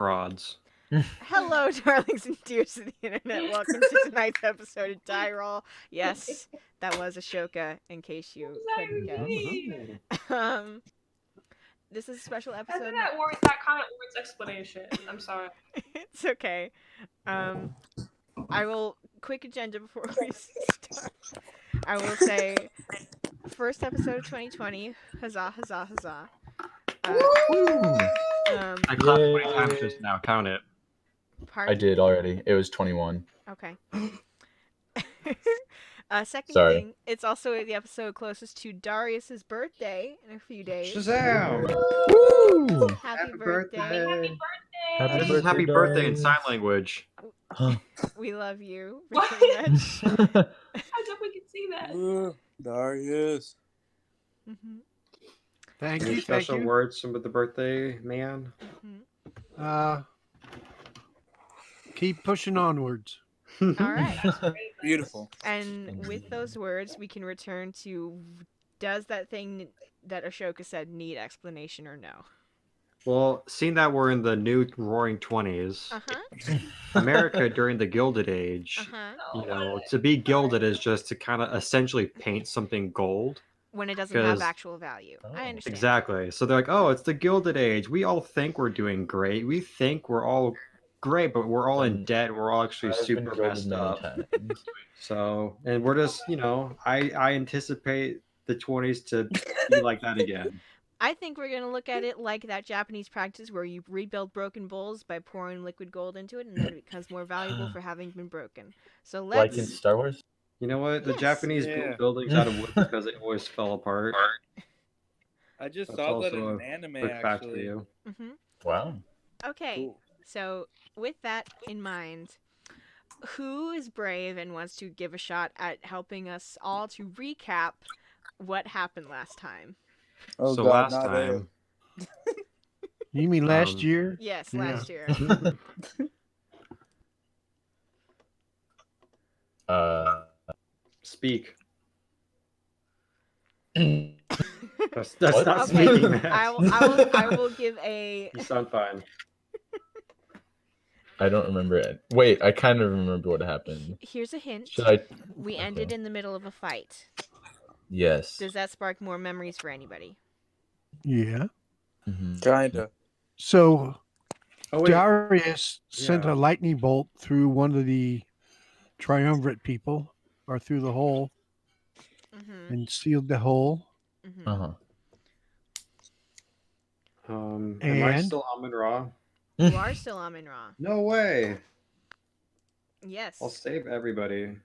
Frauds. Hello, darlings and dears of the internet. Welcome to tonight's episode of DieRole. Yes, that was Ashoka, in case you couldn't guess. Um, this is a special I episode. think that comment warrants explanation. I'm sorry. It's okay. I will quick agenda before we start. I will say, first episode of 2020. Huzzah! Huzzah! Huzzah! I clapped 20 times just now. Count it. Pardon? I did already. It was 21. Okay. Second Sorry. thing, it's also the episode closest to Darius's birthday in a few days. Shazam! Woo! Happy birthday. Happy birthday! Happy This is happy birthday, birthday in Darius. sign language. We love you. What? very much. I definitely can see that. Darius. Mhm, Thank Any you, thank special you. words with the birthday man? mhm. Keep pushing onwards. All right. Beautiful. And with those words, we can return to, does that thing that Ashoka said need explanation or no? Well, seeing that we're in the new Roaring 20s, Uh-huh. America during the Gilded Age, Uh-huh. you know, to be gilded is just to kind of essentially paint something gold. When it doesn't have 'Cause- actual value. I understand. Exactly. So they're like, oh, it's the Gilded Age. We all think we're doing great. We think we're all great, but we're all in debt. We're all actually I've been super gilded messed many up. times. So, and we're just, you know, I anticipate the 20s to be like that again. I think we're going to look at it like that Japanese practice where you rebuild broken bowls by pouring liquid gold into it, and then it becomes more valuable for having been broken. So Like in let's... Star Wars? You know what? The Yes. Japanese Yeah. built buildings out of wood because it always fell apart. I just That's saw that in also an anime, Quick fact for actually. you. Mhm. Wow. Okay, Cool. so with that in mind, who is brave and wants to give a shot at helping us all to recap what happened last time? Oh, So God, last not time, You mean last Um, year? Yes, Yeah. last year. speak. I That's What? not Okay, speaking, man. I will give a... You sound fine. don't remember it. Wait, I kind of remember what happened. Here's a hint. Should I? We Okay. ended in the middle of a fight. Yes. Does that spark more memories for anybody? Yeah. Mhm. Kinda. So Oh, wait. Darius sent Yeah. a lightning bolt through one of the triumvirate people, or through the hole, Mm-hmm. and sealed the hole. Mm-hmm. Uh-huh. Am I And- still Amun Ra? You are still Amun Ra. No way. Yes. I'll save everybody.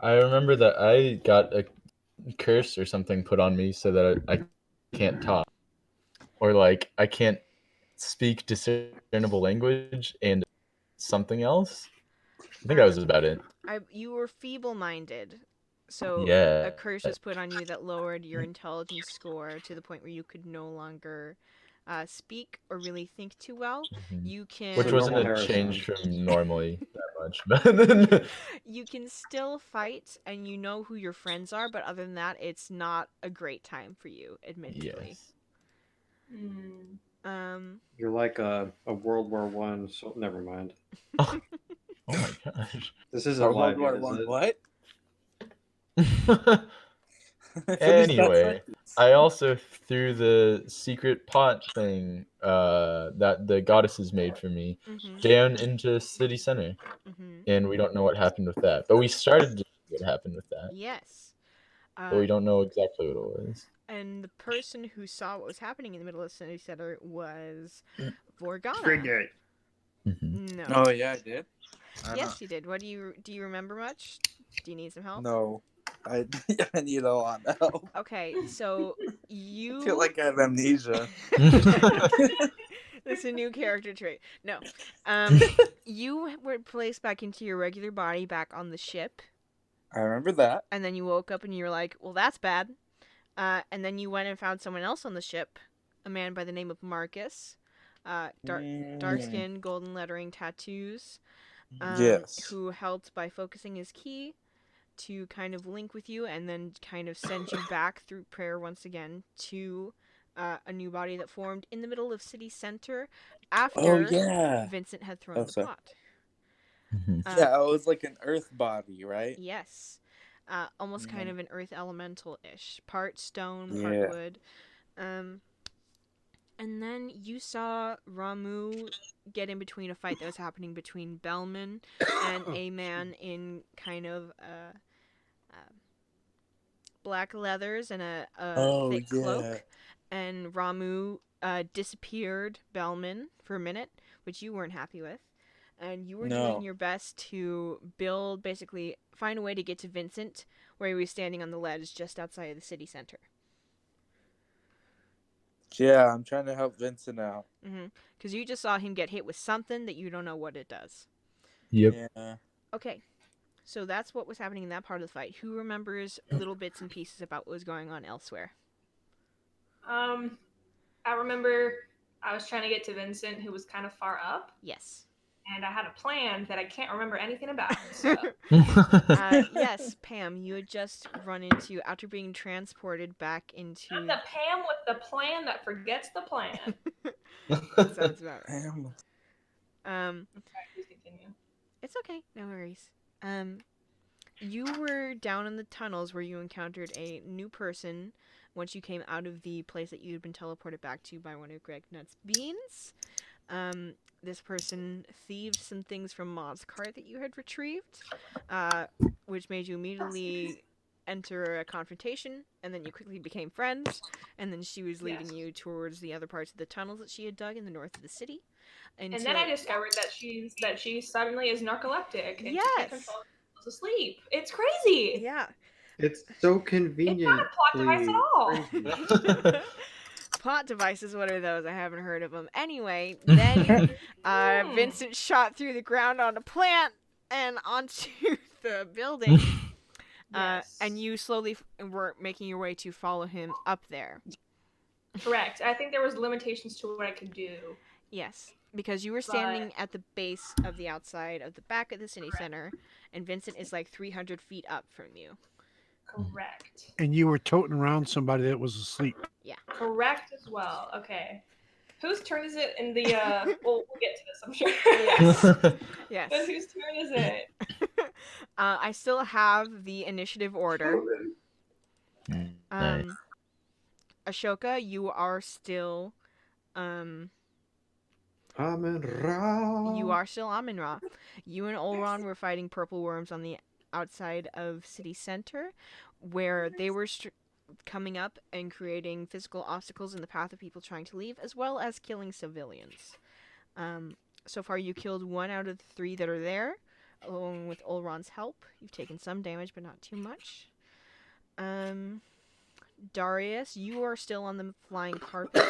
I remember that I got a curse or something put on me so that I can't talk, or like I can't speak discernible language and something else. I think that was about it. You were feeble-minded, so Yeah. a curse was put on you that lowered your intelligence score to the point where you could no longer speak or really think too well. Mhm. You can... Which So wasn't normal a Harrison. change from normally that much. But You can still fight, and you know who your friends are, but other than that, it's not a great time for you, admittedly. yes. You're like a World War One. So never mind. Oh my gosh. This isn't Or live World yet, War is One. it? What? Finish that Anyway, sentence. I also threw the secret pot thing that the goddesses made for me Mm-hmm. down into city center, Mm-hmm. and we don't know what happened with that. But we started to see what happened with that, Yes. but we don't know exactly what it was. And the person who saw what was happening in the middle of the city center was Mm. Vorgana. Frigate. Mhm. No. Oh, yeah, I did. Yes, you did. Do you remember much? Do you need some help? No. I need a lot of help. Okay, so I you feel like I have amnesia. That's a new character trait. No. You were placed back into your regular body back on the ship, I remember that. and then you woke up and you were like, well, that's bad. And then you went and found someone else on the ship, a man by the name of Marcus. Dark skin, golden lettering, tattoos. Yes. Who helped by focusing his key to kind of link with you and then kind of send you back through prayer once again to a new body that formed in the middle of city center Oh after yeah. Vincent had thrown Oh, the sorry. pot. Mhm. Yeah, it was like an earth body, right? Yes. Almost kind Yeah. of an earth elemental-ish. Part stone, part Yeah. wood. And then you saw Ramu get in between a fight that was happening between Bellman and a man in kind of black leathers and a Oh thick yeah. cloak. And Ramu disappeared Bellman for a minute, which you weren't happy with. And you were doing No. your best to basically find a way to get to Vincent, where he was standing on the ledge just outside of the city center. Yeah, I'm trying to help Vincent out. Because you just saw him get hit with something that you don't know what it does. Yep. Yeah. Okay, so that's what was happening in that part of the fight. Who remembers little bits and pieces about what was going on elsewhere? I remember I was trying to get to Vincent, who was kind of far up, Yes. and I had a plan that I can't remember anything about. So Yes, Pam, you had just run into, after being transported back into... I'm the Pam with the plan that forgets the plan. That sounds about right. Damn. Sorry, please continue. It's okay, no worries. You were down in the tunnels where you encountered a new person once you came out of the place that you had been teleported back to by one of Greg Nutt's beans. This person thieved some things from Maud's cart that you had retrieved, which made you immediately enter a confrontation, and then you quickly became friends, and then she was leading you towards the other parts of the tunnels that she had dug in the north of the city. And then I discovered that she suddenly is narcoleptic and she Yes. can't control herself to sleep. It's crazy. Yeah. It's so It's convenient. not a plot device at all. Plot devices, what are those? I haven't heard of them. Anyway, then Vincent shot through the ground on a plant and onto the building. Yes. And you slowly were making your way to follow him up there. Correct. I think there was limitations to what I could do. Yes, because you were standing at the base of the outside of the back of the city center, and Vincent is like 300 feet up from you. Correct. And you were toting around somebody that was asleep. Yeah. Correct as well. Okay. Whose turn is it in the we'll get to this, I'm sure. Yes. Yes. But whose turn is it? I still have the initiative order. Nice. Ashoka, you are still Amen-Ra. You are still Amun-Ra. You and Olron were fighting purple worms on the outside of city center, where they were coming up and creating physical obstacles in the path of people trying to leave, as well as killing civilians. So far, you killed 1 out of the 3 that are there, along with Olron's help. You've taken some damage, but not too much. Darius, you are still on the flying carpet,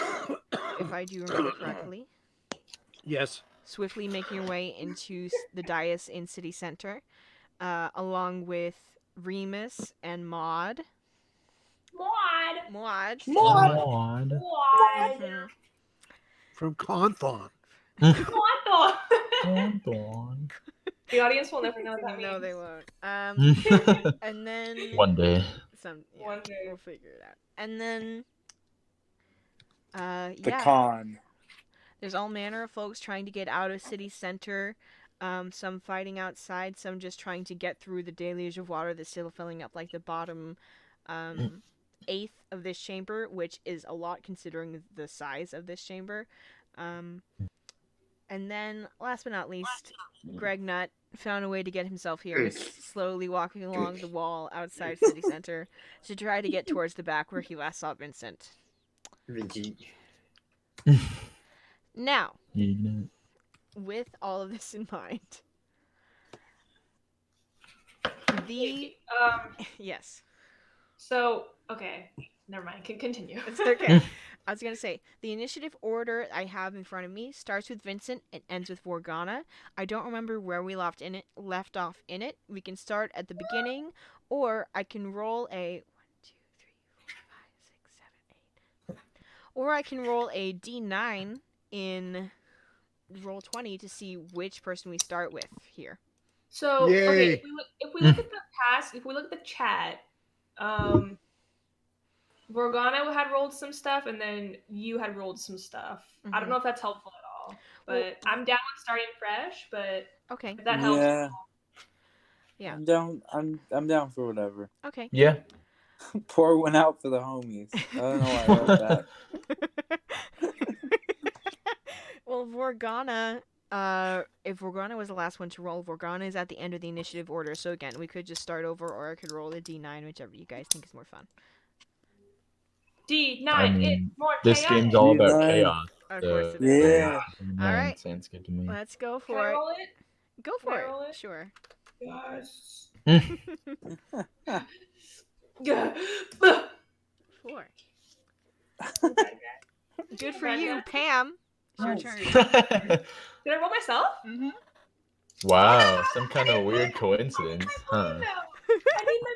if I do remember correctly. Yes. Swiftly making your way into the dais in city center, along with Remus and Maud. Maud. Mm-hmm. From Conthon. The audience will never know what that means. No, they won't. And then One day. One day. We'll figure it out. And then, The con. There's all manner of folks trying to get out of city center. Some fighting outside, some just trying to get through the deluge of water that's still filling up like the bottom eighth of this chamber, which is a lot considering the size of this chamber. And then, last but not least, Greg Nutt found a way to get himself here, slowly walking along the wall outside city center to try to get towards the back where he last saw Vincent. Now, with all of this in mind, yes. So, okay, never mind. Continue. It's okay. I was going to say, the initiative order I have in front of me starts with Vincent and ends with Morgana. I don't remember where we left off in it. We can start at the beginning, or I can roll a 1, 2, 3, 4, 5, 6, 7, 8. Or I can roll a D9 in roll 20 to see which person we start with here. So, okay, if we look at the past, if we look at the chat, Vorgana had rolled some stuff, and then you had rolled some stuff. I don't know if that's helpful at all, but I'm down with starting fresh. But Okay. if that helps, Yeah. Yeah. I'm down. I'm down for whatever. Okay. Yeah. Pour one out for the homies. I don't know why I wrote that. Well, Vorgana, if Vorgana was the last one to roll, Vorgana is at the end of the initiative order. So again, we could just start over, or I could roll a D9, whichever you guys think is more fun. D9. I It's mean, more this chaotic. game's all about D9. chaos. Of So course it is. Yeah. All right. Sounds good to me. Let's go Can for I it. roll it? Go Can for I it. roll it? Sure. Yes. Four. Okay. Good for Okay. you, Pam. It's your turn. Did I roll myself? Mm-hmm. Wow, some kind of weird coincidence, huh? I need my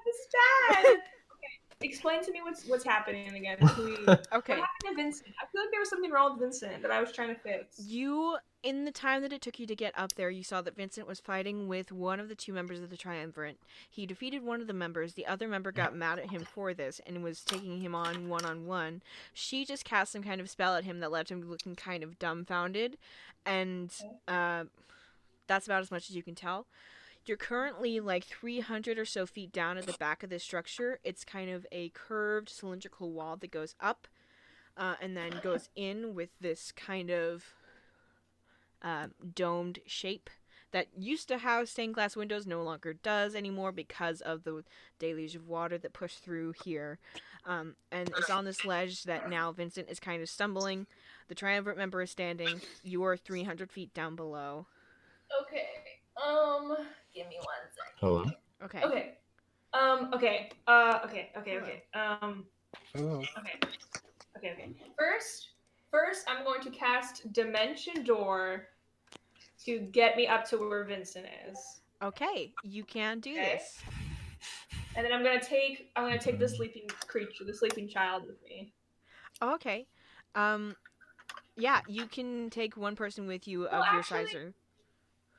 this is bad. Okay, explain to me what's happening again. What Okay. happened to Vincent? I feel like there was something wrong with Vincent that I was trying to fix. In the time that it took you to get up there, you saw that Vincent was fighting with one of the two members of the Triumvirate. He defeated one of the members. The other member got mad at him for this and was taking him on one-on-one. She just cast some kind of spell at him that left him looking kind of dumbfounded, and that's about as much as you can tell. You're currently like 300 or so feet down at the back of this structure. It's kind of a curved cylindrical wall that goes up and then goes in with this kind of domed shape that used to have stained glass windows, no longer does anymore because of the deluge of water that pushed through here. And it's on this ledge that now Vincent is kind of stumbling. The Triumvirate member is standing. You're 300 feet down below. Okay. Give me 1 second. Hello. Okay. Okay. Okay. Okay. First, I'm going to cast Dimension Door to get me up to where Vincent is. Okay, you can do this. And then I'm gonna take the sleeping creature, the sleeping child with me. Okay. Yeah, you can take one person with you of your size or...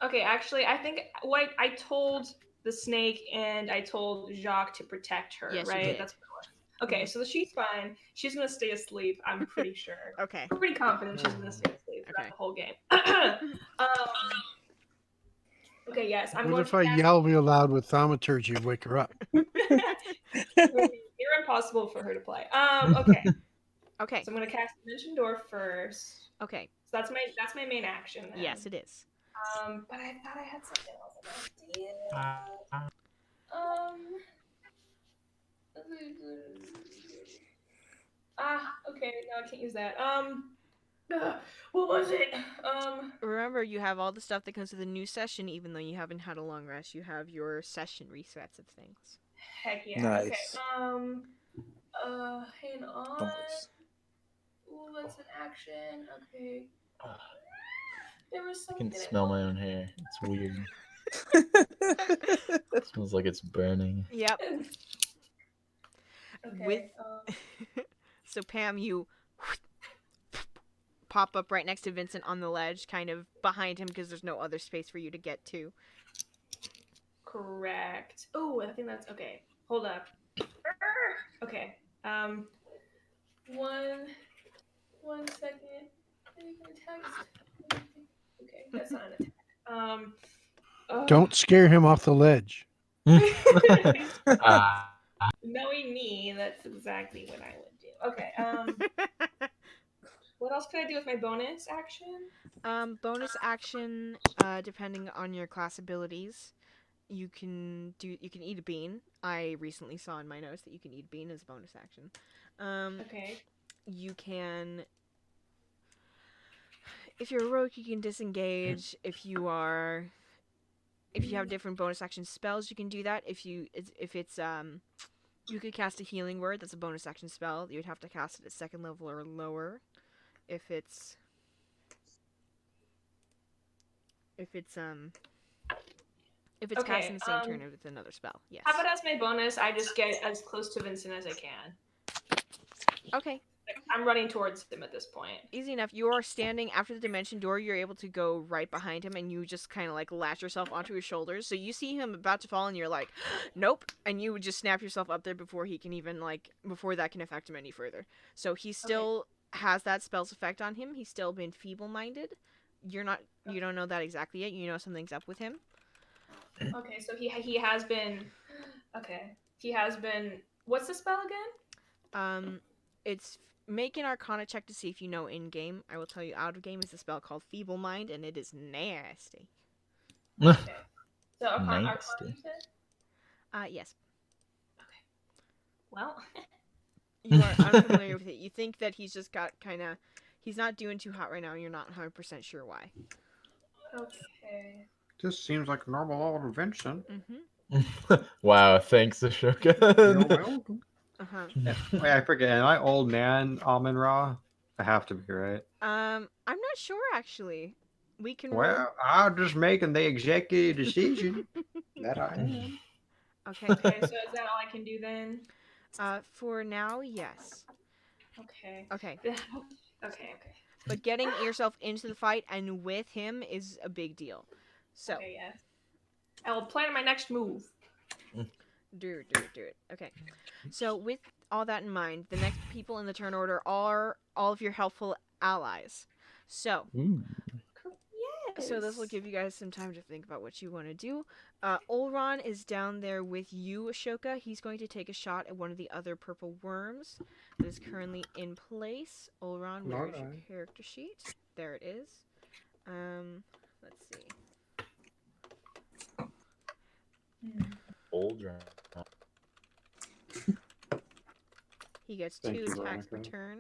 Okay, actually, I think what I told the snake and I told Jacques to protect her, Yes, you right? did. That's what it was. Okay, so she's fine. She's gonna stay asleep, I'm pretty sure. Okay. I'm pretty confident she's gonna stay asleep throughout Okay. the whole game. Okay, yes, I'm What going if to I cast... yell real loud with thaumaturgy and wake her up? You're impossible for her to play. Okay. Okay. So I'm gonna cast Dimension Door first. Okay. So that's my main action then. Yes, it is. But I thought I had something else in idea. Okay, no, I can't use that. What was it? Remember, you have all the stuff that comes with a new session, even though you haven't had a long rest. You have your session resets of things. Heck yeah. Nice. Okay. Hang on. Nice. Ooh, that's an action. Okay. There was I something. can smell my own hair. It's weird. It smells like it's burning. Yep. Okay. So Pam, you pop up right next to Vincent on the ledge, kind of behind him because there's no other space for you to get to. Correct. Oh, I think that's okay. Hold up. Okay. One second. Text. Okay, that's not an attack. Don't scare him off the ledge. Knowing me, that's exactly what I would do. Okay. What else could I do with my bonus action? Bonus action, depending on your class abilities, you can eat a bean. I recently saw in my notes that you can eat a bean as a bonus action. Okay. You can, if you're a rogue, you can disengage. If you have different bonus action spells, you can do that. If it's you could cast a healing word. That's a bonus action spell. You would have to cast it at 2nd level or lower. If it's cast in the same turn with another spell, yes. How about as my bonus, I just get as close to Vincent as I can? Okay. I'm running towards him at this point. Easy enough. You are standing after the dimension door. You're able to go right behind him, and you just kind of like latch yourself onto his shoulders. So you see him about to fall, and you're like, nope. And you would just snap yourself up there before he can even before that can affect him any further. So he still has that spell's effect on him. He's still been feeble-minded. You don't know that exactly yet. You know something's up with him. Okay, so he has been. Okay, he has been. What's the spell again? It's make an Arcana check to see if you know in game. I will tell you out of game is a spell called Feeble Mind, and it is nasty. Okay. So Arcana, Nasty. you said? Yes. Well. You are unfamiliar with it. You think that he's just got he's not doing too hot right now, and you're not 100% sure why. Okay. This seems like a normal old Vincent. Wow, thanks, Ashoka. You're welcome. Uh-huh. Wait, I forget. Am I old man Almond Ra? I have to be, right? I'm not sure actually. We can roll. Well, I'm just making the executive decision that I am. Okay. Okay, so is that all I can do then? For now, yes. Okay. Okay. Okay. But getting yourself into the fight and with him is a big deal. So. Okay, yes. I will plan my next move. Do it. Okay. So with all that in mind, the next people in the turn order are all of your helpful allies. So. Yes. So this will give you guys some time to think about what you want to do. Olron is down there with you, Ashoka. He's going to take a shot at one of the other purple worms that is currently in place. Olron, where's your character sheet? There it is. Let's see. Old round. He gets Thank 2 you, attacks per Veronica. turn.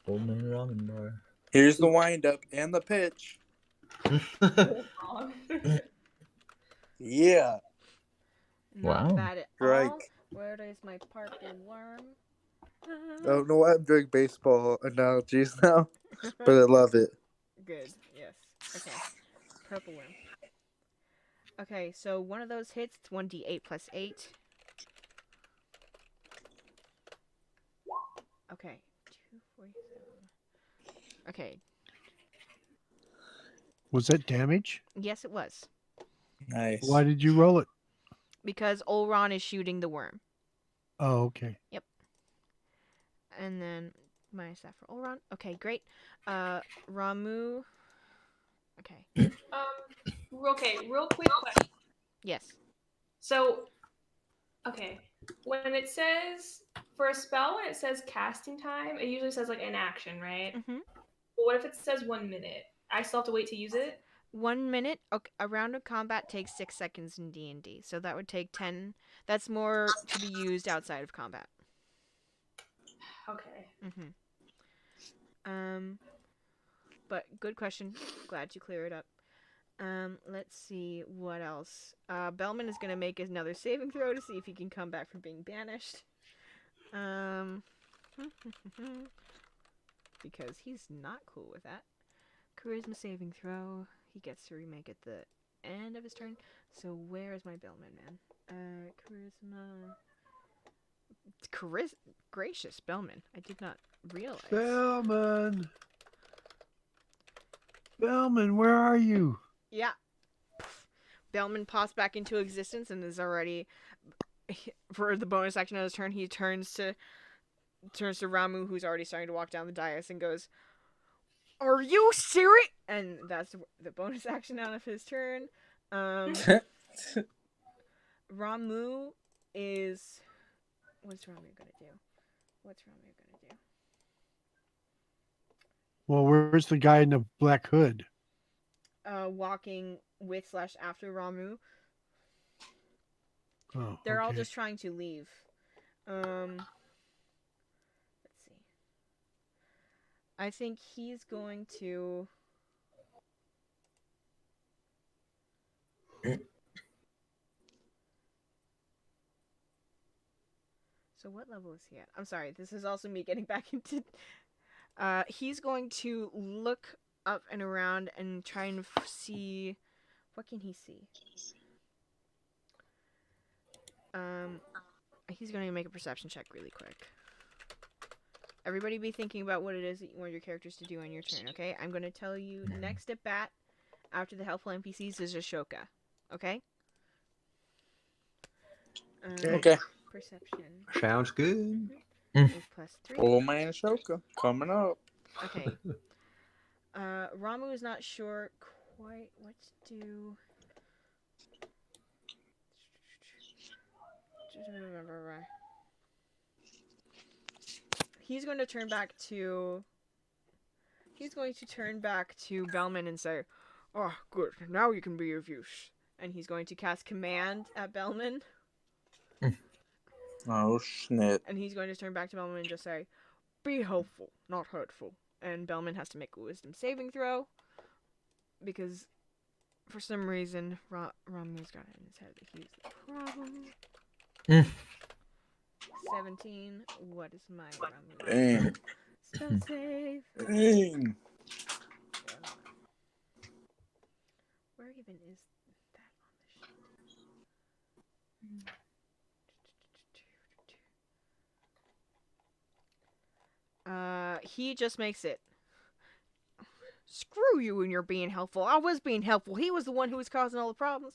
Old man ramen bar. Here's the windup and the pitch. Yeah. Not Wow. bad at Strike. all. Where is my purple worm? I don't know why I'm doing baseball analogies now, but I love it. Good. Yes. Okay. Purple worm. Okay, so one of those hits, it's 1d8 plus 8. Okay. 247. Okay. Was that damage? Yes, it was. Nice. Why did you roll it? Because Olron is shooting the worm. Oh, okay. And then minus that for Olron. Okay, great. Ramu. Okay. Okay, real quick question. Yes. So, okay, when it says for a spell, when it says casting time, it usually says like an action, right? Mm-hmm. But what if it says 1 minute? I still have to wait to use it. 1 minute. Okay, a round of combat takes 6 seconds in D&D, so that would take 10. That's more to be used outside of combat. Okay. But good question. Glad you clear it up. Let's see what else. Bellman is gonna make another saving throw to see if he can come back from being banished. Because he's not cool with that. Charisma saving throw. He gets to remake at the end of his turn. So where is my Bellman, man? Charisma. Gracious, Bellman. I did not realize. Bellman, where are you? Yeah. Bellman pops back into existence and is already, for the bonus action of his turn, he turns to Ramu, who's already starting to walk down the dais, and goes, "Are you serious?" And that's the bonus action out of his turn. Ramu is... What's Ramu gonna do? Well, where's the guy in the black hood? Walking with / after Ramu. Oh, They're all okay. just trying to leave. Let's see. I think he's going to... So what level is he at? I'm sorry, this is also me getting back into... he's going to look up and around and try and see... What can he see? He's going to make a perception check really quick. Everybody be thinking about what it is that you want your characters to do on your turn, okay? I'm going to tell you next at bat after the helpful NPCs is Ashoka, okay? Okay. Perception. Sounds good. Is +3. Old man Shoka coming up. Okay. Ramu is not sure quite what to do. He's going to turn back to Bellman and say, "Oh, good. Now you can be of use." And he's going to cast command at Bellman. Oh, snap. And he's going to turn back to Bellman and just say, "Be helpful, not hurtful." And Bellman has to make a wisdom saving throw. Because, for some reason, Ramu's got it in his head that he's the problem. 17. What is my Ramu? Dang. Spell save. Dang. Where even is that on the sheet? He just makes it. Screw you and you're being helpful. I was being helpful. He was the one who was causing all the problems.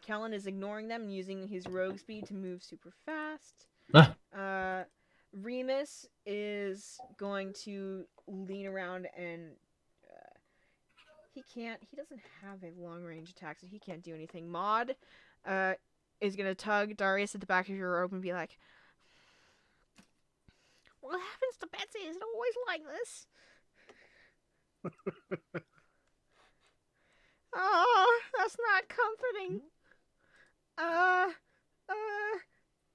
Kellen is ignoring them and using his rogue speed to move super fast. Remus is going to lean around and he doesn't have a long range attack, so he can't do anything. Maud is going to tug Darius at the back of your robe and be like, "What happens to Betsy? Is it always like this?" Oh, that's not comforting.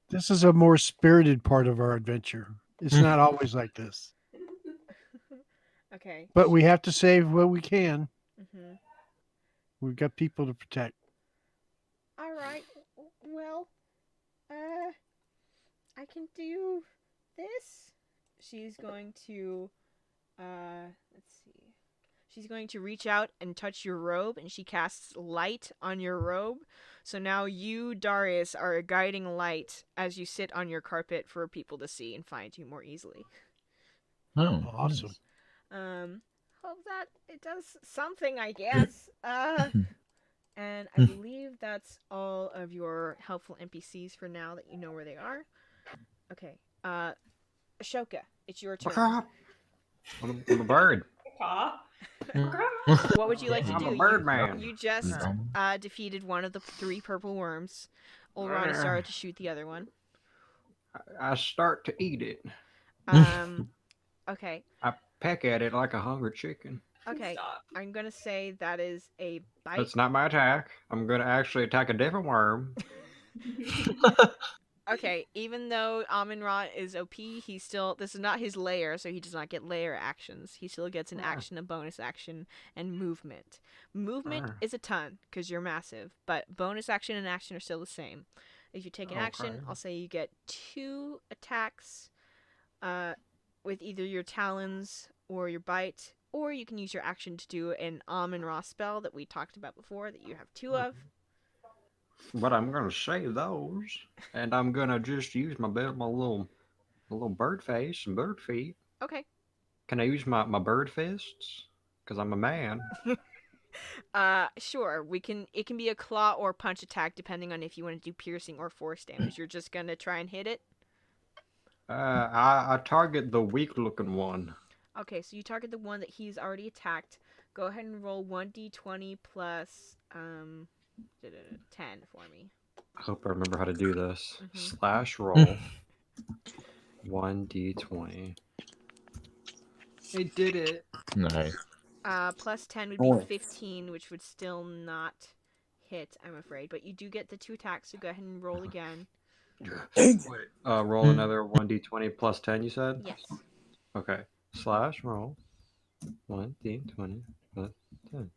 This is a more spirited part of our adventure. It's not always like this. Okay. But we have to save what we can. Mm-hmm. We've got people to protect. All right. Well, I can do this. She's going to, let's see. She's going to reach out and touch your robe, and she casts light on your robe. So now you, Darius, are a guiding light as you sit on your carpet for people to see and find you more easily. Oh, Awesome. Hope that it does something, I guess. And I believe that's all of your helpful NPCs for now that you know where they are. Okay. Ashoka, it's your turn. I'm a bird. Caw. What would you like to I'm do? a bird man. You just defeated one of the 3 purple worms. Ulrana started to shoot the other one. I start to eat it. Okay. I peck at it like a hungry chicken. Okay. Stop. I'm gonna say that is a bite. That's not my attack. I'm gonna actually attack a different worm. Okay, even though Amun-Ra is OP, this is not his lair, so he does not get lair actions. He still gets an action, a bonus action, and movement. Movement is a ton, because you're massive, but bonus action and action are still the same. If you take an action, I'll say you get 2 attacks with either your talons or your bite, or you can use your action to do an Amun-Ra spell that we talked about before that you have 2 of. But I'm gonna save those, and I'm gonna just use my little bird face and bird feet. Okay. Can I use my bird fists? Because I'm a man. Sure. It can be a claw or punch attack depending on if you want to do piercing or force damage. You're just gonna try and hit it? I target the weak looking one. Okay, so you target the one that he's already attacked. Go ahead and roll 1d20 plus 10 for me. I hope I remember how to do this. Slash roll 1d20. I did it. nice. Plus 10 would be 15, which would still not hit, I'm afraid. But you do get the 2 attacks, so go ahead and roll again. Roll another 1d20 plus 10, you said? Yes. Okay. Slash roll 1d20 plus 10.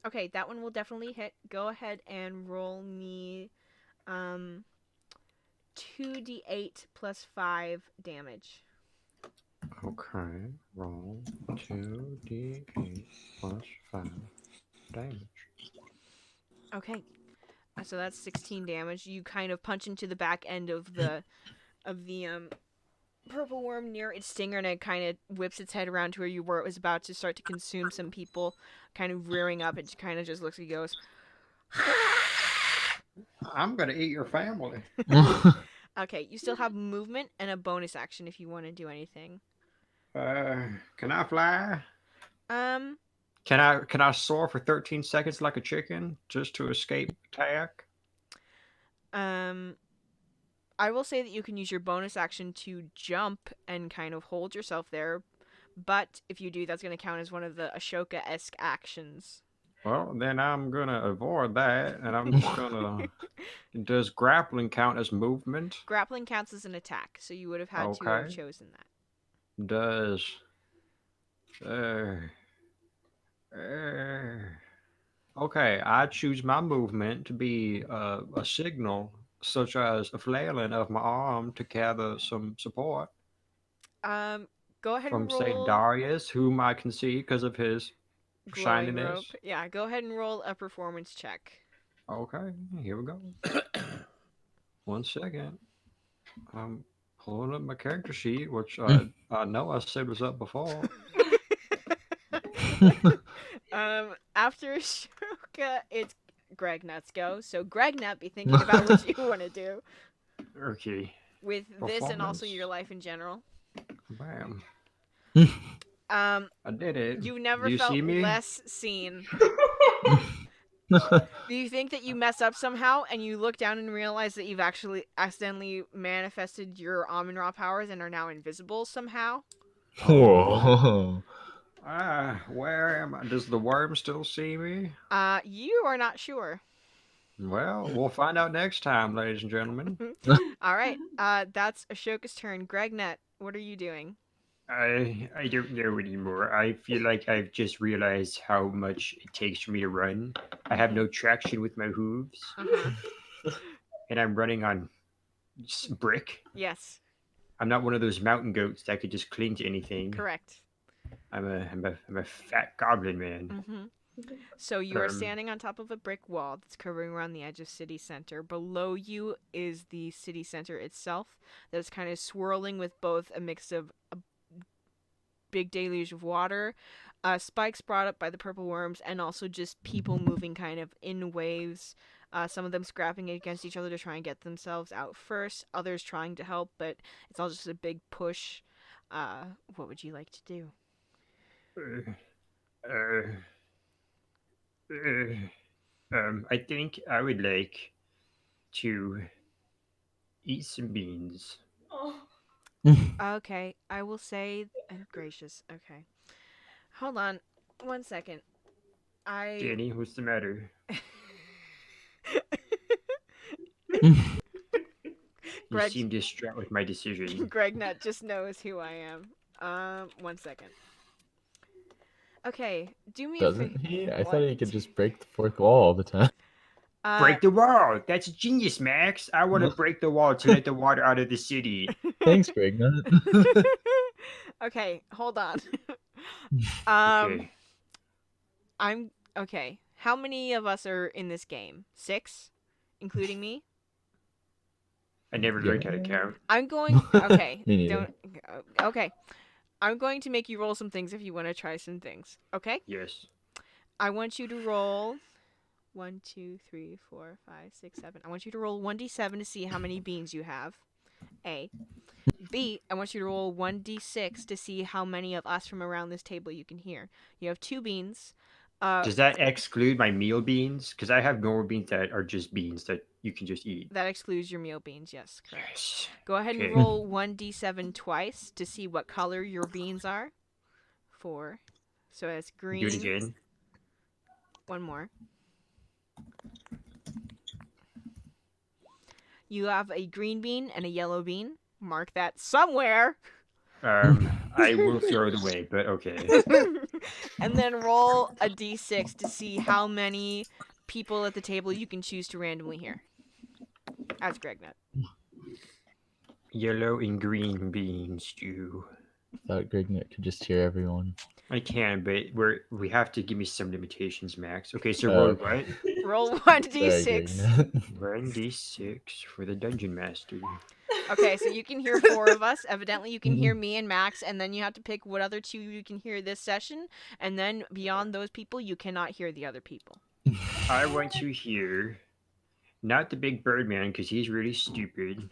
Okay, that one will definitely hit. Go ahead and roll me 2d8 plus 5 damage. Okay. Roll 2d8 plus 5 damage. Okay. So that's 16 damage. You kind of punch into the back end of the purple worm near its stinger, and it kind of whips its head around to where you were. It was about to start to consume some people, kind of rearing up. It kind of just looks and goes, I'm gonna eat your family. okay, you still have movement and a bonus action if you want to do anything. Can I fly? Um, Can I soar for 13 seconds like a chicken just to escape attack? um, I will say that you can use your bonus action to jump and kind of hold yourself there, but if you do, that's going to count as one of the Ashoka-esque actions. Well, then I'm gonna avoid that, and I'm just gonna. Does grappling count as movement? Grappling counts as an attack, so you would have had to have Okay. chosen that. Does. Uh, uh, okay, I choose my movement to be a signal, such as a flailing of my arm to gather some support Go ahead and from Saint roll Darius, whom I can see because of his glowing shininess. rope. Yeah, go ahead and roll a performance check. Okay, here we go. 1 second. I'm pulling up my character sheet, which I know I said was up before. After Ashoka, it's Gregnut's go. So Gregnut, be thinking about what you want to do Okay, with this and also Performance. your life in general. bam. Um, I did it. you never Do you felt see me? less seen. Do you think that you mess up somehow and you look down and realize that you've actually accidentally manifested your Amun-Ra powers and are now invisible somehow? Whoa. Where am I? Does the worm still see me? You are not sure. Well, we'll find out next time, ladies and gentlemen. All right. That's Ashoka's turn. Gregnet, what are you doing? I don't know anymore. I feel like I've just realized how much it takes for me to run. I have no traction with my hooves, Uh-huh. and I'm running on brick. Yes, I'm not one of those mountain goats that could just cling to anything. correct. I'm a fat goblin man. Mm-hmm. So you are Um, standing on top of a brick wall that's curving around the edge of city center. Below you is the city center itself that's kind of swirling with both a mix of a big deluge of water, spikes brought up by the purple worms, and also just people moving kind of in waves. Some of them scrapping against each other to try and get themselves out first. Others trying to help, but it's all just a big push. What would you like to do? uh, uh, I think I would like to eat some beans. Oh. Okay, I will say, gracious. Okay, hold on, 1 second. Danny, what's the matter? You Greg, seem distraught with my decision. Greg Nut just knows who I am. 1 second. Okay, do me a Doesn't he? I thought he could What? just break the fourth wall all the time. Break the wall! That's genius, Max! I want to break the wall to let the water out of the city. Thanks, Greg. Nut. Okay, hold on. Okay. I'm okay. How many of us are in this game? 6, including me. I never learned how to count. I'm going. Okay, Me neither. Okay, I'm going to make you roll some things if you want to try some things. Okay. Yes. I want you to roll 1, 2, 3, 4, 5, 6, 7. I want you to roll 1d7 to see how many beans you have. A. B. I want you to roll 1d6 to see how many of us from around this table you can hear. You have 2 beans. Does that exclude my meal beans? Because I have normal beans that are just beans that you can just eat. That excludes your meal beans, yes, correct. Yes. Go ahead and Okay. roll 1d7 twice to see what color your beans are. 4. So it's green. Do it again. One more. You have a green bean and a yellow bean. Mark that somewhere. I will throw it away, but okay. And then roll a d6 to see how many people at the table you can choose to randomly hear. As Gregnut. Yellow and green beans stew. Thought Greg Nut could just hear everyone. I can, but we have to give me some limitations, Max. Okay, so Oh, roll okay. what? Roll Sorry, Greg 1d6. Nut. 1d6 for the dungeon master. Okay, so you can hear 4 of us. Evidently, you can hear me and Max, and then you have to pick what other 2 you can hear this session. And then beyond those people, you cannot hear the other people. I want to hear not the big bird man because he's really stupid.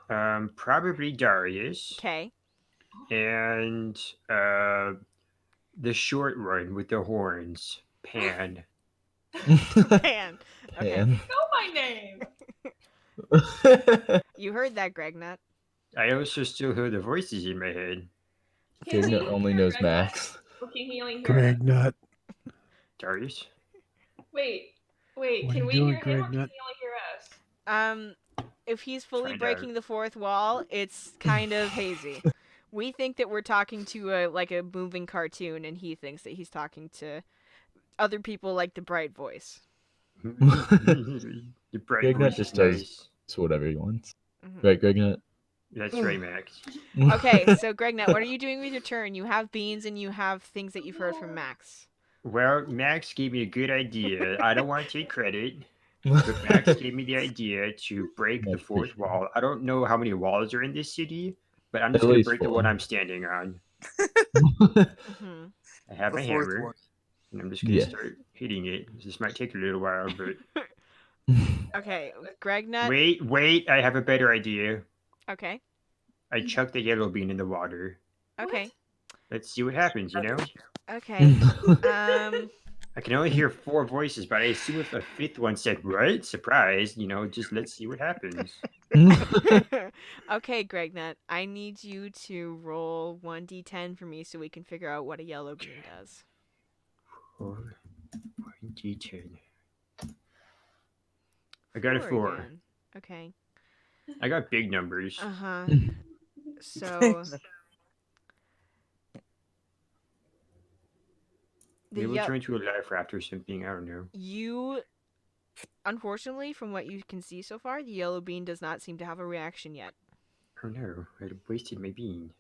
Probably Darius. Okay. And the short one with the horns, Pan. Pan. Okay. Pan. Know my name. You heard that, Greg Nut. I also still hear the voices in my head. Can Greg we only hear knows Greg Max. Nut? Or can he only hear Greg us? Nut. Darius? Wait. What Can are we you hear doing, him or Greg can he Nut? only hear us? If he's fully Find breaking out. the 4th wall, it's kind of hazy. We think that we're talking to a moving cartoon, and he thinks that he's talking to other people like the bright voice. The bright Greg Nut voice just is does nice. whatever he wants. Mhm. Right, Greg Nut? That's right, Max. Okay, so Greg Nut, what are you doing with your turn? You have beans and you have things that you've heard from Max. Well, Max gave me a good idea. I don't want to take credit, but Max gave me the idea to break the Much 4th appreciated. wall. I don't know how many walls are in this city, but I'm At just going to least break the 4. one I'm standing on. Mm-hmm. I have The a 4th hammer, one. and I'm just going to Yes. start hitting it. This might take a little while, but Okay, Greg Nut. wait, I have a better idea. Okay. I chuck the yellow bean in the water. Okay. Let's see what happens, you know? Okay. I can only hear 4 voices, but I assume if a 5th one said, "What? Surprise," just let's see what happens. Okay, Greg Nut. I need you to roll 1d10 for me so we can figure out what a yellow bean does. 1d10. I got a 4. Again. Okay. I got big numbers. Uh-huh. So Maybe we'll ye- turn to a life raft or something. I don't know. you unfortunately, from what you can see so far, the yellow bean does not seem to have a reaction yet. Oh no, I wasted my bean.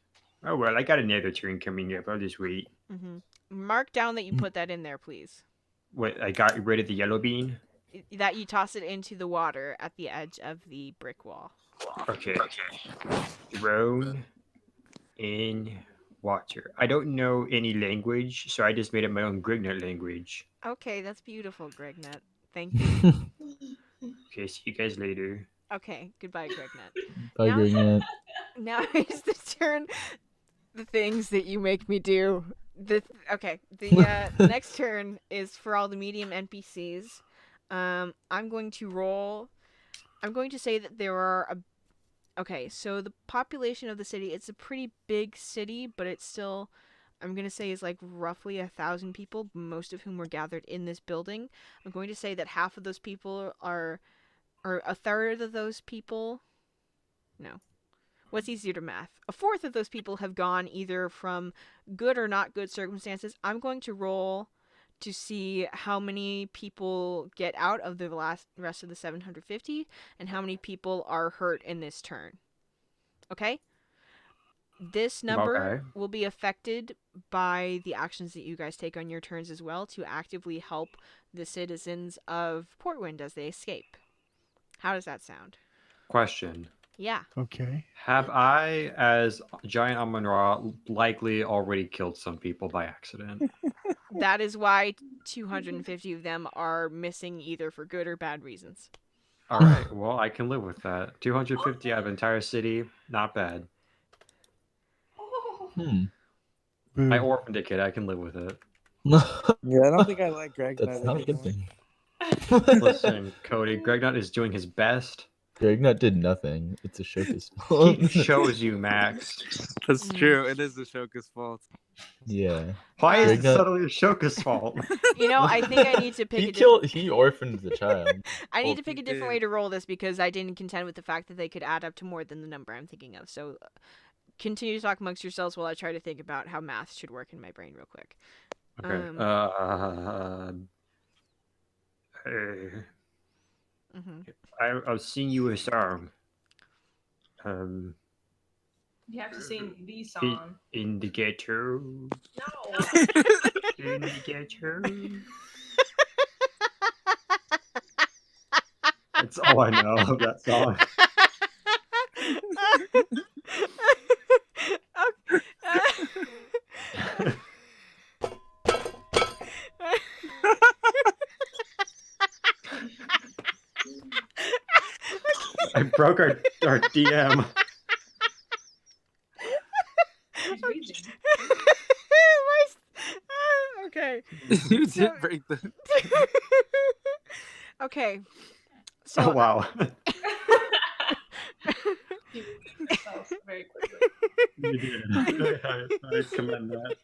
Oh well, I got another turn coming up. I'll just wait. Mm-hmm. Mark down that you put that in there, please. What, I got rid of the yellow bean? That you toss it into the water at the edge of the brick wall. Okay. Thrown in water. I don't know any language, so I just made up my own Grignut language. Okay, that's beautiful, Greg Nut. Thank you. Okay, see you guys later. Okay, goodbye, Greg Nut. Bye, Now- Greg Nut. Now is the turn. The things that you make me do. The next turn is for all the medium NPCs. I'm going to roll. I'm going to say that there are okay, so the population of the city, it's a pretty big city, but it's still, I'm going to say, is like roughly 1,000 people, most of whom were gathered in this building. I'm going to say that half of those people or a third of those people, no. What's easier to math? A fourth of those people have gone either from good or not good circumstances. I'm going to roll to see how many people get out of the rest of the 750 and how many people are hurt in this turn. Okay? This number Okay. will be affected by the actions that you guys take on your turns as well to actively help the citizens of Portwind as they escape. How does that sound? Question. Yeah. Okay. Have I, as Giant Amon-Ra, likely already killed some people by accident? That is why 250 of them are missing either for good or bad reasons. All right, well, I can live with that. 250 out of entire city, not bad. Oh. Boo. I orphaned a kid, I can live with it. Yeah, I don't think I like Greg That's Nut not a good anymore. thing. Listen, Cody, Greg Nut is doing his best. Greg Nut did nothing. It's a Shoka's fault. He shows you, Max. That's true. It is Ashoka's fault. Yeah. Why is Greg it Nut- suddenly Ashoka's fault? You know, I think I need to pick He orphaned the child. I need Well, to pick he a different did. way to roll this because I didn't contend with the fact that they could add up to more than the number I'm thinking of. So continue to talk amongst yourselves while I try to think about how math should work in my brain real quick. Okay. I'll sing you a song. You have to sing the song. In the ghetto. No. In the ghetto. That's all I know of that song. I broke our DM. She's reading. Okay. You So- did break the. Okay. Oh So wow. She repeats herself very quickly. You did. I commend that.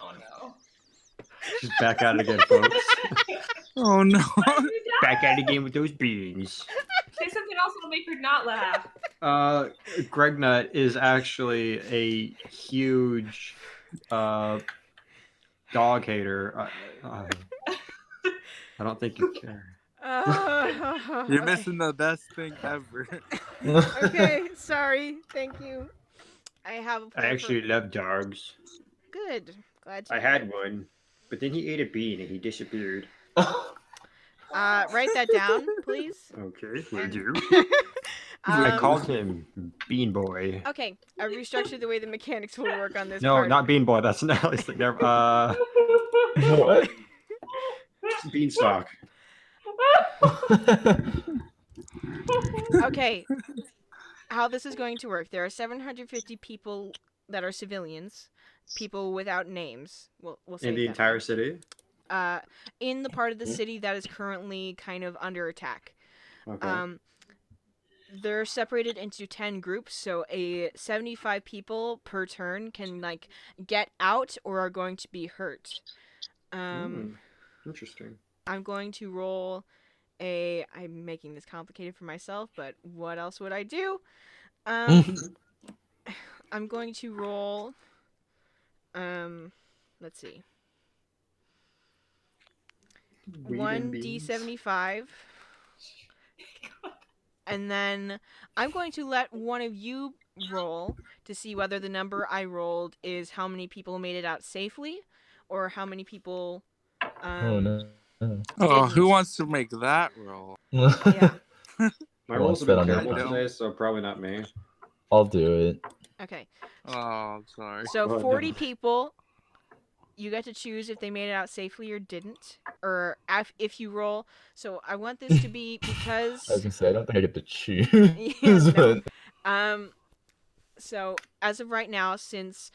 Oh no. She's back at it again, folks. Oh no! Back at it again with those beans. Say something else that'll make her not laugh. Greg Nut is actually a huge dog hater. I don't think you care. You're missing the best thing ever. Okay, sorry. Thank you. I have a I plan actually love dogs. Good. Glad to I hear had it. one, but then he ate a bean and he disappeared. Write that down, please. Okay, will And- do. I Um, called him Bean Boy. Okay, I restructured the way the mechanics will work on this No, part. not Bean Boy. That's not. It's like never. What? Beanstalk. Okay, how this is going to work. There are 750 people that are civilians, people without names. We'll say In the that. entire city. In the part of the city that is currently kind of under attack. Okay. They're separated into 10 groups, so 75 people per turn can like get out or are going to be hurt. Interesting. I'm going to roll I'm making this complicated for myself, but what else would I do? I'm going to roll let's see. Weed and beans. 1d75. And then I'm going to let one of you roll to see whether the number I rolled is how many people made it out safely or how many people Oh no. Oh, who Didn't. wants to make that roll? Yeah. My Well, rolls have bet been on that. terrible I today, so probably not me. I'll do it. Okay. Oh, I'm sorry. So Well 40 done. people, you get to choose if they made it out safely or didn't, or if you roll. So I want this to be I was because gonna say I don't think I get to choose. Yeah, no. but- So as of right now, since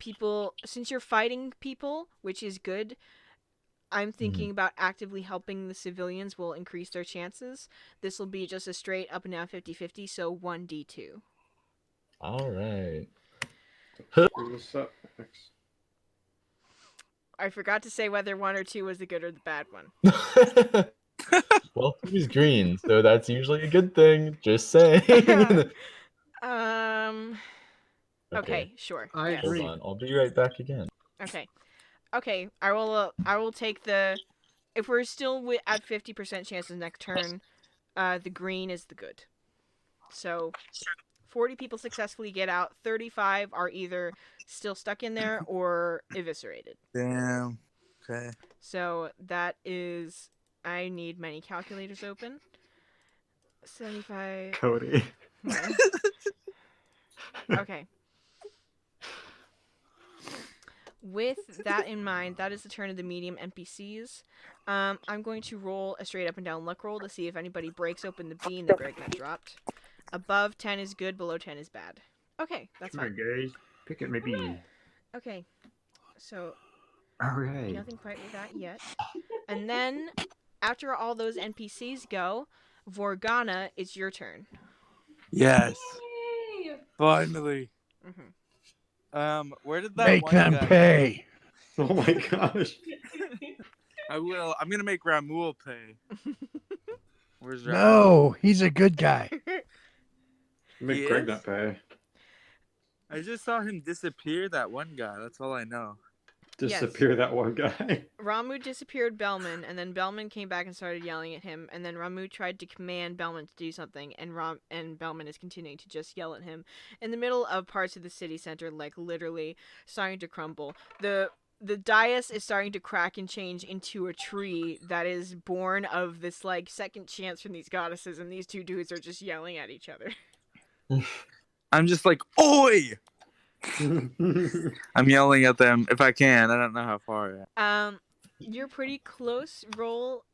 you're fighting people, which is good, I'm thinking about actively helping the civilians will increase their chances. This will be just a straight up and down 50-50, so 1d2. All right. Screw this up next. I forgot to say whether 1 or 2 was the good or the bad one. Well, he's green, so that's usually a good thing. Just saying. Okay, sure. I yes. Hold agree. on, I'll be right back again. Okay, I will take the, if we're still at 50% chances next turn, the green is the good. So 40 people successfully get out, 35 are either still stuck in there or eviscerated. Damn. Okay. So that is, I need many calculators open. 75. Cody. Okay. With that in mind, that is the turn of the medium NPCs. I'm going to roll a straight up and down luck roll to see if anybody breaks open the bean that Greg Nut dropped. Above 10 is good, below 10 is bad. Okay, that's Come on, fine. guys. Pick at my bean. Okay, so Alright. nothing quite with that yet. And then, after all those NPCs go, Vorgana, it's your turn. Yes. Yay! Finally. Where did that Make one them guy? pay. Oh my gosh. I will. I'm gonna make Ramul pay. Where's Ramul? No, he's a good guy. Make He Greg is? not pay. I just saw him disappear. That one guy. That's all I know. Disappear that one guy. Ramu disappeared Bellman, and then Bellman came back and started yelling at him, and then Ramu tried to command Bellman to do something, and Bellman is continuing to just yell at him. In the middle of parts of the city center, like literally starting to crumble. The dais is starting to crack and change into a tree that is born of this like second chance from these goddesses, and these two dudes are just yelling at each other. I'm just like, oi! I'm yelling at them if I can. I don't know how far yet. You're pretty close. Roll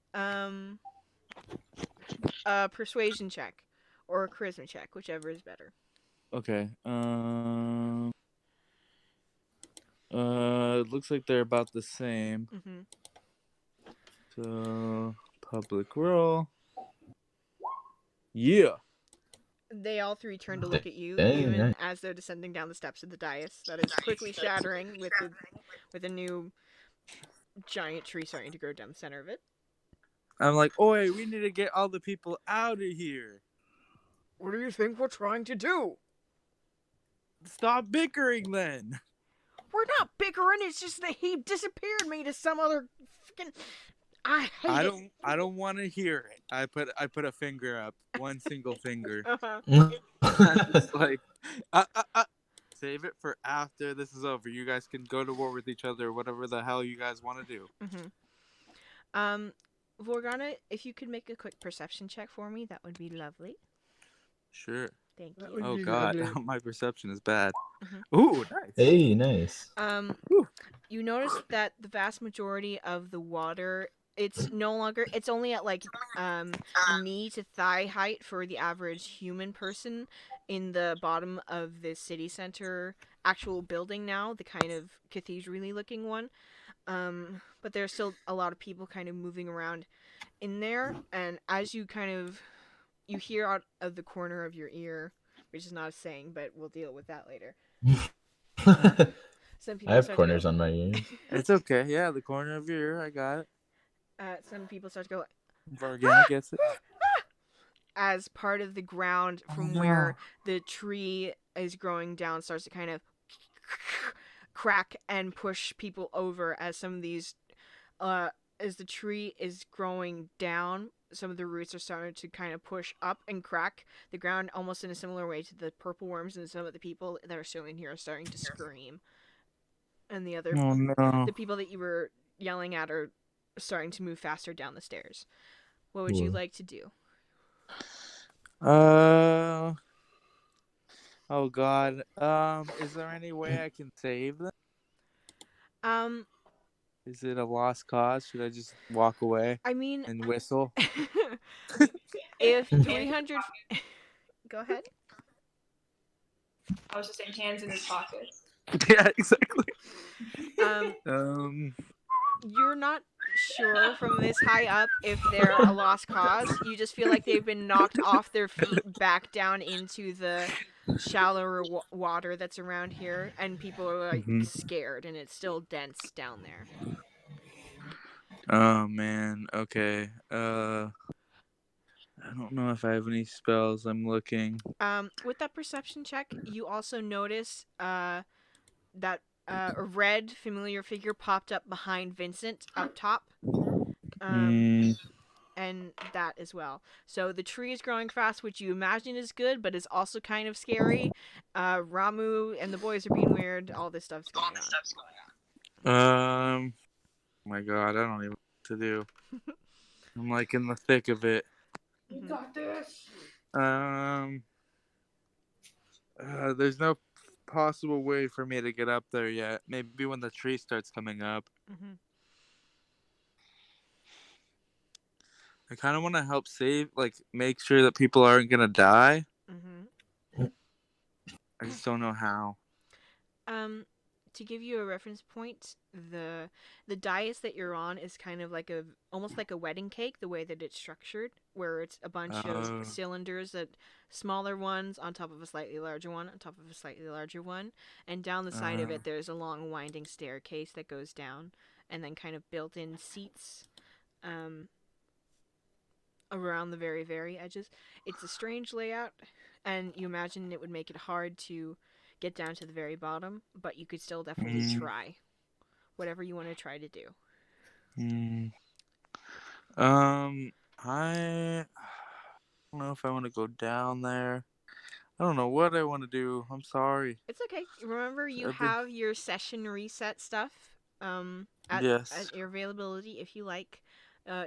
a persuasion check or a charisma check, whichever is better. Okay. It looks like they're about the same. Mm-hmm. So public roll. Yeah. They all three turn to look at you, Dang, even nice. as they're descending down the steps of the dais that is quickly shattering with a new giant tree starting to grow down the center of it. I'm like, oi, we need to get all the people out of here. What do you think we're trying to do? Stop bickering then. We're not bickering. It's just that he disappeared me to some other fucking. I hate it. I don't want to hear it. I put a finger up, one single finger. Uh-huh. It's like, save it for after this is over. You guys can go to war with each other, whatever the hell you guys want to do. Mm-hmm. Vorgana, if you could make a quick perception check for me, that would be lovely. Sure. Thank That you. would Oh be God, lovely. my perception is bad. Mhm. Ooh, nice. Hey, nice. You notice that the vast majority of the water, it's only at like knee to thigh height for the average human person in the bottom of the city center actual building now, the kind of cathedral-y looking one. But there's still a lot of people kind of moving around in there, and as you hear out of the corner of your ear, which is not a saying, but we'll deal with that later. Some people I have start corners to go, on my ears. It's okay. Yeah, the corner of your ear, I got it. some people start to go Vargana gets it. as part of the ground from where the tree is growing down starts to kind of crack and push people over as some of these as the tree is growing down, some of the roots are starting to kind of push up and crack the ground almost in a similar way to the purple worms, and some of the people that are still in here are starting to scream. And the other Oh no. the people that you were yelling at are starting to move faster down the stairs. What would you Cool. like to do? Oh God. Is there any way I can save them? Um, Is it a lost cause? Should I just walk away I mean, and whistle? if 300... Go ahead. I was just saying hands in his pockets. Yeah, exactly. Um, you're not sure from this high up if they're a lost cause. You just feel like they've been knocked off their feet back down into the shallower water that's around here, and people are like scared, and it's still dense down there. Oh man. Okay. I don't know if I have any spells. I'm looking. With that perception check, you also notice that a red familiar figure popped up behind Vincent up top. And that as well. So the tree is growing fast, which you imagine is good, but is also kind of scary. Ramu and the boys are being weird. All this stuff's going on. My God, I don't even know what to do. I'm like in the thick of it. You got this. There's no possible way for me to get up there yet. Maybe when the tree starts coming up. Mm-hmm. I kind of want to help save, like, make sure that people aren't gonna die. Mm-hmm. I just don't know how. To give you a reference point, the dais that you're on is kind of like almost like a wedding cake, the way that it's structured, where it's a bunch of cylinders, that smaller ones on top of a slightly larger one on top of a slightly larger one, and down the side of it there's a long winding staircase that goes down, and then kind of built-in seats around the very, very edges. It's a strange layout, and you imagine it would make it hard to get down to the very bottom, but you could still definitely try whatever you want to try to do. I don't know if I want to go down there. I don't know what I want to do. I'm sorry. It's okay. Remember, you have your session reset stuff at your availability if you like.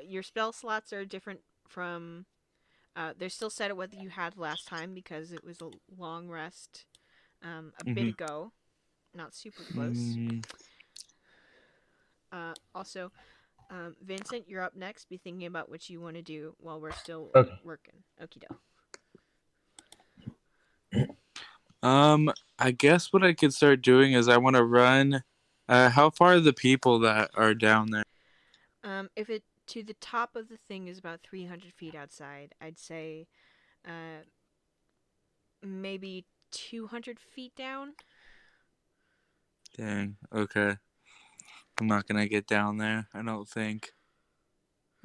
Your spell slots are different from... they're still set at what you had last time because it was a long rest a bit ago. Not super close. Also, Vincent, you're up next. Be thinking about what you want to do while we're still Okay. working. Okie doke. I guess what I could start doing is I want to run. How far are the people that are down there? If it to the top of the thing is about 300 feet outside, I'd say, maybe 200 feet down. Dang. Okay. I'm not gonna get down there. I don't think.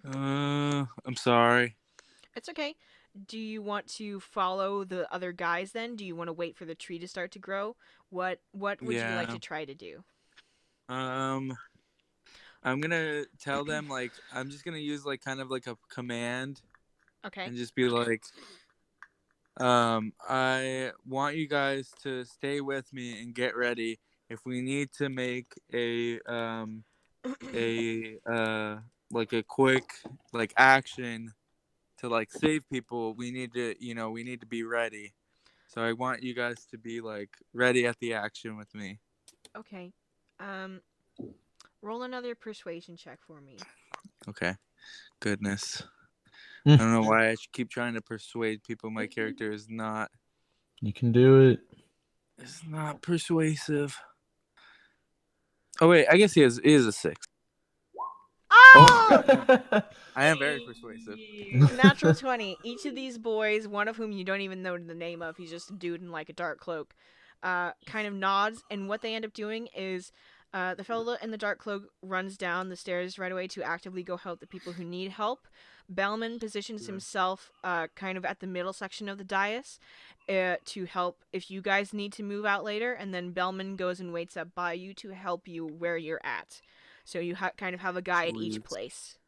I'm sorry. It's okay. Do you want to follow the other guys then? Do you want to wait for the tree to start to grow? What would you like Yeah. to try to do? I'm gonna tell them like I'm just gonna use like kind of like a command Okay. and just be like, I want you guys to stay with me and get ready. If we need to make like a quick like action to like save people, we need to be ready. So I want you guys to be like ready at the action with me. Okay. Roll another persuasion check for me. Okay. Goodness. Hmm. I don't know why I keep trying to persuade people my character is not You can do it. persuasive. Oh wait, I guess he is a 6. Oh! I am very persuasive. Natural 20. Each of these boys, one of whom you don't even know the name of, he's just a dude in like a dark cloak, kind of nods, and what they end up doing is the fellow in the dark cloak runs down the stairs right away to actively go help the people who need help. Bellman positions himself kind of at the middle section of the dais to help if you guys need to move out later, and then Bellman goes and waits up by you to help you where you're at. So you kind of have a guy at each Sweet. place.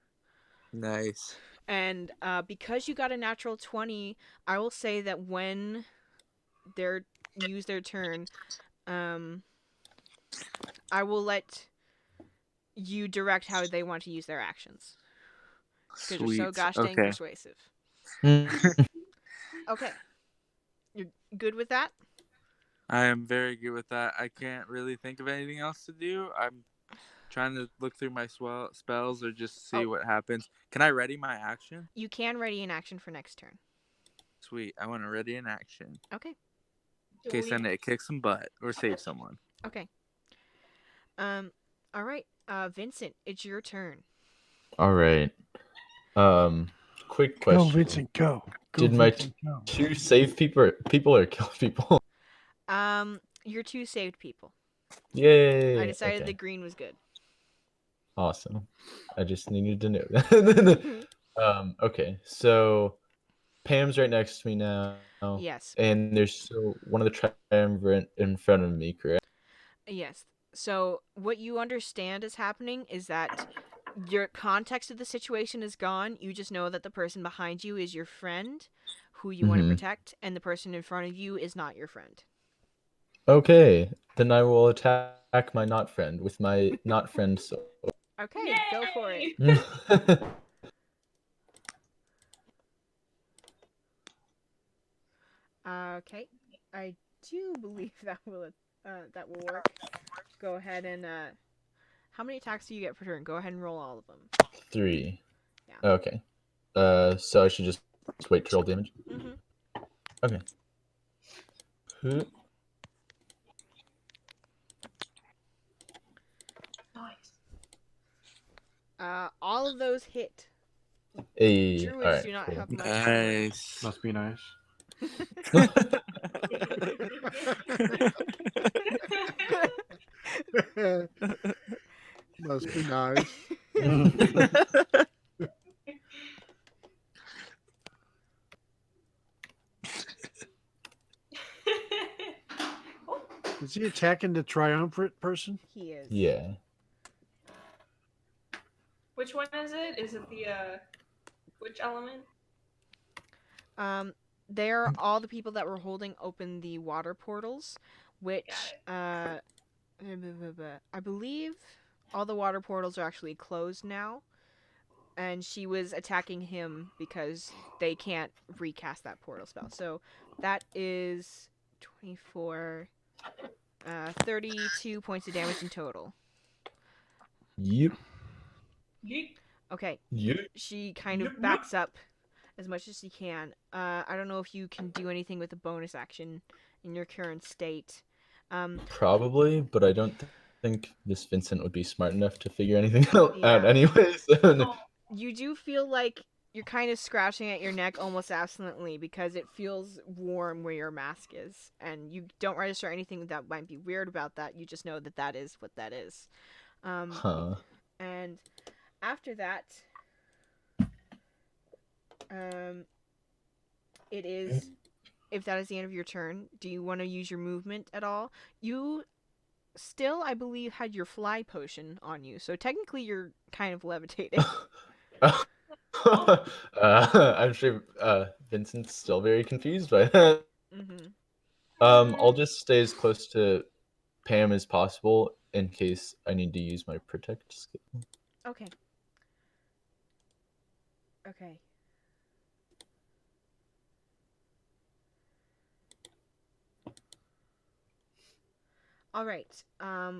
Nice. And because you got a natural 20, I will say that when they use their turn, I will let you direct how they want to use their actions. Because you're so Sweet. gosh dang Okay. persuasive. Okay. You're good with that? I am very good with that. I can't really think of anything else to do. I'm trying to look through my spells or just see what happens. Can I ready my action? You can ready an action for next turn. Sweet. I want to ready an action. Okay. In case I need to kick some butt or save someone. Okay. All right. Vincent, it's your turn. All right. Quick Go, question. Vincent, go. Did Vincent, my go. 2 save people or kill people? Your 2 saved people. Yay! I decided Okay. the green was good. Awesome. I just needed to know that. Okay, so Pam's right next to me now. Yes. And there's still one of the triumvirate in front of me, correct? Yes. So what you understand is happening is that your context of the situation is gone. You just know that the person behind you is your friend who you want to protect, and the person in front of you is not your friend. Okay, then I will attack my not friend with my not friend sword. Okay, go for it. Okay, I do believe that will work. Go ahead and how many attacks do you get per turn? Go ahead and roll all of them. 3. Yeah. Okay. So I should just wait to roll damage. Okay. All of those hit. Hey, Druids all right, do not cool. have much armor. Nice. Must be nice. Must be nice. Is he attacking the triumvirate person? He is. Yeah. Which one is it? Is it the which element? They're all the people that were holding open the water portals, which I believe all the water portals are actually closed now, and she was attacking him because they can't recast that portal spell. So that is 24, 32 points of damage in total. Yep. Yeet. Okay. You She kind of backs up as much as she can. I don't know if you can do anything with a bonus action in your current state. probably, but I don't think Miss Vincent would be smart enough to figure anything out Yeah. anyways. Oh, You do feel like you're kind of scratching at your neck almost absently because it feels warm where your mask is, and you don't register anything that might be weird about that. You just know that that is what that is. Huh. And after that, it is. If that is the end of your turn, do you want to use your movement at all? You still, I believe, had your fly potion on you, so technically you're kind of levitating. I'm sure Vincent's still very confused by that. Mm-hmm. I'll just stay as close to Pam as possible in case I need to use my protect skill. Okay. Okay. All right.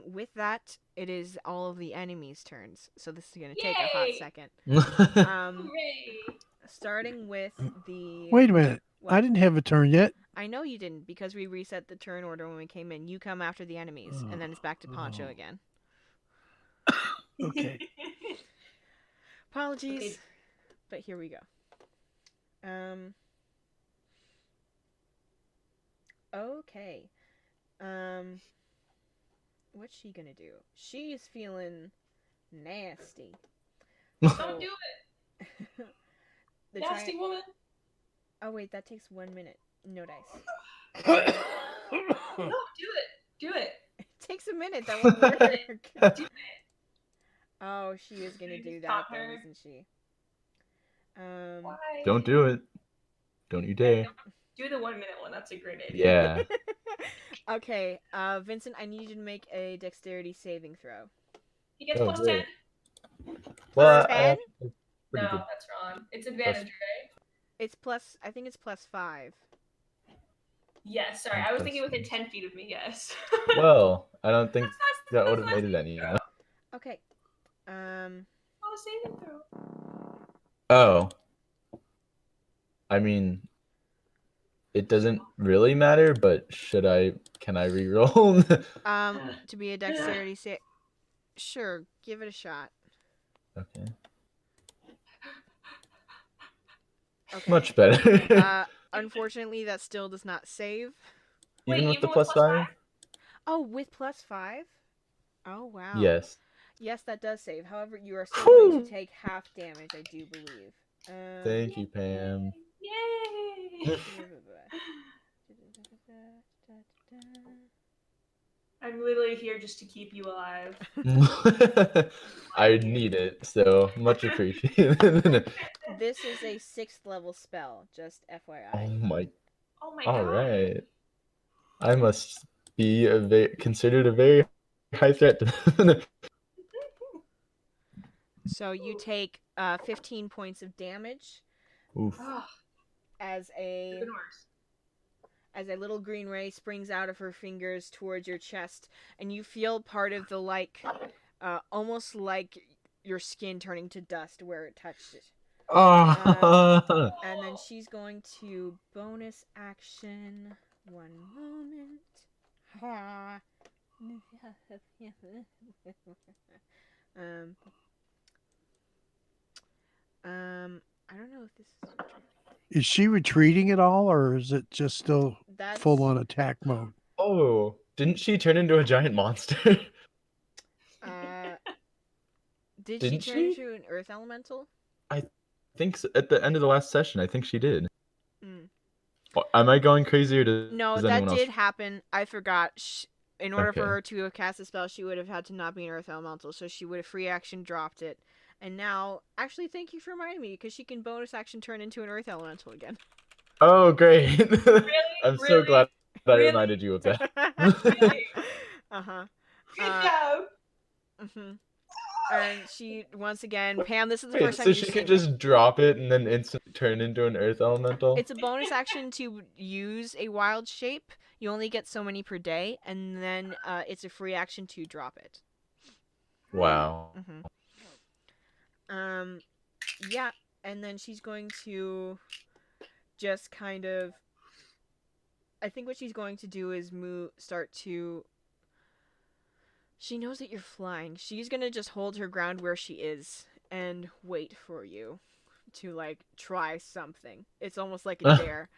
With that, it is all of the enemies' turns. So this is gonna take a hot Yay! second. Hooray! Starting with the. Wait a minute. What? I didn't have a turn yet. I know you didn't because we reset the turn order when we came in. You come after the enemies, and then it's back to Poncho again. Okay. Apologies, Okay. but here we go. Okay. What's she gonna do? She's feeling nasty. Don't do it, The nasty woman. Oh wait, that takes 1 minute. No dice. No, do it. Do it. It takes a minute. That won't work. Do it. Oh, she is gonna You do just that, taught then, her. isn't she? Why? Don't do it. Don't you dare. Do the 1 minute one. That's a great idea. Yeah. Okay, Vincent, I need you to make a dexterity saving throw. He gets Oh, plus great. 10. Well, 10? I have No, pretty good. that's wrong. It's advantage, right? It's plus. I think it's plus 5. Yes, sorry. I was thinking within 10 feet of me, yes. Well, I don't think that That's would have not a made it any. saving throw. Okay. Not a saving throw. Oh. I mean, it doesn't really matter, but can I re-roll? To be a dexterity save. Sure, give it a shot. Okay. Okay. Much better. Unfortunately, that still does not save. Even Wait, with the plus 5? Oh, with plus 5? Oh, wow. Yes. Yes, that does save. However, you are still going to take half damage, I do believe. Thank you, Pam. Yay! I'm literally here just to keep you alive. I need it, so much appreciated. This is a 6th level spell, just Oh FYI. my. Oh my All god. right. I must be considered a very high threat. So you take 15 points of damage Oof. Oh, as a even worse. little green ray springs out of her fingers towards your chest, and you feel part of the almost like your skin turning to dust where it touched it. Oh. And then she's going to bonus action. One moment. I don't know if this is. Is she retreating at all, or is it just still That's full on attack mode? Oh, didn't she turn into a giant monster? Did Didn't she turn she? into an earth elemental? I think so. At the end of the last session, I think she did. Mm. Am I going crazy, or does No, that anyone else? did happen. I forgot. In order for Okay. her to have cast a spell, she would have had to not be an earth elemental, so she would have free action dropped it. And now, actually, thank you for reminding me, because she can bonus action turn into an earth elemental again. Oh, great! Really? I'm so Really? glad that I Really? reminded you of that. Really? Uh-huh. Good job. Mm-hmm. And she, once again, Pam, this is the Wait, first time so you've she seen could it. just drop it and then instantly turn into an earth elemental? It's a bonus action to use a wild shape. You only get so many per day, and then it's a free action to drop it. Wow. Mm-hmm. Yeah, and then she's going to just kind of. I think what she's going to do is start to. She knows that you're flying. She's gonna just hold her ground where she is and wait for you to like try something. It's almost like a dare.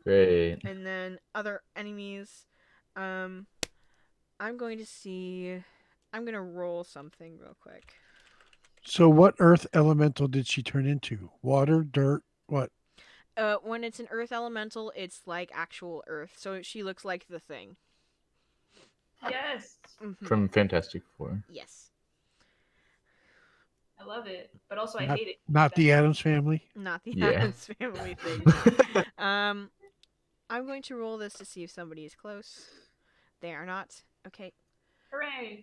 Great. And then other enemies. I'm going to see. I'm gonna roll something real quick. So, what earth elemental did she turn into? Water, dirt, what? When it's an earth elemental, it's like actual earth. So she looks like the thing. Yes, Mhm. From Fantastic Four. Yes. I love it, but also I Not, hate it. not the Adams family. Not the Yeah. Addams Family thing. I'm going to roll this to see if somebody is close. They are not. Okay. Hooray!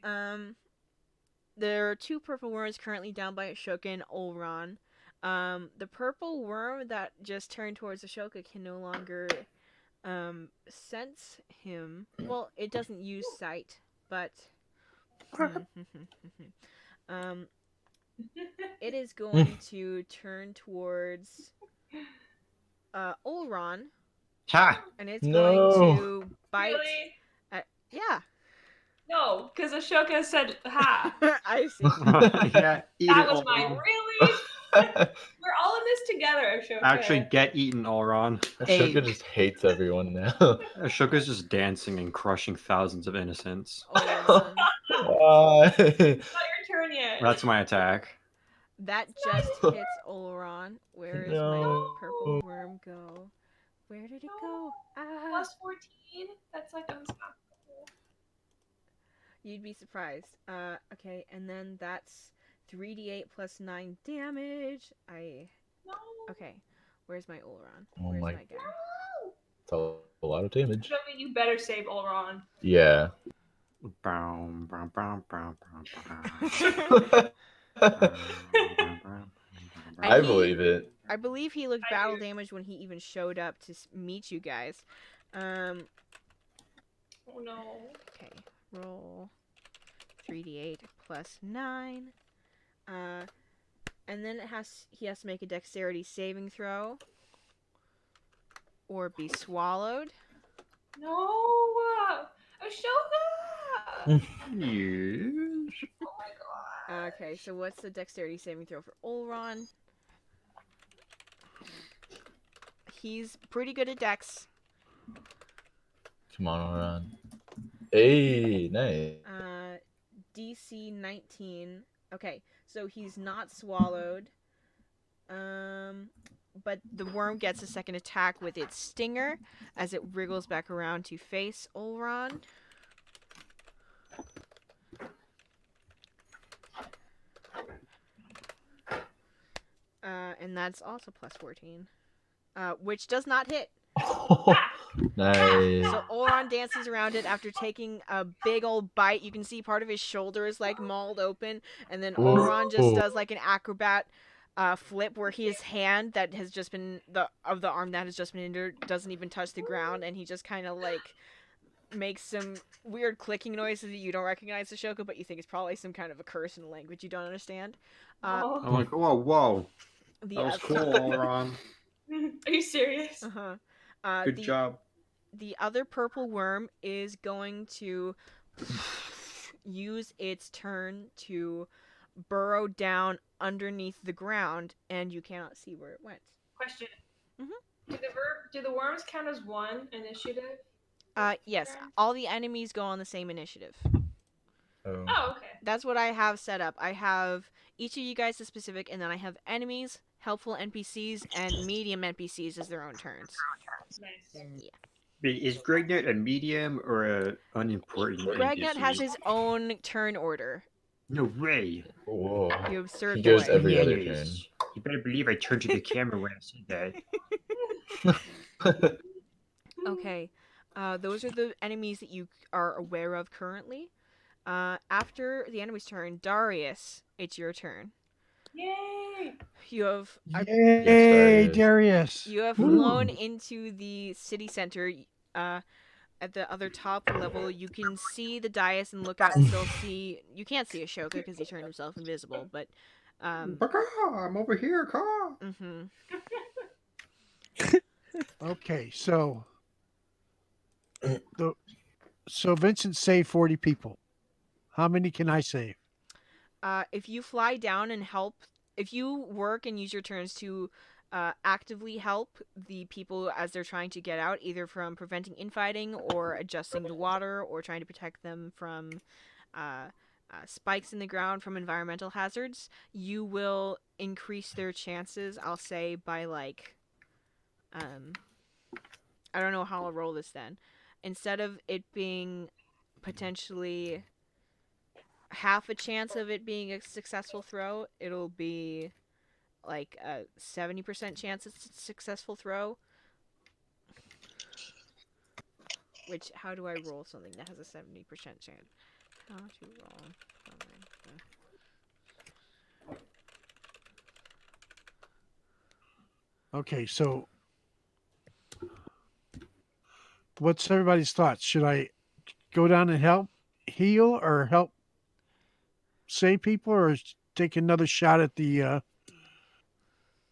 There are 2 purple worms currently down by Ashoka and Olron. The purple worm that just turned towards Ashoka can no longer sense him. Well, it doesn't use sight, but it is going to turn towards Olron, Ha! and it's No. going to bite. Really? Yeah, No, because Ashoka said ha. I see. Yeah, eat That it, was mine. Olron. Really? We're all in this together, Ashoka. Actually, get eaten, Olron. Ashoka just hates everyone now. Ashoka's just dancing and crushing thousands of innocents. Olron. Why? It's not your turn yet. That's my attack. That just hits Olron. Where is my No. purple worm go? Where did it go? Ah, Plus 14? That's like unstoppable. you'd be surprised. Okay, and then that's 3d8 plus 9 damage. No. Okay, where's my Olron? Oh Where's my- my guy? It's a lot of damage. Ashoka, you better save Olron. Yeah. Bow, bow, bow, bow, bow, bow. And I he- believe it. I believe he looked I battle do. damage when he even showed up to meet you guys. Oh no. Okay, roll 3d8 plus 9. And then he has to make a dexterity saving throw or be swallowed. No! Ashoka! Yes. Oh my god. Okay, so what's the dexterity saving throw for Olron? He's pretty good at dex. Come on, Oran. Hey, nice. DC 19. Okay, so he's not swallowed. But the worm gets a second attack with its stinger as it wriggles back around to face Olron. And that's also plus 14. Which does not hit. Nice. So Olron dances around it after taking a big old bite. You can see part of his shoulder is like mauled open, and then Olron just does like an acrobat flip where his hand that has just been the arm that has just been injured doesn't even touch the ground, and he just kind of like makes some weird clicking noises that you don't recognize, Ashoka, but you think it's probably some kind of a curse in a language you don't understand. Oh. I'm like, whoa, whoa. The That was oth- cool, Olron. Are you serious? Uh-huh. Good job. The other purple worm is going to use its turn to burrow down underneath the ground, and you cannot see where it went. Question. Mhm. Do the worms count as one initiative? Yes, Turn? all the enemies go on the same initiative. Oh. Oh, okay. That's what I have set up. I have each of you guys is specific, and then I have enemies, helpful NPCs, and medium NPCs as their own turns. Nice. Is Gregnut a medium or a unimportant Gregnut NPC? has his own turn order. No way. Whoa. You absurd He goes boy. every other turn. Yes. You better believe I turned to the camera when I said that. Okay, those are the enemies that you are aware of currently. After the enemy's turn, Darius, it's your turn. Yay! You have Yay, Darius. Darius. you have Woo. flown into the city center. At the other top level, you can see the dais and look out and still see. You can't see Ashoka because he turned himself invisible, but I'm over here, car. Mm-hmm. Okay, so the so Vincent saved 40 people. How many can I save? If you fly down and help, if you work and use your turns to actively help the people as they're trying to get out, either from preventing infighting or adjusting the water or trying to protect them from spikes in the ground from environmental hazards, you will increase their chances, I'll say, by like, I don't know how I'll roll this then. Instead of it being potentially half a chance of it being a successful throw, it'll be like a 70% chance it's a successful throw. Which, how do I roll something that has a 70% chance? How to roll something. Okay, so what's everybody's thoughts? Should I go down and help heal or help save people, or take another shot at the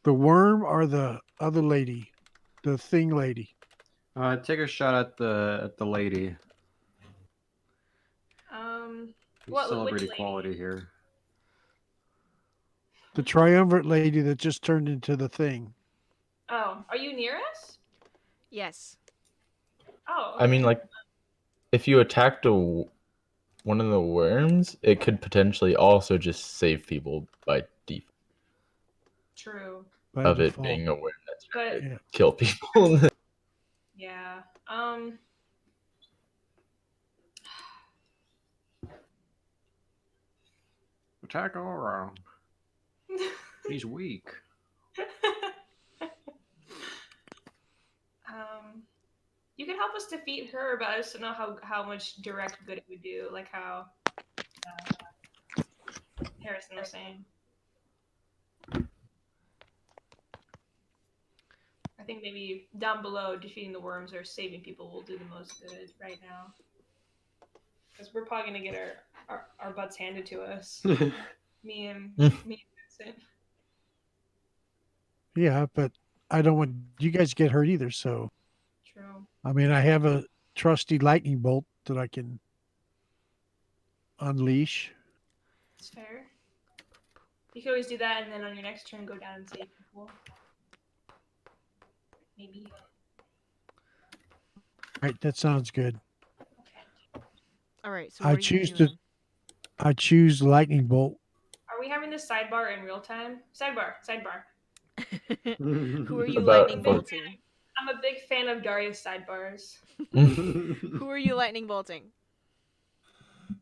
worm or the other lady, the thing lady? Take a shot at the lady. We What? celebrate Which lady? equality here. The triumvirate lady that just turned into the thing. Oh, are you near us? Yes. Oh, I mean, okay. like, if you attacked one of the worms, it could potentially also just save people by default True. By of it default. being a worm that's trying But to Yeah. kill people. yeah. Attack Aura. He's weak. You can help us defeat her, but I just don't know how much direct good it would do, like how Harrison was saying. I think maybe down below, defeating the worms or saving people will do the most good right now. Because we're probably gonna get our butts handed to us. me and Vincent. Yeah, but I don't want you guys to get hurt either. So, True. I mean, I have a trusty lightning bolt that I can unleash. It's fair. You can always do that, and then on your next turn, go down and save people. Maybe. Right, that sounds good. Okay. All right. So I what are you choose doing? I choose the lightning bolt. Are we having this sidebar in real time? Sidebar. Who are you About lightning what? bolting? I'm a big fan of Darius sidebars. Who are you lightning bolting?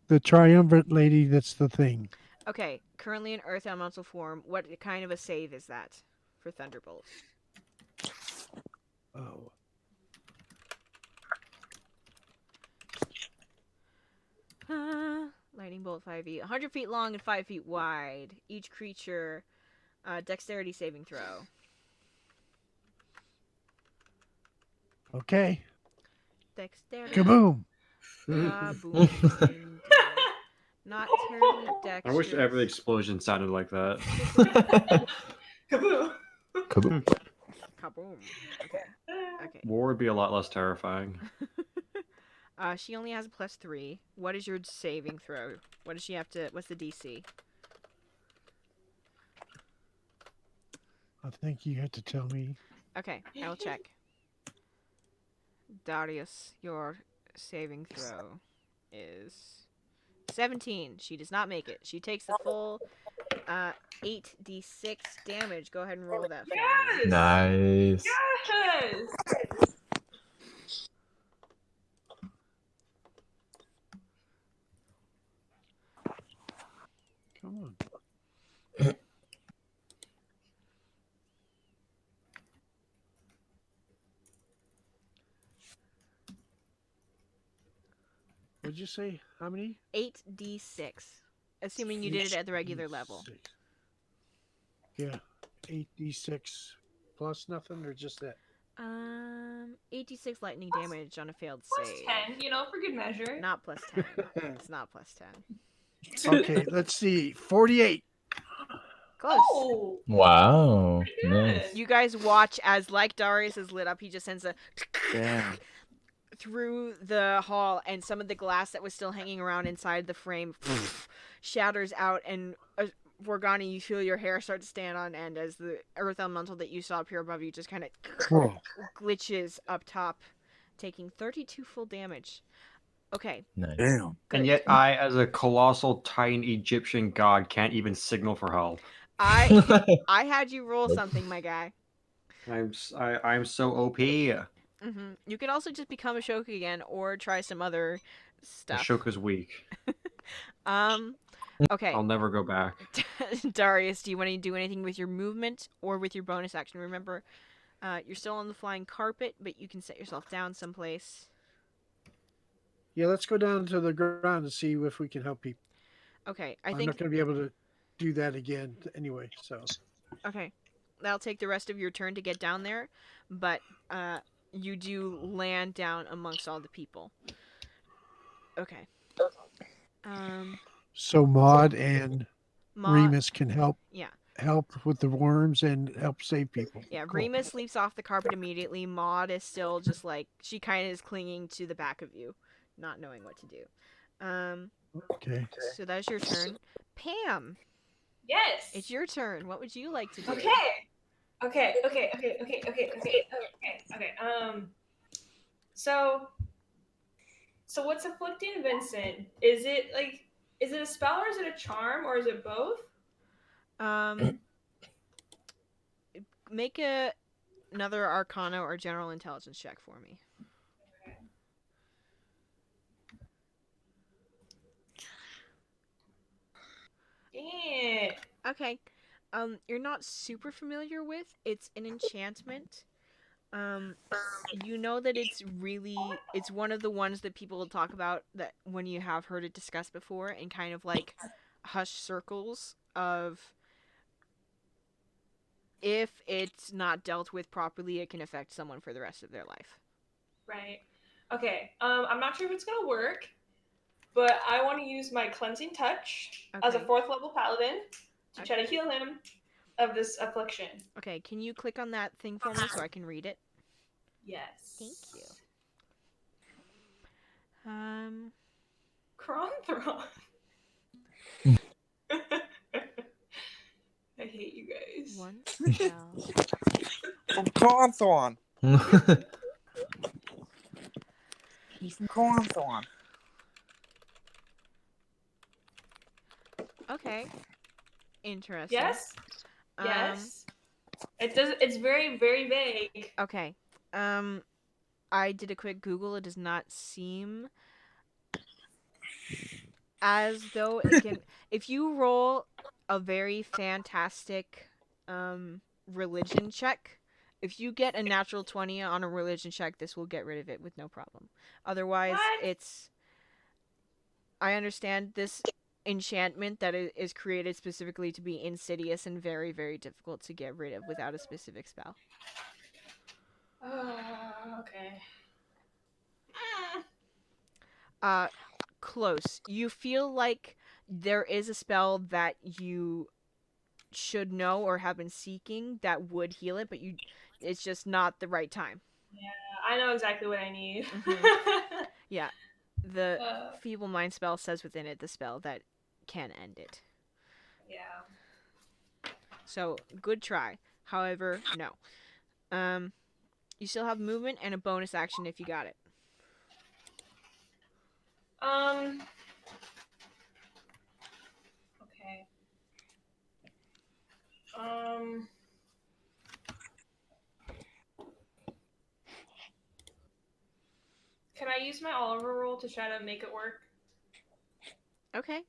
The triumvirate lady that's the thing. Okay, currently in Earth Elemental form, what kind of a save is that for Thunderbolt? Oh. Lightning bolt 5e, 100 feet long and 5 feet wide. Each creature, dexterity saving throw. Okay. Dexterity. Kaboom. Kaboom. Indeed. Not terribly dexterous. I wish every explosion sounded like that. Kaboom! Kaboom. Kaboom. Okay. War would be a lot less terrifying. She only has a +3. What is your saving throw? What does she have to? What's the DC? I think you have to tell me. Okay, I will check. Darius, your saving throw is 17. She does not make it. She takes the full 8d6 damage. Go ahead and roll that for me. Yes! Nice. Yes! Come on. What'd you say? How many? 8d6. Assuming you did it at the regular level. 8d6. Yeah. 8d6 plus nothing or just that? 8d6 lightning damage on a failed Plus save. 10, for good measure. Not +10. It's not +10. Okay, let's see. 48. Close. Oh, Wow. good. Nice. You guys watch as, like Darius is lit up, he just sends a Damn. through the hall, and some of the glass that was still hanging around inside the frame shatters out, and Vorgani, you feel your hair start to stand on end as the earth elemental that you saw up here above you just kind of Whoa. glitches up top, taking 32 full damage. Okay, Nice. Damn. good. And yet I, as a colossal titan Egyptian god, can't even signal for help. I had you roll Nope. something, my guy. I'm so OP. You could also just become a Shoka again, or try some other stuff. Ashoka's weak. Okay. I'll never go back. Darius, do you want to do anything with your movement or with your bonus action? Remember, you're still on the flying carpet, but you can set yourself down someplace. Yeah, let's go down to the ground and see if we can help people. Okay, I'm not going to be able to do that again anyway. So. Okay, that'll take the rest of your turn to get down there, but you do land down amongst all the people. Okay. So Maud and Remus can help. Yeah. Help with the worms and help save people. Yeah, Cool. Remus leaps off the carpet immediately. Maud is still just like, she kind of is clinging to the back of you, not knowing what to do. Okay. So that's your turn. Pam, Yes. it's your turn. What would you like to do? Okay. So what's afflicting Vincent? Is it a spell or is it a charm or is it both? Make another Arcana or General Intelligence check for me. Yeah. Okay. You're not super familiar with. It's an enchantment. You know that it's one of the ones that people will talk about that when you have heard it discussed before in kind of like hushed circles of if it's not dealt with properly, it can affect someone for the rest of their life. Right. Okay. I'm not sure if it's gonna work, but I want to use my cleansing touch as a Okay. 4th level paladin to try to heal him of this affliction. Okay, can you click on that thing for me so I can read it? Yes. Thank you. Cronthron. I hate you guys. One spell. From Cronthron. He's from Cronthron. Okay. Interesting. Yes. Yes. It's very, very vague. Okay. I did a quick Google. It does not seem as though it can. If you roll a very fantastic religion check, if you get a natural 20 on a religion check, this will get rid of it with no problem. Otherwise, What? I understand this enchantment that is created specifically to be insidious and very, very difficult to get rid of without a specific spell. Okay. Close. You feel like there is a spell that you should know or have been seeking that would heal it, but it's just not the right time. Yeah, I know exactly what I need. Yeah. The Feeble Mind spell says within it the spell that can end it. Yeah. So, good try. However, no. You still have movement and a bonus action if you got it. Okay. Can I use my Oliver roll to try to make it work? Okay.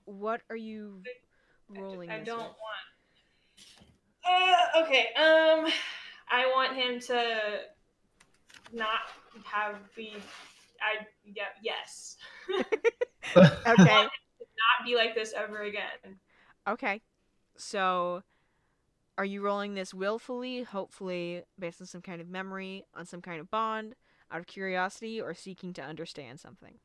What are you rolling I this don't with? want. Okay. I want him to not have be. Yes. Okay. Not be like this ever again. Okay. So, are you rolling this willfully, hopefully based on some kind of memory, on some kind of bond, out of curiosity, or seeking to understand something?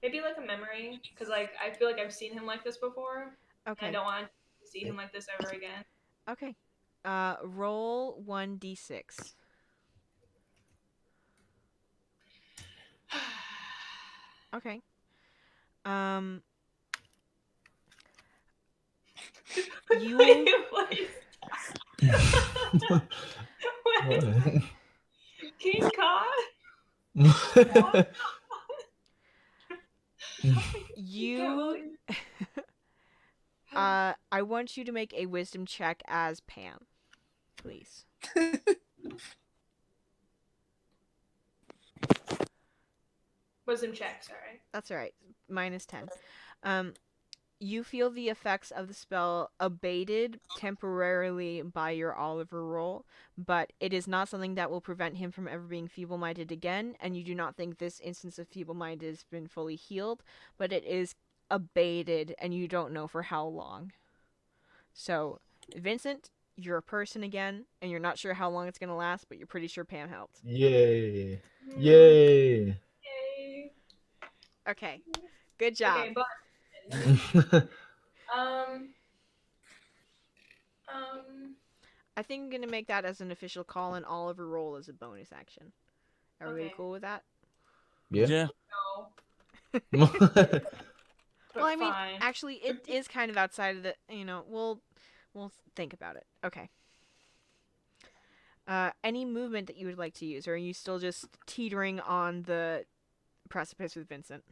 Maybe like a memory, because like I feel like I've seen him like this before. And I Okay. don't want to see him like this ever again. Okay. Roll 1d6. Okay. Um, you will. What? King Kong? You. I want you to make a wisdom check as Pam, please. Wisdom check, sorry. That's all right. -10. You feel the effects of the spell abated temporarily by your Oliver roll, but it is not something that will prevent him from ever being feeble-minded again, and you do not think this instance of feeble-minded has been fully healed, but it is abated, and you don't know for how long. So, Vincent, you're a person again, and you're not sure how long it's going to last, but you're pretty sure Pam helped. Yay. Yay. Yay. Okay. Good job. Okay, but I think I'm going to make that as an official call and Oliver roll as a bonus action. Are we Okay. cool with that? Yeah. no. But Well, I mean, fine. actually, it is kind of outside of the, we'll think about it. Okay. Any movement that you would like to use, or are you still just teetering on the precipice with Vincent?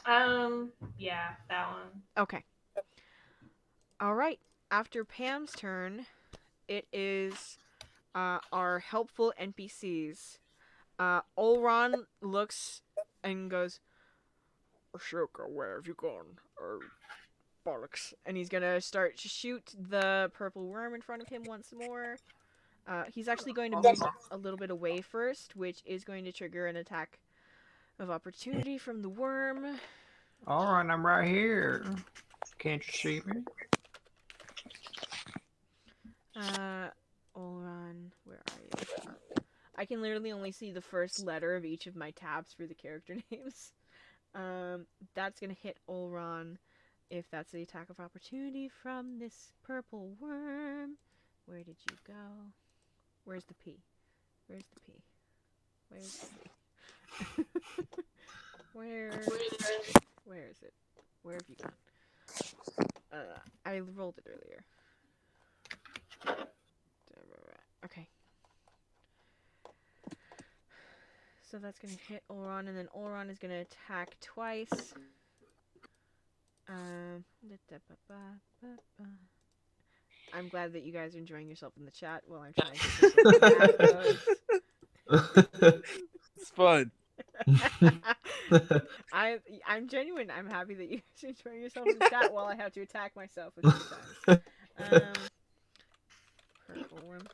Yeah, that one. Okay. All right. After Pam's turn, it is our helpful NPCs. Olron looks and goes, Ashoka, where have you gone? Bollocks. And he's gonna start to shoot the purple worm in front of him once more. He's actually going to move a little bit away first, which is going to trigger an attack of opportunity from the worm. All right, I'm right here. Can't you see me? Olron, where are you? I can literally only see the first letter of each of my tabs for the character names. That's gonna hit Olron if that's the attack of opportunity from this purple worm. Where did you go? Where's the P? Where's the P? Where's the P? Where is it? Where have you gone? I rolled it earlier. Okay. So that's gonna hit Olron, and then Olron is gonna attack twice. I'm glad that you guys are enjoying yourself in the chat while I'm trying to think of what that goes. It's fun. I'm genuine. I'm happy that you guys are enjoying yourself in the chat while I have to attack myself a few times. Purple worm.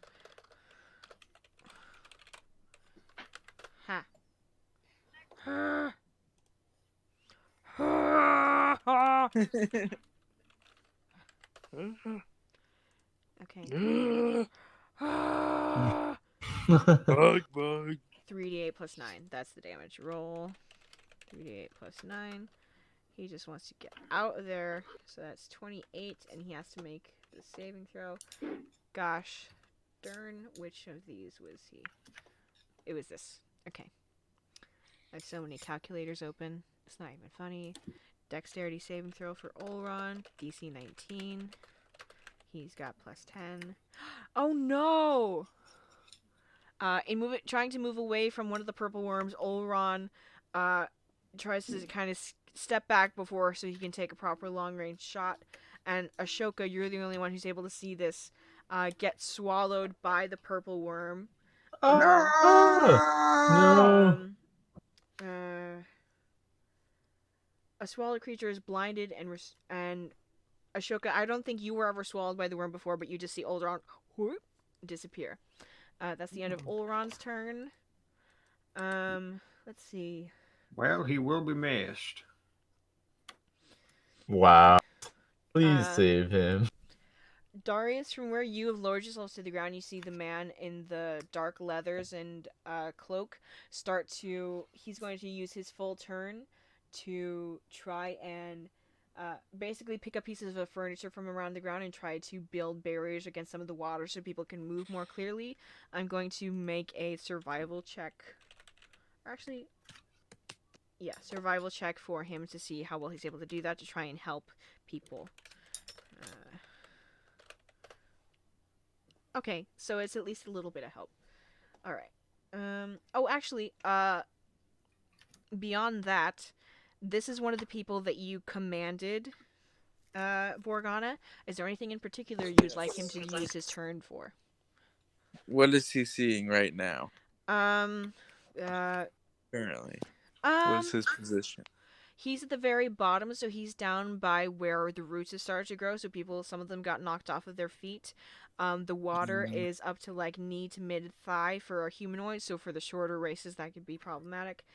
Ha. Okay. Bug. 3d8 plus 9. That's the damage roll. 3d8 plus 9. He just wants to get out of there. So that's 28, and he has to make the saving throw. Gosh darn, which of these was he? It was this. Okay. I have so many calculators open. It's not even funny. Dexterity saving throw for Olron. DC 19. He's got plus 10. Oh no! Trying to move away from one of the purple worms, Olron tries to kind of step back before so he can take a proper long-range shot. And Ashoka, you're the only one who's able to see this get swallowed by the purple worm. No. A swallowed creature is blinded and Ashoka, I don't think you were ever swallowed by the worm before, but you just see Olron disappear. That's the end of Olron's turn. Let's see. Well, he will be missed. Wow. Please save him. Darius, from where you have lowered yourselves to the ground, you see the man in the dark leathers and cloak he's going to use his full turn to try and basically pick up pieces of furniture from around the ground and try to build barriers against some of the water so people can move more clearly. I'm going to make a survival check. Actually, yeah, survival check for him to see how well he's able to do that to try and help people. Okay, so it's at least a little bit of help. All right. Oh, actually, beyond that, this is one of the people that you commanded, Borgana. Is there anything in particular you'd like him to use his turn for? What is he seeing right now? Um, Currently, um, what's his position? he's at the very bottom, so he's down by where the roots have started to grow. So some of them got knocked off of their feet. The water is up to like knee to mid thigh for a humanoid. So for the shorter races, that could be problematic.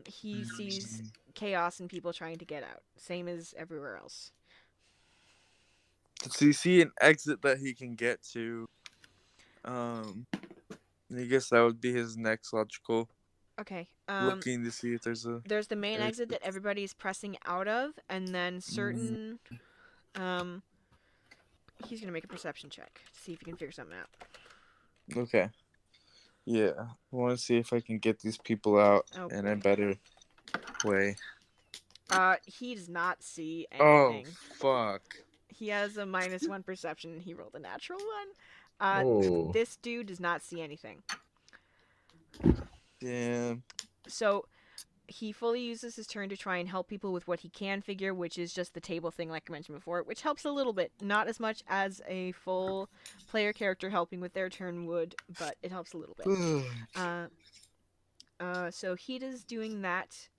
He sees chaos and people trying to get out, same as everywhere else. Does he see an exit that he can get to? I guess that would be his next logical. Okay. Looking to see if there's a. There's the main exit that everybody's pressing out of, and then certain. He's gonna make a perception check to see if he can figure something out. Okay. Yeah, I want to see if I can get these people out in a better way. He does not see Oh anything. fuck! He has a -1 perception, and he rolled a natural one. This dude does not see anything. Damn. So he fully uses his turn to try and help people with what he can figure, which is just the table thing, like I mentioned before, which helps a little bit. Not as much as a full player character helping with their turn would, but it helps a little bit. So he is doing that.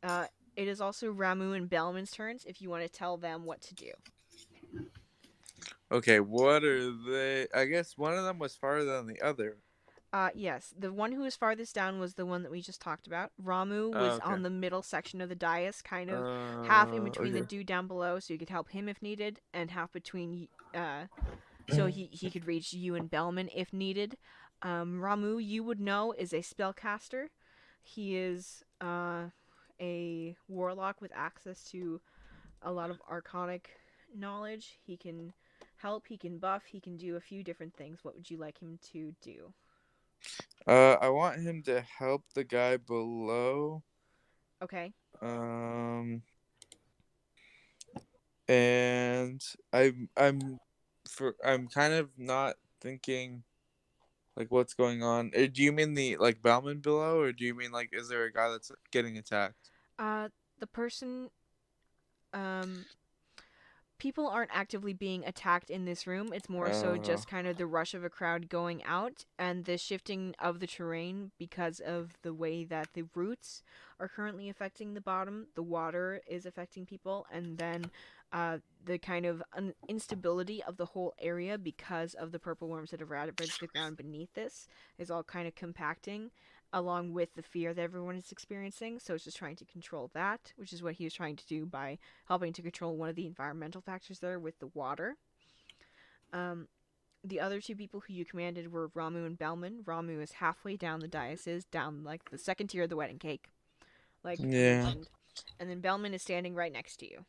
It is also Ramu and Bellman's turns if you want to tell them what to do. Okay, what are they? I guess one of them was farther than the other. Yes, the one who was farthest down was the one that we just talked about. Ramu was on the middle section of the dais, kind of half in between the dude down below, so you could help him if needed, and half between, so he could reach you and Bellman if needed. Ramu, you would know, is a spellcaster. He is a warlock with access to a lot of arcanic knowledge. He can help, he can buff, he can do a few different things. What would you like him to do? I want him to help the guy below. Okay. And I'm kind of not thinking like what's going on. Do you mean the like Bauman below, or do you mean like is there a guy that's getting attacked? The person people aren't actively being attacked in this room. It's more so just kind of the rush of a crowd going out and the shifting of the terrain because of the way that the roots are currently affecting the bottom. The water is affecting people, and then the kind of instability of the whole area because of the purple worms that have ravaged the ground beneath this is all kind of compacting, along with the fear that everyone is experiencing. So it's just trying to control that, which is what he was trying to do by helping to control one of the environmental factors there with the water. The other two people who you commanded were Ramu and Bellman. Ramu is halfway down the dais, down like the second tier of the wedding cake, like I mentioned. And then Bellman is standing right next to you.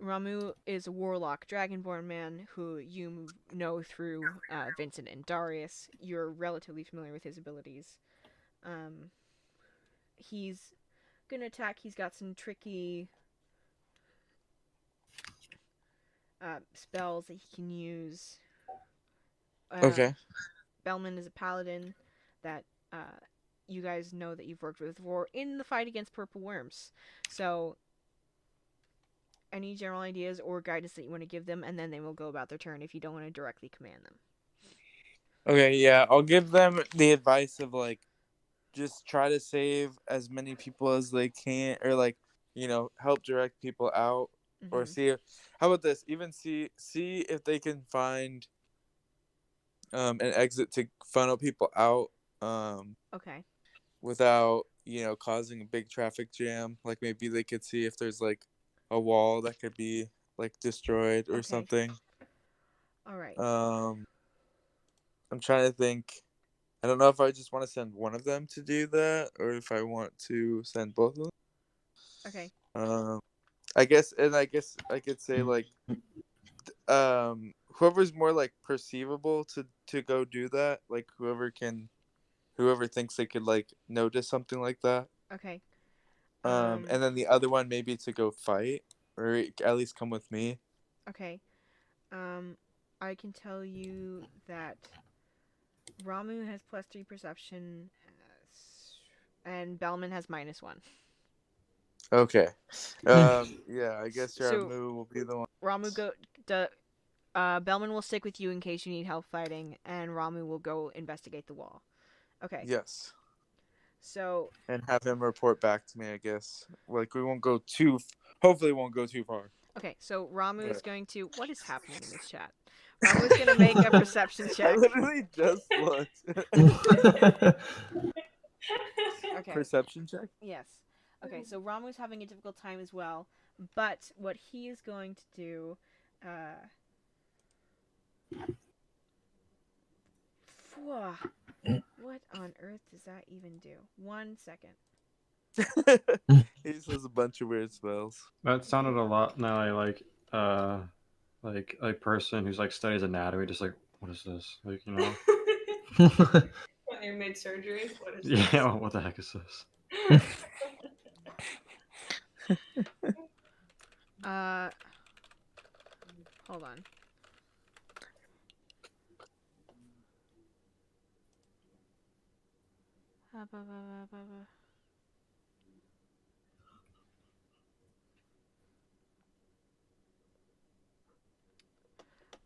Ramu is a warlock, dragonborn man who you know through Vincent and Darius. You're relatively familiar with his abilities. He's gonna attack. He's got some tricky spells that he can use. Okay. Bellman is a paladin that you guys know that you've worked with before in the fight against purple worms. So any general ideas or guidance that you want to give them, and then they will go about their turn if you don't want to directly command them. Okay, yeah, I'll give them the advice of like just try to save as many people as they can, or like, you know, help direct people out, or see if, how about this, even see if they can find an exit to funnel people out Okay. without, you know, causing a big traffic jam. Like maybe they could see if there's like a wall that could be like destroyed or something. All right. I'm trying to think I don't know if I just want to send one of them to do that or if I want to send both of them. Okay. I guess I could say like whoever's more like perceivable to go do that, like whoever thinks they could like notice something like that. Okay. And then the other one maybe to go fight or at least come with me. Okay. I can tell you that Ramu has +3 perception, and Bellman has -1. Okay. Yeah, I guess So Ramu will be the one. Bellman will stick with you in case you need help fighting, and Ramu will go investigate the wall. Okay. Yes. So. And have him report back to me, I guess. Like we won't go too. Hopefully, it won't go too far. Okay, so Ramu is going to. What is happening in this chat? Ramu is going to make a perception check. I literally just looked. Okay. Perception check? Yes. Okay, so Ramu's having a difficult time as well, but what he is going to do. What on earth does that even do? 1 second. He says a bunch of weird spells. That sounded a lot now like a person who's like studies anatomy, just like, what is this? Like, you know? When you're mid surgery, what is Yeah, this? what the heck is this? Hold on.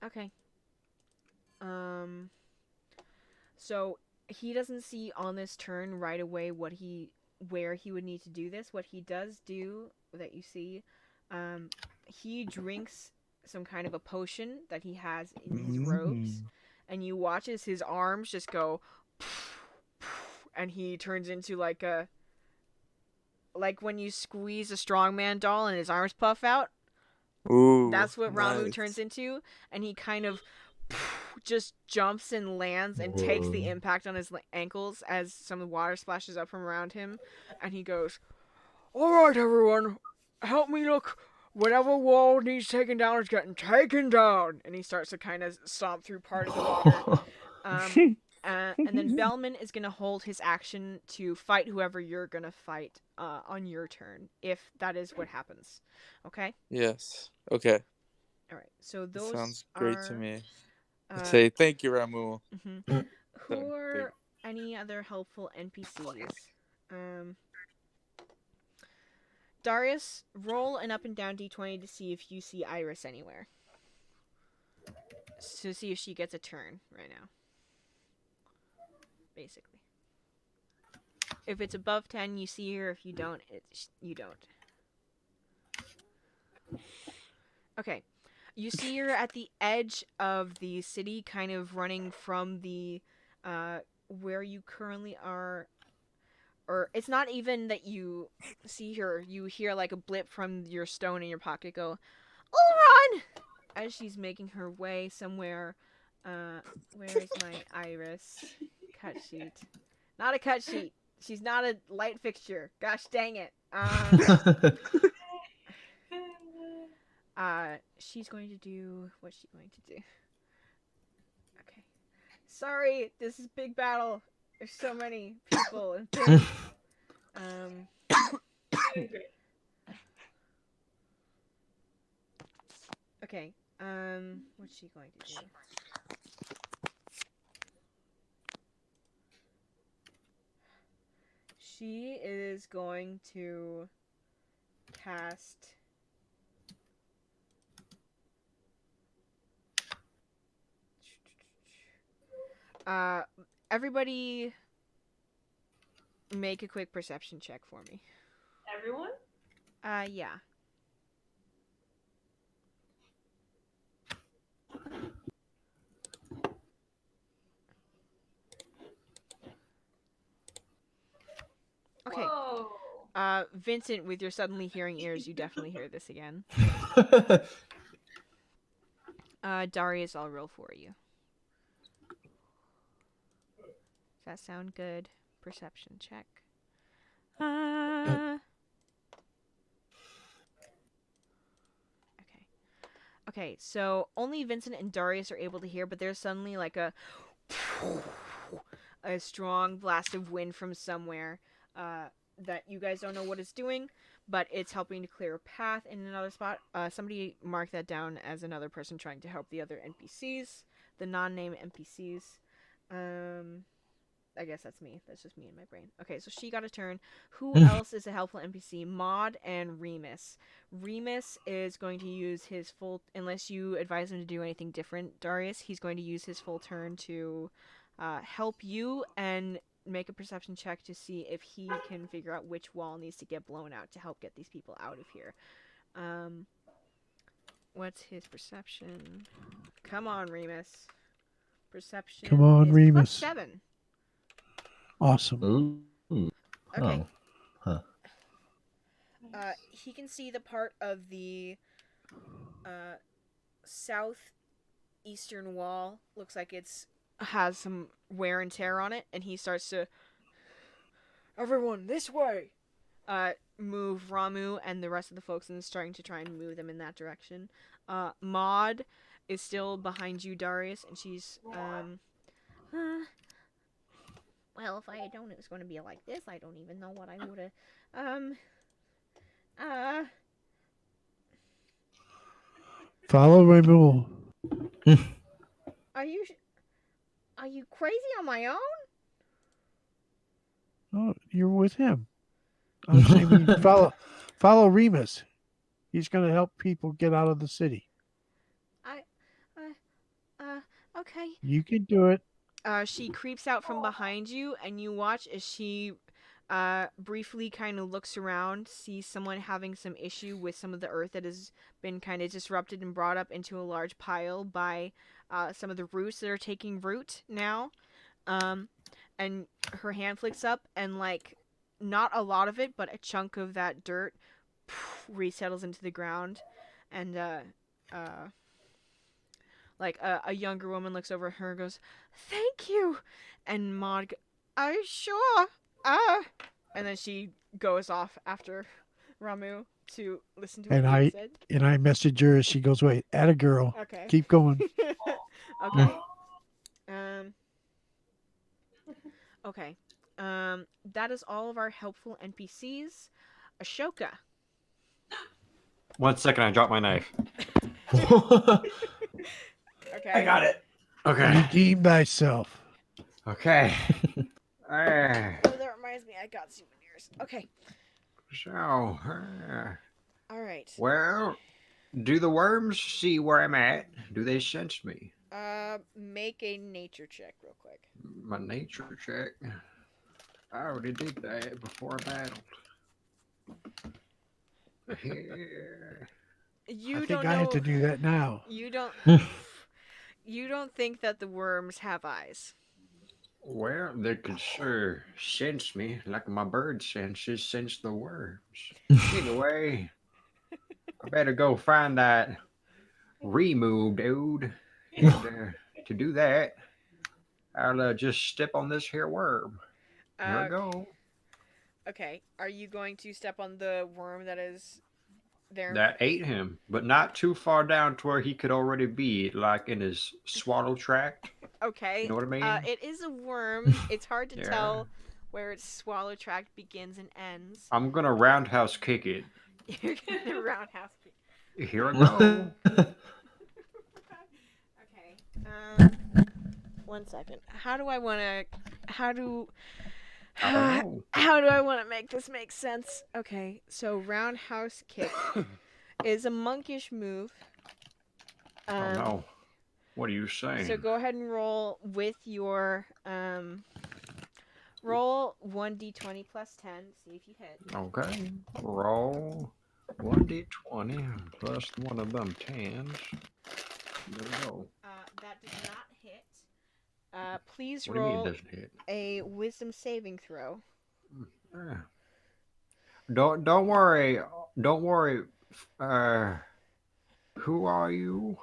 Okay. So he doesn't see on this turn right away where he would need to do this. What he does do that you see, he drinks some kind of a potion that he has in his robes, and you watch as his arms just go, and he turns into like when you squeeze a strongman doll and his arms puff out. Ooh, that's what Ramu nice. turns into, and he kind of just jumps and lands and takes the impact on his ankles as some water splashes up from around him, and he goes, "Alright everyone, help me look. Whatever wall needs taken down is getting taken down." And he starts to kind of stomp through part of the water. And then Bellman is going to hold his action to fight whoever you're going to fight on your turn, if that is what happens. Okay? Yes. Okay. Alright, so those sounds great are, to me. Say thank you, Ramu. Who are any other helpful NPCs? Darius, roll an up and down d20 to see if you see Iris anywhere. To see if she gets a turn right now. Basically. If it's above 10, you see her. If you don't, you don't. Okay. You see her at the edge of the city, kind of running from the, where you currently are. Or it's not even that you see her. You hear like a blip from your stone in your pocket go, "I'll run!" As she's making her way somewhere. Where is my Iris? Cut sheet. Not a cut sheet. She's not a light fixture. Gosh dang it. She's going to do... What's she going to do? Okay. Sorry, this is big battle. There's so many people and things. Okay. What's she going to do? She is going to cast... Everybody make a quick perception check for me. Everyone? Yeah. Okay. Whoa. Vincent, with your suddenly hearing ears, you definitely hear this again. Darius, I'll roll for you. that sound good? Perception check. Okay. Okay, so only Vincent and Darius are able to hear, but there's suddenly like a strong blast of wind from somewhere that you guys don't know what it's doing, but it's helping to clear a path in another spot. Somebody mark that down as another person trying to help the other NPCs, the non-name NPCs. I guess that's me. That's just me in my brain. Okay, so she got a turn. Who else is a helpful NPC? Maud and Remus. Remus is going to use his full, unless you advise him to do anything different, Darius, he's going to use his full turn to help you and make a perception check to see if he can figure out which wall needs to get blown out to help get these people out of here. What's his perception? Come on, Remus. Perception. Come on, is Remus. +7. Awesome. Ooh. Okay. Oh. Huh. He can see the part of the southeastern wall. Looks like it's has some wear and tear on it, and he starts to, everyone this way. Move Ramu and the rest of the folks, and starting to try and move them in that direction. Maud is still behind you, Darius, and she's well, if I had known it was going to be like this, I don't even know what I would have. Follow my rule. Are you crazy on my own? Oh, you're with him. I'm saying we follow Remus. He's going to help people get out of the city. Okay. You can do it. She creeps out from behind you, and you watch as she briefly kind of looks around, sees someone having some issue with some of the earth that has been kind of disrupted and brought up into a large pile by some of the roots that are taking root now. And her hand flicks up, and like not a lot of it, but a chunk of that dirt resettles into the ground, and like a younger woman looks over at her and goes, "Thank you," and Maud, "Are you sure?" And then she goes off after Ramu to listen to what he said. And I message her as she goes, "Wait, atta girl. Okay. Keep going." Okay. Okay. That is all of our helpful NPCs. Ashoka. 1 second, I dropped my knife. Okay. I got it. Okay. Redeem thyself. Okay. Oh, that reminds me, I got souvenirs. Okay. So, All right. well, do the worms see where I'm at? Do they sense me? Make a nature check real quick. My nature check. I already did that before I battled. Here. You I don't think I have to do that now. You don't. You don't think that the worms have eyes. Well, they could sure sense me like my bird senses sense the worms. Anyway, I better go find that remove dude. And to do that, I'll just step on this here worm. Here we go. Okay. Are you going to step on the worm that is there? That ate him, but not too far down to where he could already be, like in his swallow tract. Okay. You know what I mean? It is a worm. It's hard to Yeah. tell where its swallow tract begins and ends. I'm gonna roundhouse kick it. You're gonna roundhouse kick. Here I go. Okay. 1 second. How do I want to make this make sense? Okay, so roundhouse kick is a monkish move. Oh no. What are you saying? So go ahead and roll with your roll 1d20 plus 10. See if you hit. Okay. Roll 1d20 plus one of them 10s. There we go. That does not hit. Please What do you mean it roll doesn't hit? a wisdom saving throw. Don't worry. Don't worry. Who are you?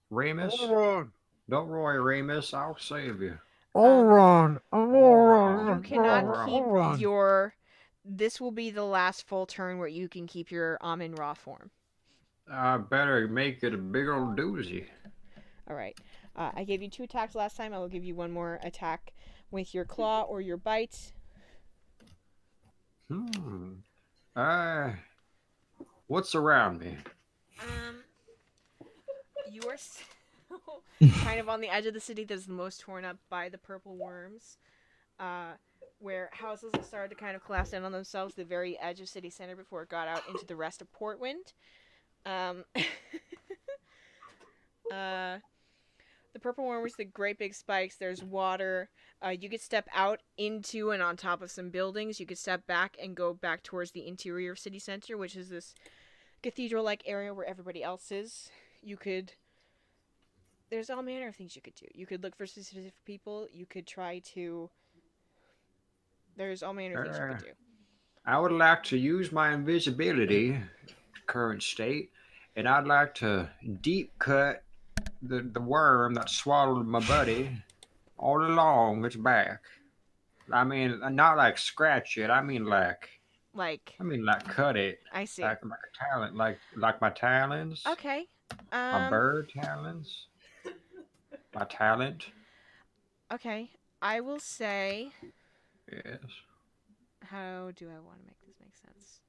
Remus? Hold on. Don't worry, Remus. I'll save you. Oron. You cannot keep Oron. your. This will be the last full turn where you can keep your Amun Ra form. I better make it a big old doozy. All right. I gave you 2 attacks last time. I will give you 1 more attack with your claw or your bite. Uh, what's around me? You are still kind of on the edge of the city that's the most torn up by the purple worms, where houses have started to kind of collapse in on themselves, the very edge of city center before it got out into the rest of Portwind. The purple worms, the great big spikes, there's water. You could step out into and on top of some buildings. You could step back and go back towards the interior of city center, which is this cathedral-like area where everybody else is. You could... There's all manner of things you could do. You could look for specific people. You could try to... There's all manner of things you could do. I would like to use my invisibility, current state, and I'd like to deep cut the worm that swallowed my buddy all along its back. I mean, not like scratch it. I mean like cut it. I see. Like my talent, like my talons. Okay. My bird talons. My talent. Okay. I will say... Yes. How do I want to make this make sense?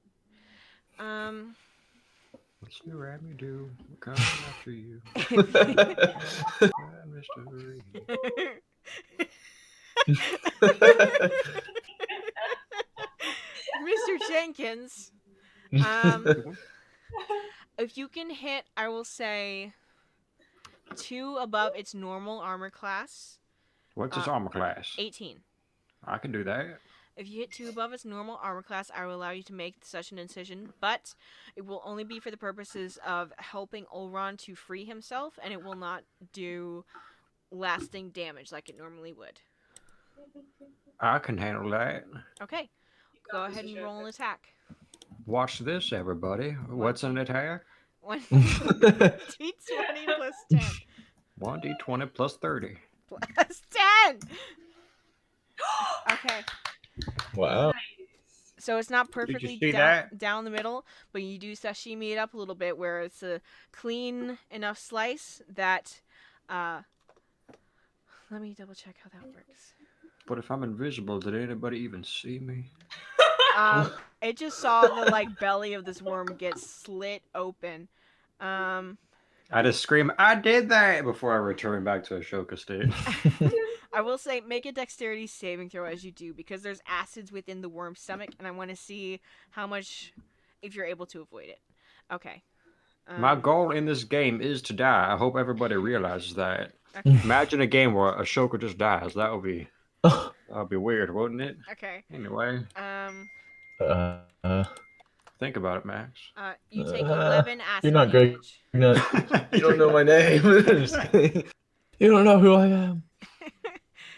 What's your Rami do? We're coming after you. Mystery. Mr. Jenkins, if you can hit, I will say 2 above its normal armor class. What's its armor class? 18. I can do that. If you hit 2 above its normal armor class, I will allow you to make such an incision, but it will only be for the purposes of helping Ulron to free himself, and it will not do lasting damage like it normally would. I can handle that. Okay. Go ahead and roll an attack. Watch this, everybody. What's an attack? 1d20 plus 10. 1d20 plus 30. Plus 10! Okay. Wow. So it's not perfectly see that? down the middle, but you do sashimi it up a little bit where it's a clean enough slice that... let me double check how that works. But if I'm invisible, did anybody even see me? It just saw the belly of this worm get slit open. I just scream, I did that, before I return back to Ashoka state. I will say, make a dexterity saving throw as you do, because there's acids within the worm's stomach, and I want to see how much, if you're able to avoid it. Okay. My goal in this game is to die. I hope everybody realizes that. Okay. Imagine a game where Ashoka just dies. That would be weird, wouldn't it? Okay. Anyway. Think about it, Max. You take 11 acid You're not great. damage. You don't know my name. You don't know who I am.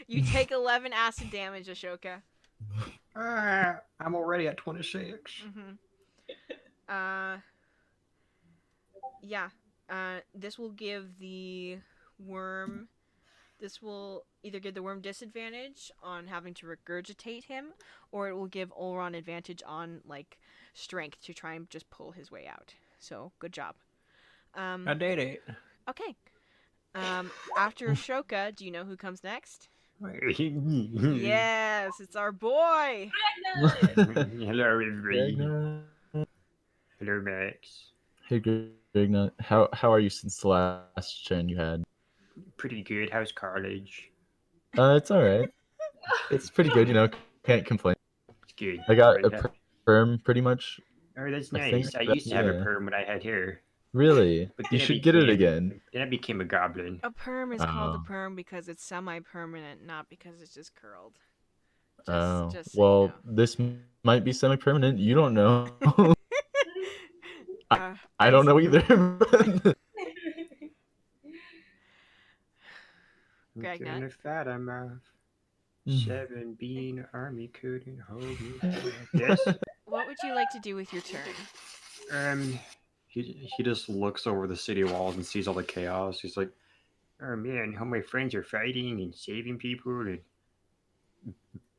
You take 11 acid damage, Ashoka. I'm already at 26. Mm-hmm. Yeah. This will give the worm... This will either give the worm disadvantage on having to regurgitate him, or it will give Ulron advantage on, strength to try and just pull his way out. So, good job. I did it. Okay. After Ashoka, do you know who comes next? Yes, it's our boy! Hello, everybody. Hello, Max. Hey, Greg. How are you since the last turn you had? Pretty good. How's college? It's all right. It's pretty good, Can't complain. It's good. I got a perm pretty much. Oh, that's nice. I used to have a perm when I had hair. Really? You should get it again. Then I became a goblin. A perm is called a perm because it's semi-permanent, not because it's just curled. Just so well, you know. This might be semi-permanent. You don't know. I don't know either. Greg, Gonna fight him off. 7 bean army couldn't hold me back. Yes. What would you like to do with your turn? He just looks over the city walls and sees all the chaos. He's like, Oh man, how my friends are fighting and saving people and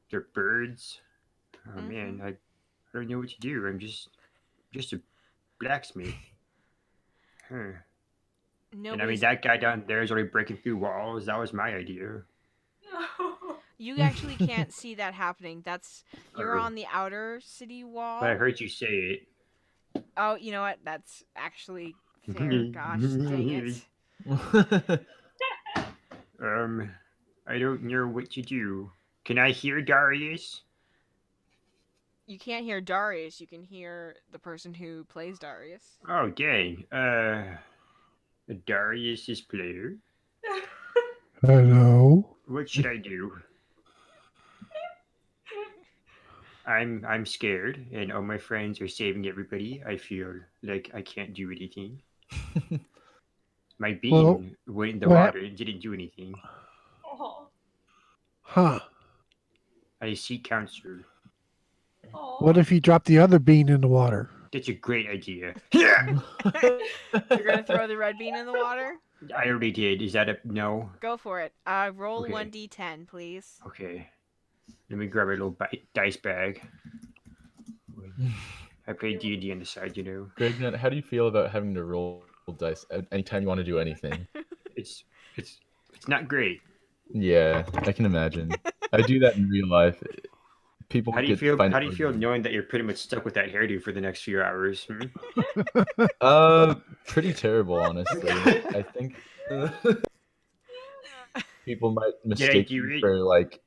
they're birds. Oh man, I don't know what to do. I'm just a blacksmith. Huh. And I mean Nobody's. that guy down there is already breaking through walls. That was my idea. You actually can't see that happening. You're Oh, on the outer city but I wall. heard you say Oh, you know what? That's actually fair. Gosh, dang it. it. um, I don't know what to do. Can I hear Darius? You can't hear Darius. You can hear the person who plays Darius. Oh dang. Darius is player. Hello. What should I do? I'm scared, and all my friends are saving everybody. I feel like I can't do anything. My Well, bean went in the what? water and didn't do anything. Oh. Huh? I seek counsel. What if you drop the other bean in the water? That's a great idea. Yeah, You're gonna throw the red bean in the water? I already did. Is that a no? Go for it. Roll Okay. 1d10, please. Okay. Let me grab a little dice bag. I play D&D on the side, you know. Greg, how do you feel about having to roll dice anytime you want to do anything? It's it's it's not great. Yeah, I can imagine. I do that in real life. People How do you feel? find How it do you hard feel to do. knowing that you're pretty much stuck with that hairdo for the next few hours? Pretty terrible, honestly. I think people might Did I mistake do me it? for like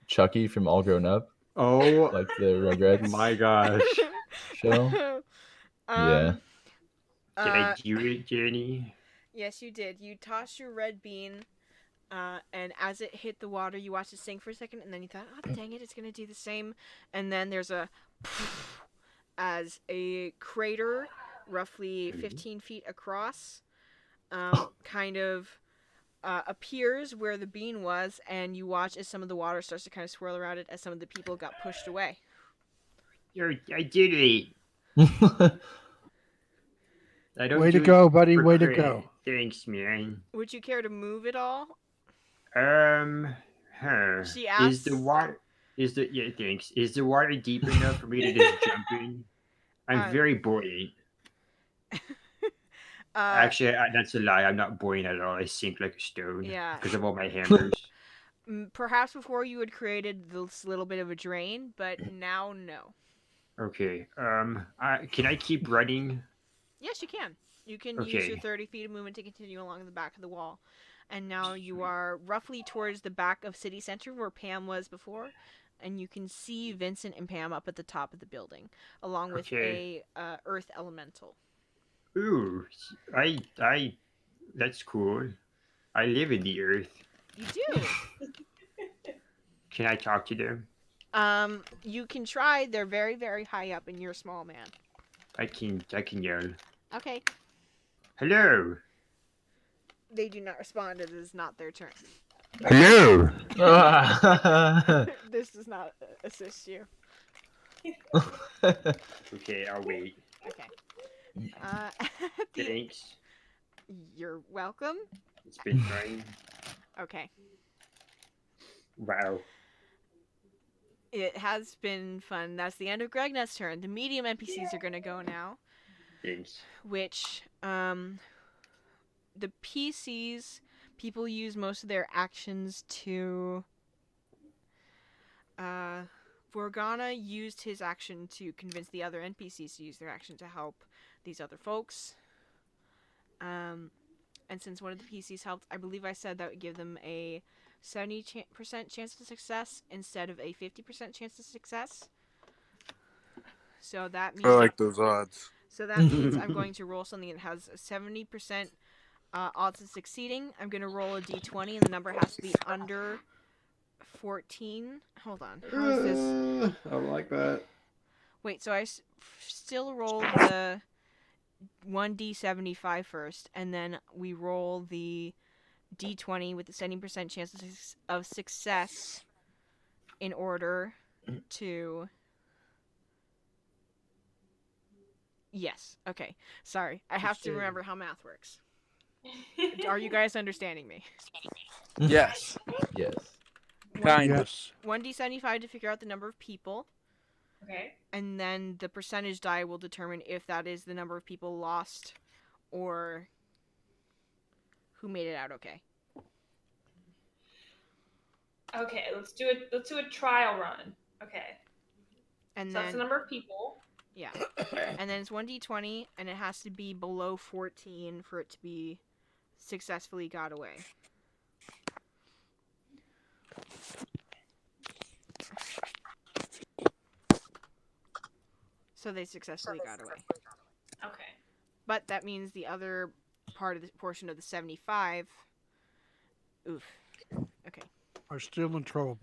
Chucky from All Grown Up, Oh like the Rugrats my gosh! show. Yeah. um, Did I uh, do it, Jenny? yes, you did. You tossed your red bean, and as it hit the water, you watched it sink for a second, and then you thought, oh, dang it, it's gonna do the same. And then there's a as a crater, roughly 15 feet across, kind of appears where the bean was, and you watch as some of the water starts to kind of swirl around it as some of the people got pushed away. I did it. I don't Way to do go, it buddy. for Way to credit. go. Thanks, man. Would you care to move at all? Huh. She Is asks. the water? Is the yeah? Thanks. Is the water deep enough for me to just jump in? I'm Uh, very buoyant. Actually, that's a lie. I'm not buoyant at all. I sink like a stone Yeah. because of all my hammers. Perhaps before you had created this little bit of a drain, but now no. Okay. Can I keep running? Yes, you can. You can use your Okay. 30 feet of movement to continue along the back of the wall. And now you are roughly towards the back of City Center where Pam was before. And you can see Vincent and Pam up at the top of the building, along with Okay. a Earth Elemental. Ooh, I. That's cool. I live in the earth. You do. Can I talk to them? You can try. They're very, very high up, and you're a small man. I can yell. Okay. Hello. They do not respond. It is not their turn. Hello. This does not assist you. Okay, I'll wait. Okay. Thanks. You're welcome. It's been fun. Okay. Wow. It has been fun. That's the end of Gregnet's turn. The medium NPCs are gonna go now. Thanks. Which, the PCs, people use most of their actions to. Vorgana used his action to convince the other NPCs to use their action to help these other folks. And since one of the PCs helped, I believe I said that would give them a 70% chance of success instead of a 50% chance of success. So that means I like those odds. I'm going to roll something that has a 70% odds of succeeding. I'm going to roll a d20, and the number has to be under 14. Hold on. How is this? I don't like that. Wait, so I still roll the 1d75 first, and then we roll the d20 with the 70% chance of success in order to. Yes. Okay. Sorry. I have to remember how math works. Are you guys understanding me? Yes. Yes. Kind of. Yes. 1d75 to figure out the number of people, Okay. and then the percentage die will determine if that is the number of people lost or who made it out okay. Okay, let's do it. Let's do a trial run. Okay. And So that's the then number of people. yeah. And then it's 1d20 and it has to be below 14 for it to be successfully got away. So they successfully got away. Okay. But that means the other part of the portion of the 75 oof. Okay. Are still in trouble.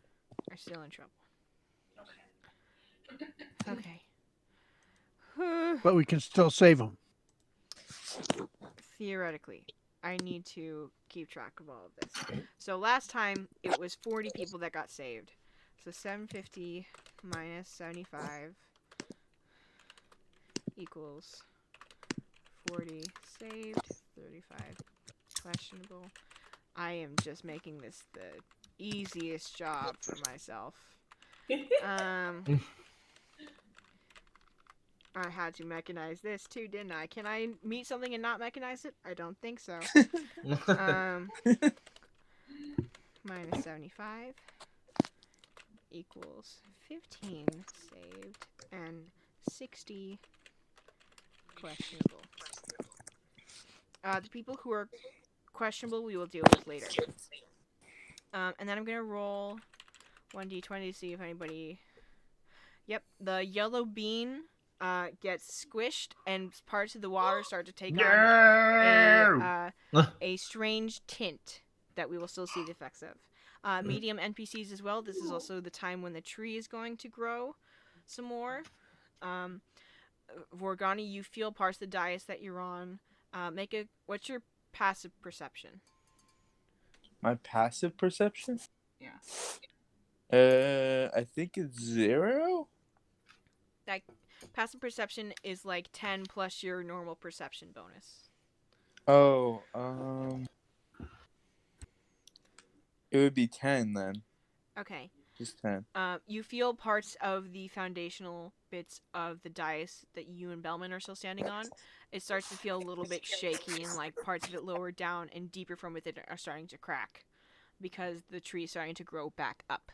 Are still in trouble. Okay. Okay. But we can still save them. Theoretically, I need to keep track of all of this. So last time it was 40 people that got saved. So 750 minus 75 equals 40 saved, 35 questionable. I am just making this the easiest job for myself. I had to mechanize this too, didn't I? Can I meet something and not mechanize it? I don't think so. Minus 75 equals 15 saved and 60 questionable. The people who are questionable we will deal with later. And then I'm going to roll 1d20 to see if anybody... Yep, the yellow bean gets squished and parts of the water start to take on a strange tint that we will still see the effects of. Medium NPCs as well. This is also the time when the tree is going to grow some more. Vorgani, you feel parts of the dais that you're on. What's your passive perception? My passive perception? Yeah. I think it's 0. That passive perception is like 10 plus your normal perception bonus. Oh, it would be 10 then. Okay. Just 10. You feel parts of the foundational bits of the dais that you and Bellman are still standing on. It starts to feel a little bit shaky, and like parts of it lower down and deeper from within are starting to crack because the tree is starting to grow back up.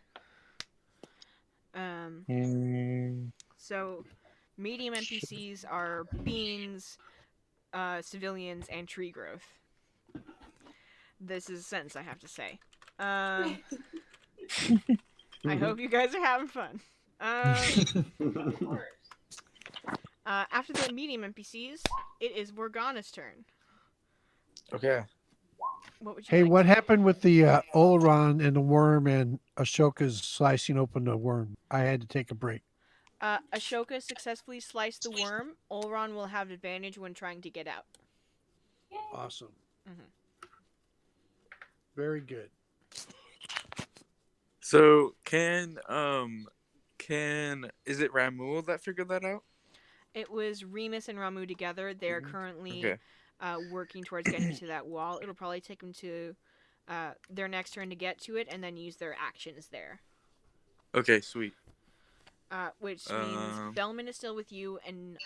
So medium NPCs are beans, civilians, and tree growth. This is a sentence I have to say. I hope you guys are having fun. Of course. After the medium NPCs, it is Morgana's turn. Okay. What would you Hey, like what to happened with the Oleron and the worm and Ashoka's slicing open the worm? I had to take a break. Ashoka successfully sliced the worm. Olron will have advantage when trying to get out. Awesome. Mhm. Very good. So can is it Ramul that figured that out? It was Remus and Ramu together. They're currently Okay. working towards getting to that wall. It'll probably take them to their next turn to get to it and then use their actions there. Okay, sweet. Which means Bellman is still with you and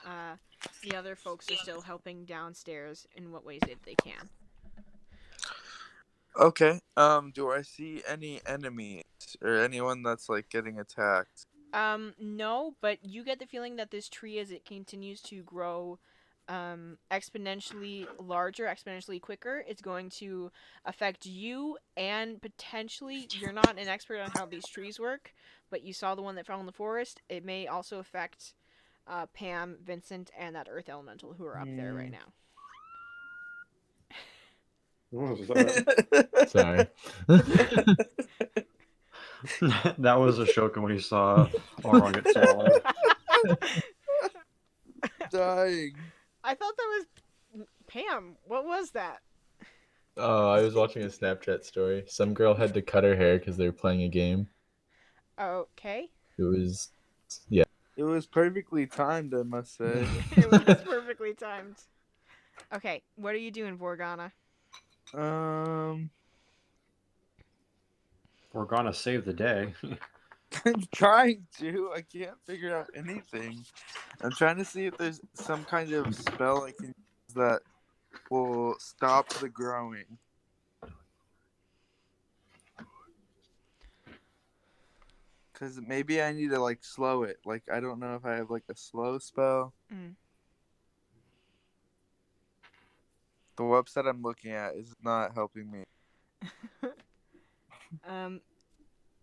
the other folks are still helping downstairs in what ways they can. Okay. Do I see any enemies or anyone that's like getting attacked? No, but you get the feeling that this tree, as it continues to grow exponentially larger, exponentially quicker, it's going to affect you, and potentially, you're not an expert on how these trees work, but you saw the one that fell in the forest. It may also affect Pam, Vincent, and that earth elemental who are up there right now. What was that? Sorry. That was Ashoka when he saw Auron get swallowed. Dying. I thought that was Pam. What was that? Oh, I was watching a Snapchat story. Some girl had to cut her hair because they were playing a game. Okay. It was, yeah. It was perfectly timed, I must say. It was perfectly timed. Okay, what are you doing, Vorgana? Um, We're gonna save the day. I'm trying to. I can't figure out anything. I'm trying to see if there's some kind of spell I can use that will stop the growing. Cause maybe I need to like slow it. Like I don't know if I have like a slow spell. Mm. The website I'm looking at is not helping me.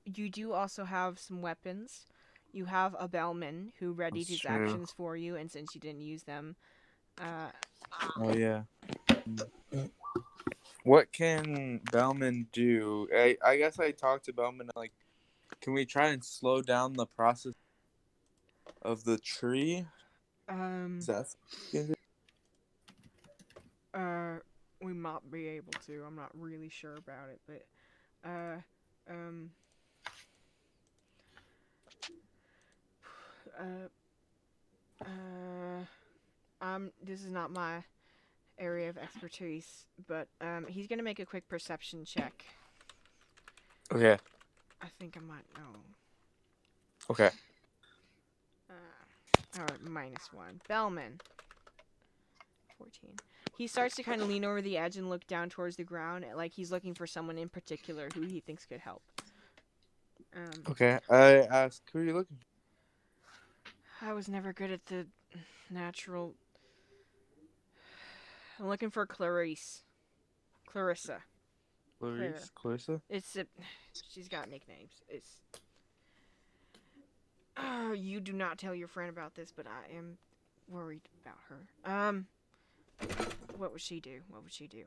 You do also have some weapons. You have a bellman who readied That's his true. actions for you, and since you didn't use them, Oh yeah. What can Bellman do? I guess I talked to Bellman like, can we try and slow down the process of the tree? Is that something we can do? we might be able to. I'm not really sure about it, but, um, this is not my area of expertise, but, he's gonna make a quick perception check. Okay. I think I might know. Okay. Alright, -1. Bellman. 14. He starts to kind of lean over the edge and look down towards the ground, like he's looking for someone in particular who he thinks could help. Okay. I asked, who are you looking for? I was never good at the natural. I'm looking for Clarissa. Clarissa? It's she's got nicknames. It's. You do not tell your friend about this, but I am worried about her. What would she do?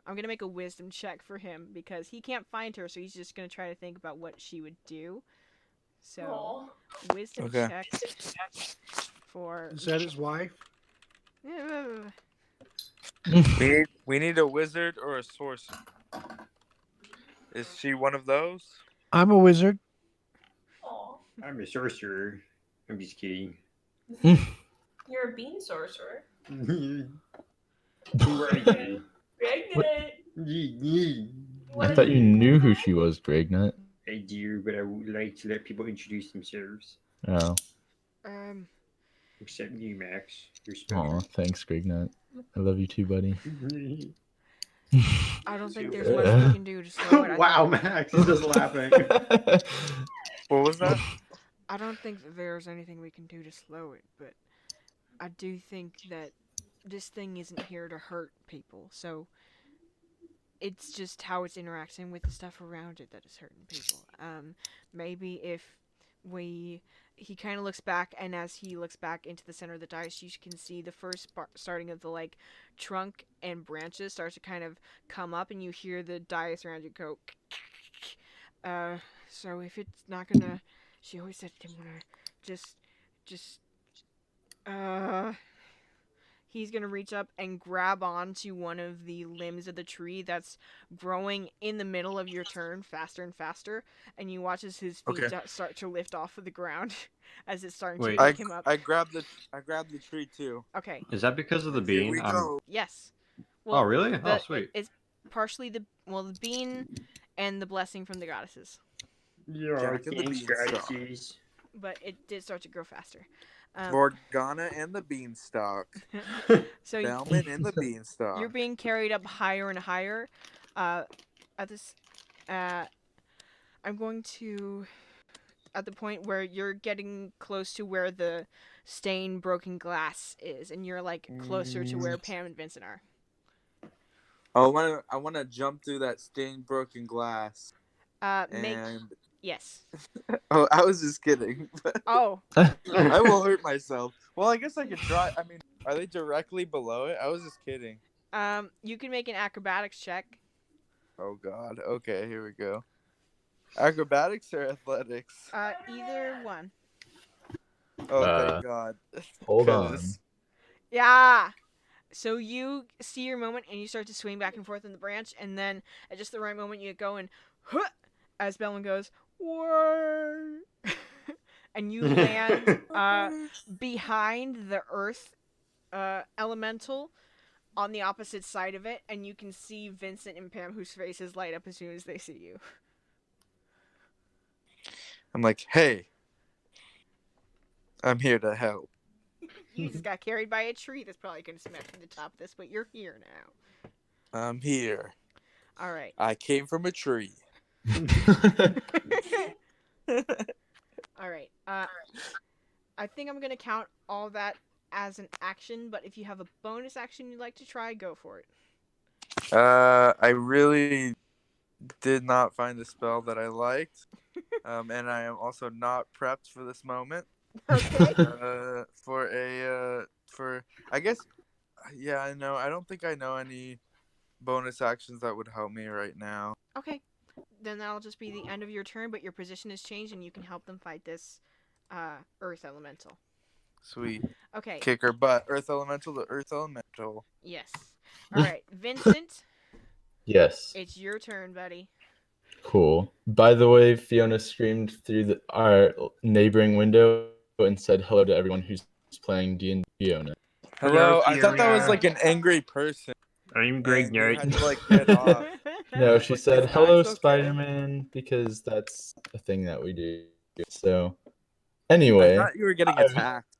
I'm gonna make a wisdom check for him because he can't find her, so he's just gonna try to think about what she would do. So, wisdom check for. Is that his wife? We need a wizard or a sorcerer. Is she one of those? I'm a wizard. I'm a sorcerer. I'm just kidding. You're a bean sorcerer. Pregnant. I thought you knew who she was, Dragnut. I do, but I would like to let people introduce themselves. Oh. Except you, Max. You're Aw, special. thanks, Dragnut. I love you too, buddy. I don't think there's much we can do to slow it. Wow, Max is just laughing. What was that? I don't think that there's anything we can do to slow it, but I do think that this thing isn't here to hurt people, so it's just how it's interacting with the stuff around it that is hurting people. Maybe if he kind of looks back, and as he looks back into the center of the dice, you can see the first starting of the like trunk and branches start to kind of come up, and you hear the dice around you go. So if it's not gonna, she always said didn't wanna just. He's gonna reach up and grab onto one of the limbs of the tree that's growing in the middle of your turn, faster and faster, and you watch as his feet start to lift off of the ground as it's starting to pick him up. I grabbed the tree too. Okay. Is that because of the bean? Here we go. Yes. Well, oh really? Oh sweet. It's partially the bean and the blessing from the goddesses. Yeah, thanks, goddesses. But it did start to grow faster. Morgana and the beanstalk. So Bellman and the beanstalk. You're being carried up higher and higher. At this, I'm going to, at the point where you're getting close to where the stained broken glass is, and you're like closer to where Pam and Vincent are. I wanna jump through that stained broken glass. Yes. Oh, I was just kidding. Oh. I will hurt myself. Well, I guess I could try. I mean, are they directly below it? I was just kidding. You can make an acrobatics check. Oh God. Okay, here we go. Acrobatics or athletics? Either one. Oh, thank God. Hold on. Yeah. So you see your moment, and you start to swing back and forth in the branch, and then at just the right moment, you go and as Bellman goes, "Whoa!" and you land behind the earth elemental, on the opposite side of it, and you can see Vincent and Pam, whose faces light up as soon as they see you. I'm like, hey, I'm here to help. You just got carried by a tree that's probably going to smash you the top of this, but you're here now. I'm here. All right. I came from a tree. All right. I think I'm going to count all that as an action, but if you have a bonus action you'd like to try, go for it. I really did not find a spell that I liked. And I am also not prepped for this moment. Okay. I guess, yeah, I know. I don't think I know any bonus actions that would help me right now. Okay. Then that'll just be the end of your turn, but your position has changed and you can help them fight this Earth Elemental. Sweet. Okay. Kick her butt. Earth Elemental to Earth Elemental. Yes. All right. Vincent, Yes. it's your turn, buddy. Cool. By the way, Fiona screamed through our neighboring window and said hello to everyone who's playing D&D. Fiona. Hello. I thought that was Fiona. like an angry person. I'm Greg And you Knight. had to like get off. No, she Like, said is hello, Max okay? Spider-Man, because that's a thing that we do. So, I anyway. thought you were getting attacked.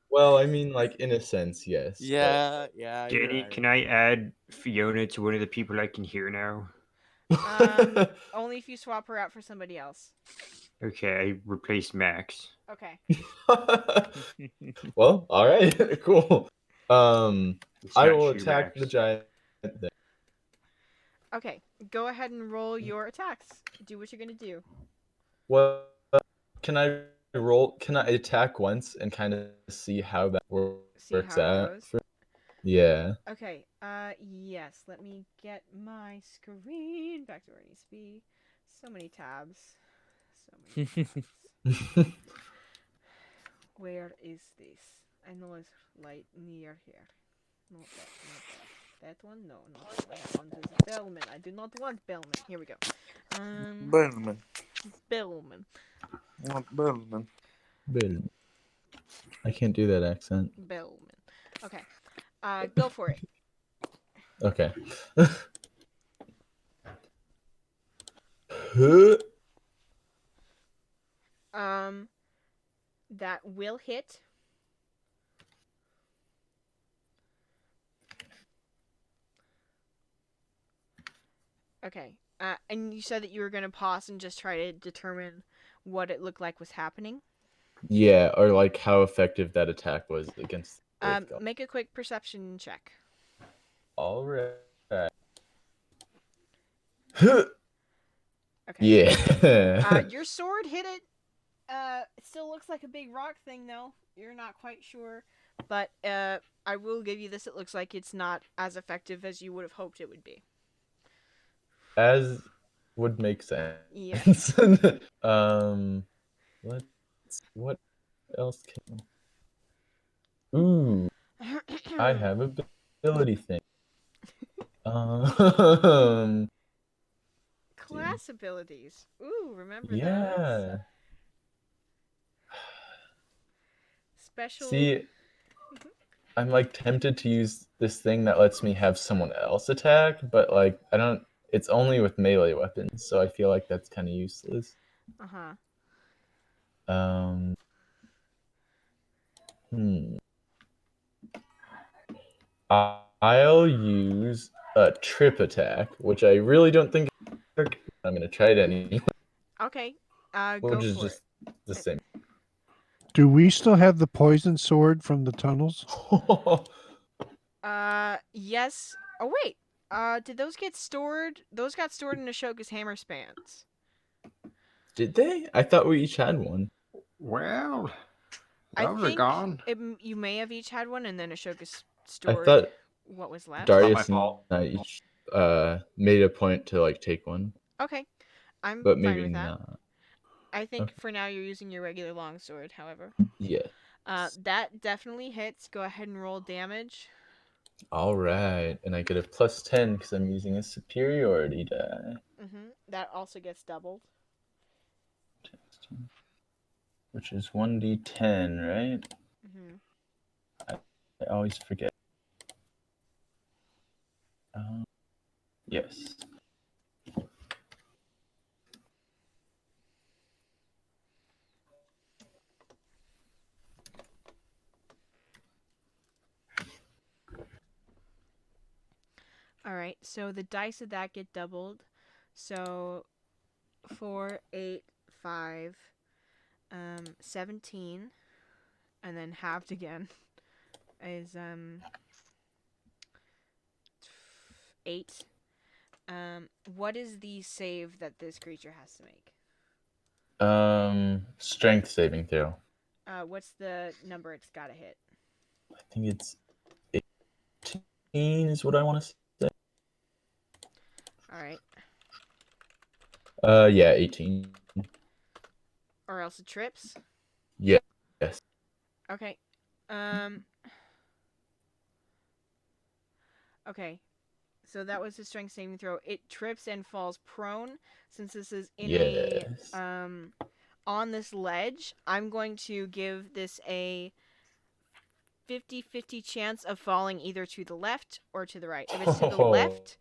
Well, I mean, like, in a sense, yes. Yeah, you're Danny, right. can I add Fiona to one of the people I can hear now? Only if you swap her out for somebody else. Okay, I replaced Max. Okay. Well, all right, cool. It's I not will true, attack Max. the giant then. Okay. Go ahead and roll your attacks. Do what you're gonna do. Well, can I roll? Can I attack once and kind of see how that works See how it out? goes. Yeah. Okay. Yes. Let me get my screen back to where it needs to be. So many tabs. So many tabs. Where is this? I know it's right near here. Not that. Not that. That one? No, not that one. That one is Bellman. I do not want Bellman. Here we go. Bellman. Bellman. Bellman. Bellman. I can't do that accent. Bellman. Okay. Go for it. Okay. That will hit. Okay. And you said that you were going to pause and just try to determine what it looked like was happening? Yeah, or like how effective that attack was against Earth God. Make a quick perception check. All right. Okay. Yeah. Your sword hit it. It still looks like a big rock thing, though. You're not quite sure. But I will give you this. It looks like it's not as effective as you would have hoped it would be. As would make sense. Yes. What else can... Ooh, I have ability thing. Class abilities. Ooh, remember yeah. those? Special. See, I'm like tempted to use this thing that lets me have someone else attack, but like I don't. It's only with melee weapons, so I feel like that's kind of useless. I'll use a trip attack, which I really don't think I'm gonna try it anyway. Okay. Which Go is for just it. the same. Do we still have the poison sword from the tunnels? Yes. Oh wait. Did those get stored? Those got stored in Ashoka's hammer spans. Did they? I thought we each had one. Well, I those are think gone. you may have each had one, and then Ashoka stored I thought what was left. Darius and I each made a point to like take one. Okay, I'm But fine maybe with that. not. I think Okay. for now you're using your regular longsword, however. Yeah. That definitely hits. Go ahead and roll damage. All right, and I get a +10 because I'm using a superiority die. That also gets doubled. Which is 1d10, right? I always forget. Yes. All right, so the dice of that get doubled. So 4, 8, 5, 17, and then halved again is 8. What is the save that this creature has to make? Strength saving throw. What's the number it's got to hit? I think it's 18 is what I want to say. All right. Yeah, 18. Or else it trips. Yeah. Yes. Okay. Okay. So that was his strength saving throw. It trips and falls prone. Since this is in Yes. a on this ledge, I'm going to give this a 50-50 chance of falling either to the left or to the right. If it's to the left,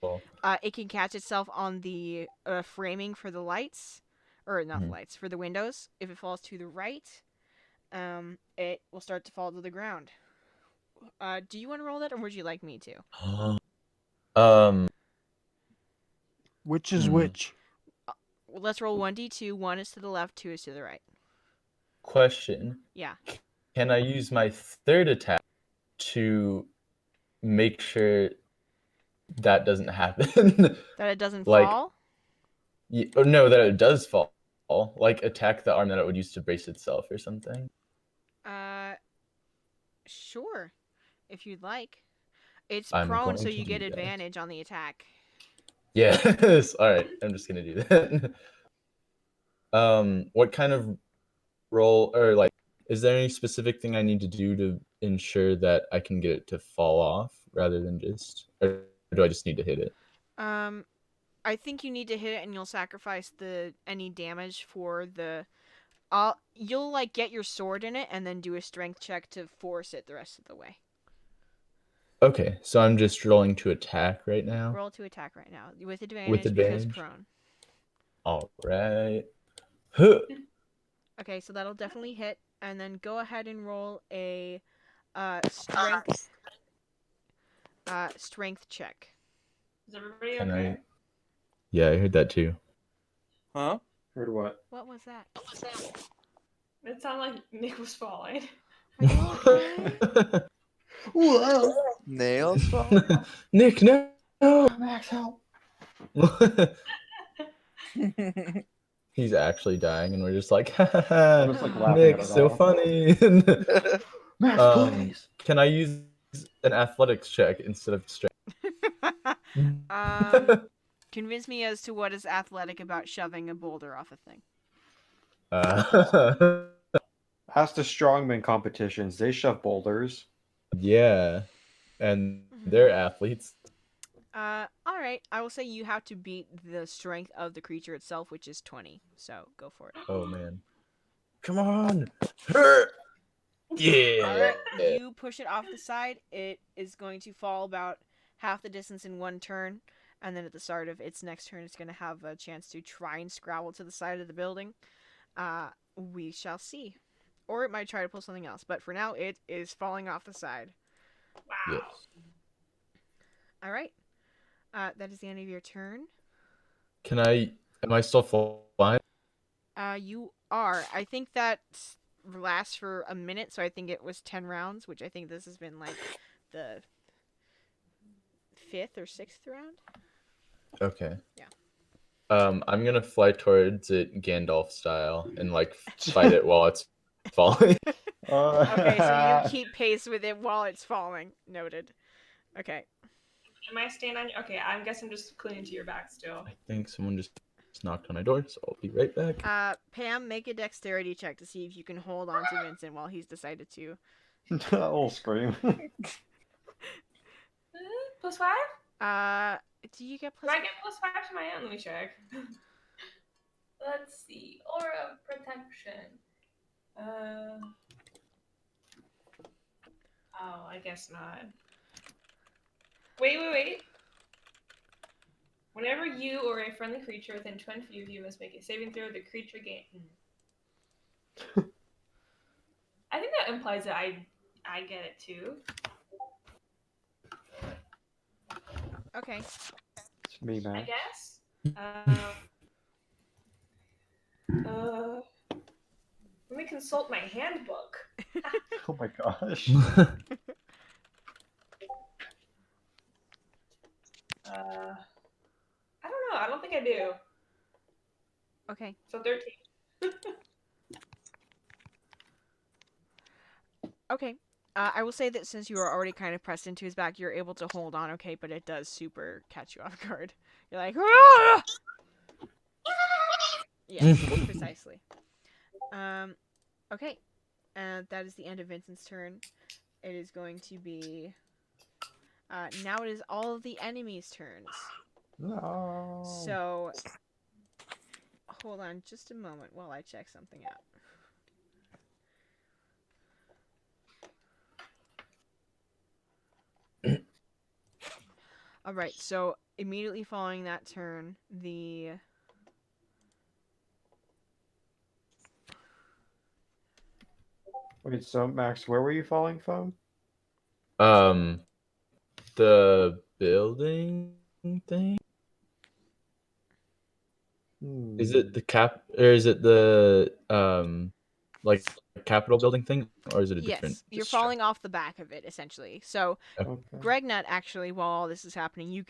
it can catch itself on the framing for the lights, or not the lights, for the windows. If it falls to the right, it will start to fall to the ground. Do you want to roll that, or would you like me to? Which is which? Let's roll 1d2. 1 is to the left, 2 is to the right. Question. Yeah. Can I use my third attack to make sure that doesn't happen? That it doesn't like, fall? Or no, that it does fall. Like attack the arm that it would use to brace itself or something. Sure. If you'd like. It's I'm prone, going so to you get do that. advantage on the attack. Yes. All right. I'm just gonna do that. What kind of roll, or like, is there any specific thing I need to do to ensure that I can get it to fall off rather than just, or do I just need to hit it? I think you need to hit it, and you'll sacrifice any damage for the. You'll like get your sword in it, and then do a strength check to force it the rest of the way. Okay, so I'm just rolling to attack right now. Roll to attack right now with advantage because prone. All right. Okay, so that'll definitely hit, and then go ahead and roll a strength check. Is everybody Can okay? Yeah, I heard that too. Huh? Heard what? What was that? It sounded like Nick was falling. Are you okay? Whoa. Nails fall? Nick, no! Max, help! He's actually dying, and we're just like, I'm just like laughing Nick, at it so all. funny. Max, please! Can I use an athletics check instead of strength? Convince me as to what is athletic about shoving a boulder off a thing. Ask the strongman competitions. They shove boulders. Yeah, and they're athletes. All right. I will say you have to beat the strength of the creature itself, which is 20. So go for it. Oh man, come on! Yeah. All right. You push it off the side. It is going to fall about half the distance in one turn, and then at the start of its next turn, it's going to have a chance to try and scrabble to the side of the building. We shall see. Or it might try to pull something else, but for now, it is falling off the side. Wow. Yes. All right. That is the end of your turn. Am I still flying? You are. I think that lasts for a minute, so I think it was 10 rounds, which I think this has been like the 5th or 6th round. Okay. Yeah. I'm gonna fly towards it Gandalf style and like fight it while it's falling. Okay, so you keep pace with it while it's falling. Noted. Okay. Am I staying on? Okay, I guess I'm just clinging to your back still. I think someone just knocked on my door, so I'll be right back. Pam, make a dexterity check to see if you can hold on to Vincent while he's decided to. I'll scream. +5? Do you get Do I get +5 to my own? Let me check. Let's see. Aura of protection. Oh, I guess not. Wait. Whenever you or a friendly creature within 20 feet of you must make a saving throw, the creature gain. I think that implies that I get it too. Okay. It's me, I man. guess. Let me consult my handbook. Oh my gosh. I don't know. I don't think I do. Okay. So 13. Okay. I will say that since you are already kind of pressed into his back, you're able to hold on, okay? But it does super catch you off guard. You're like, "Ah!" Yes, precisely. Okay. That is the end of Vincent's turn. It is going to be. Now it is all of the enemies' turns. No. So, hold on just a moment while I check something out. All right, so immediately following that turn, the Wait, so Max, where were you falling from? The building thing. Is it the cap, or is it the like Capitol building thing, or is it a different? yes, you're falling off the back of it essentially. So Okay. Gregnut actually, while all this is happening,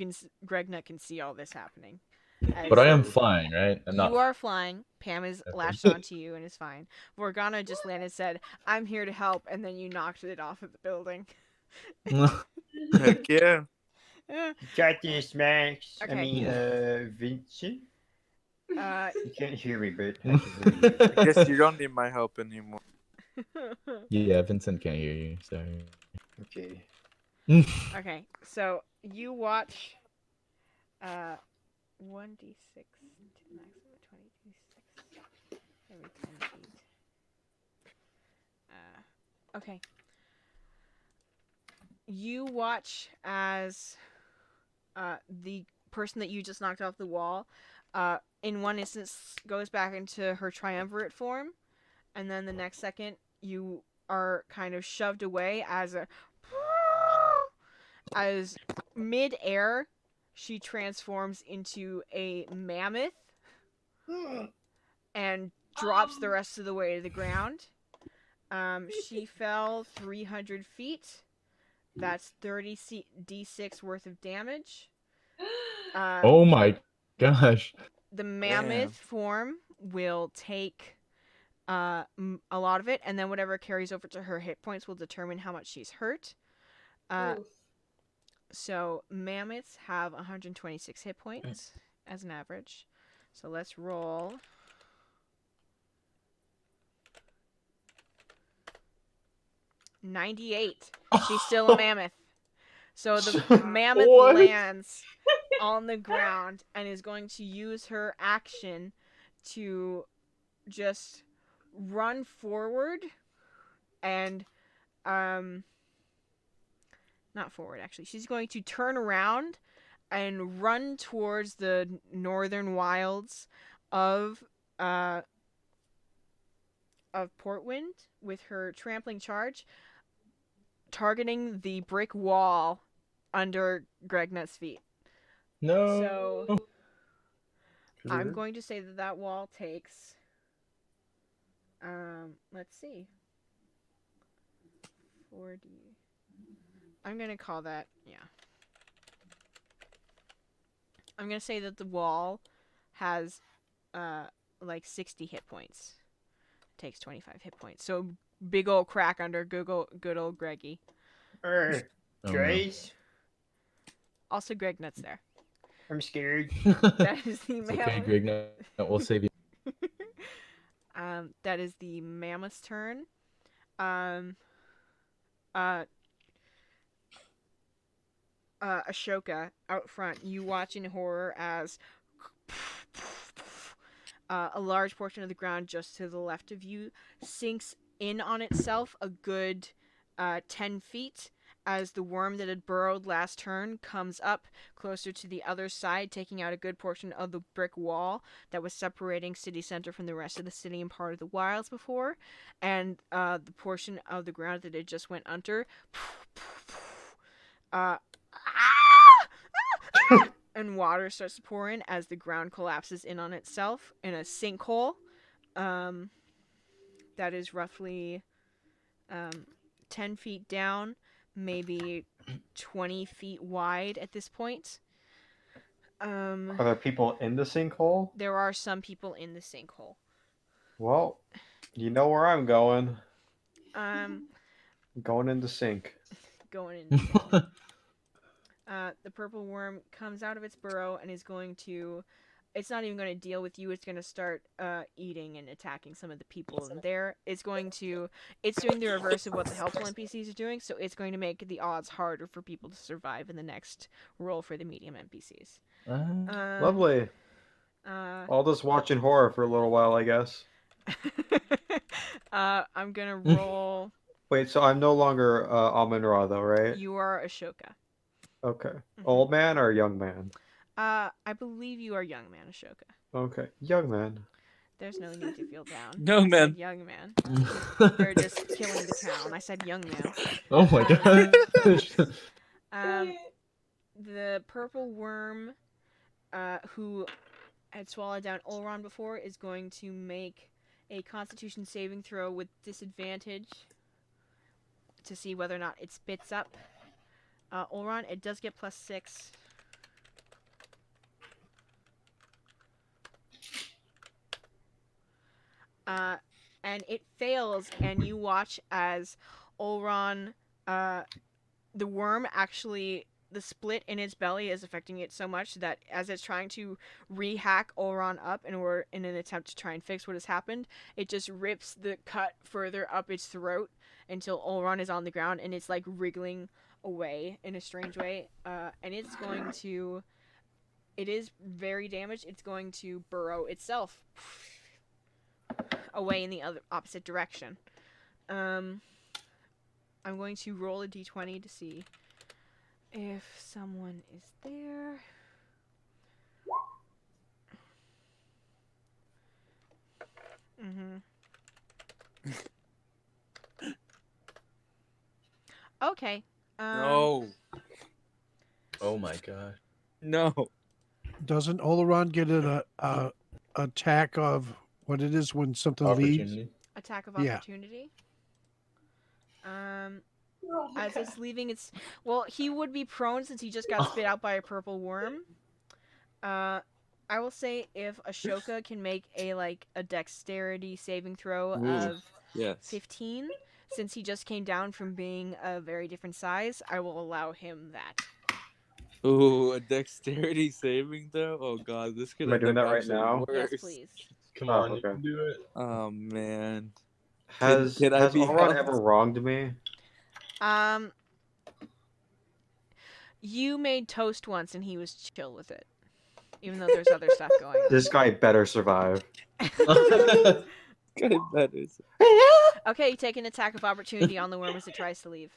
Gregnut can see all this happening. But I am flying, right? I'm You not. are flying. Pam is Okay. latched onto you and is fine. Morgana just landed, said, "I'm here to help," and then you knocked it off of the building. Heck yeah. Got this, Max. Okay. I mean, Vincent. Uh, You can't hear me, but I can hear you. I guess you don't need my help anymore. Yeah, Vincent can't hear you. Sorry. Okay. okay, so you watch 1d6 to the maximum of 20d6 every 10 feet. Okay. You watch as the person that you just knocked off the wall, in one instance, goes back into her triumvirate form, and then the next second, you are kind of shoved away as mid-air, she transforms into a mammoth and drops the rest of the way to the ground. She fell 300 feet. That's 30 d6 worth of damage. Oh my gosh. The mammoth form will take a lot of it, and then whatever carries over to her hit points will determine how much she's hurt. So mammoths have 126 hit points as an average. So let's roll. $98. She's still a mammoth. So the mammoth lands on the ground and is going to use her action to just run forward and not forward actually. She's going to turn around and run towards the northern wilds of Portwind with her trampling charge, targeting the brick wall under Gregnut's feet. No. So I'm going to say that wall takes let's see. 40. I'm going to call that, yeah. I'm going to say that the wall has like 60 hit points. Takes 25 hit points. So big old crack under good old Greggy. Trace? Also Gregnut's there. I'm scared. That is the It's okay, Greg. No, we'll save you. That is the mammoth's turn. Ashoka out front, you watch in horror as a large portion of the ground just to the left of you sinks in on itself a good 10 feet as the worm that had burrowed last turn comes up closer to the other side, taking out a good portion of the brick wall that was separating city center from the rest of the city and part of the wilds before, and the portion of the ground that it just went under, and water starts to pour in as the ground collapses in on itself in a sinkhole. That is roughly 10 feet down, maybe 20 feet wide at this point. Are there people in the sinkhole? There are some people in the sinkhole. Well, you know where I'm going. Um, Going in the sink. Going in the sink. The purple worm comes out of its burrow and is going to... It's not even going to deal with you. It's going to start eating and attacking some of the people in there. It's doing the reverse of what the helpful NPCs are doing, so it's going to make the odds harder for people to survive in the next roll for the medium NPCs. Lovely. I'll just watch in horror for a little while, I guess. I'm going to roll... Wait, so I'm no longer Amun-Ra, though, right? You are Ashoka. Okay. Old man or young man? I believe you are young man, Ashoka. Okay. Young man. There's no need to feel down. Young man. Said young man. They're just killing the town. I said young man. Oh my gosh. The purple worm, who had swallowed down Olron before, is going to make a Constitution saving throw with disadvantage to see whether or not it spits up Olron. It does get +6. And it fails, and you watch as Olron, the worm actually, the split in its belly is affecting it so much that as it's trying to rehack Olron up in an attempt to try and fix what has happened, it just rips the cut further up its throat until Olron is on the ground, and it's like wriggling away in a strange way. And it's going to, it is very damaged. It's going to burrow itself away in the opposite direction. I'm going to roll a d20 to see if someone is there. Okay. No. Oh my god. No. Doesn't Oleron get an attack of what it is when something leaves? Opportunity. Attack of Yeah. opportunity. As it's leaving its... Well, he would be prone since he just got spit out by a purple worm. I will say if Ashoka can make a dexterity saving throw of Yes. 15, since he just came down from being a very different size, I will allow him that. Ooh, a dexterity saving throw? Oh god, this could Am I end doing up that right actually now? worse. Yes, please. Come Oh, on, you okay. can do it. Oh man. Has Can I be Olron helped? ever wronged me? You made toast once and he was chill with it. Even though there's other stuff going on. This guy better survive. Good better. Okay, you take an attack of opportunity on the worm as it tries to leave.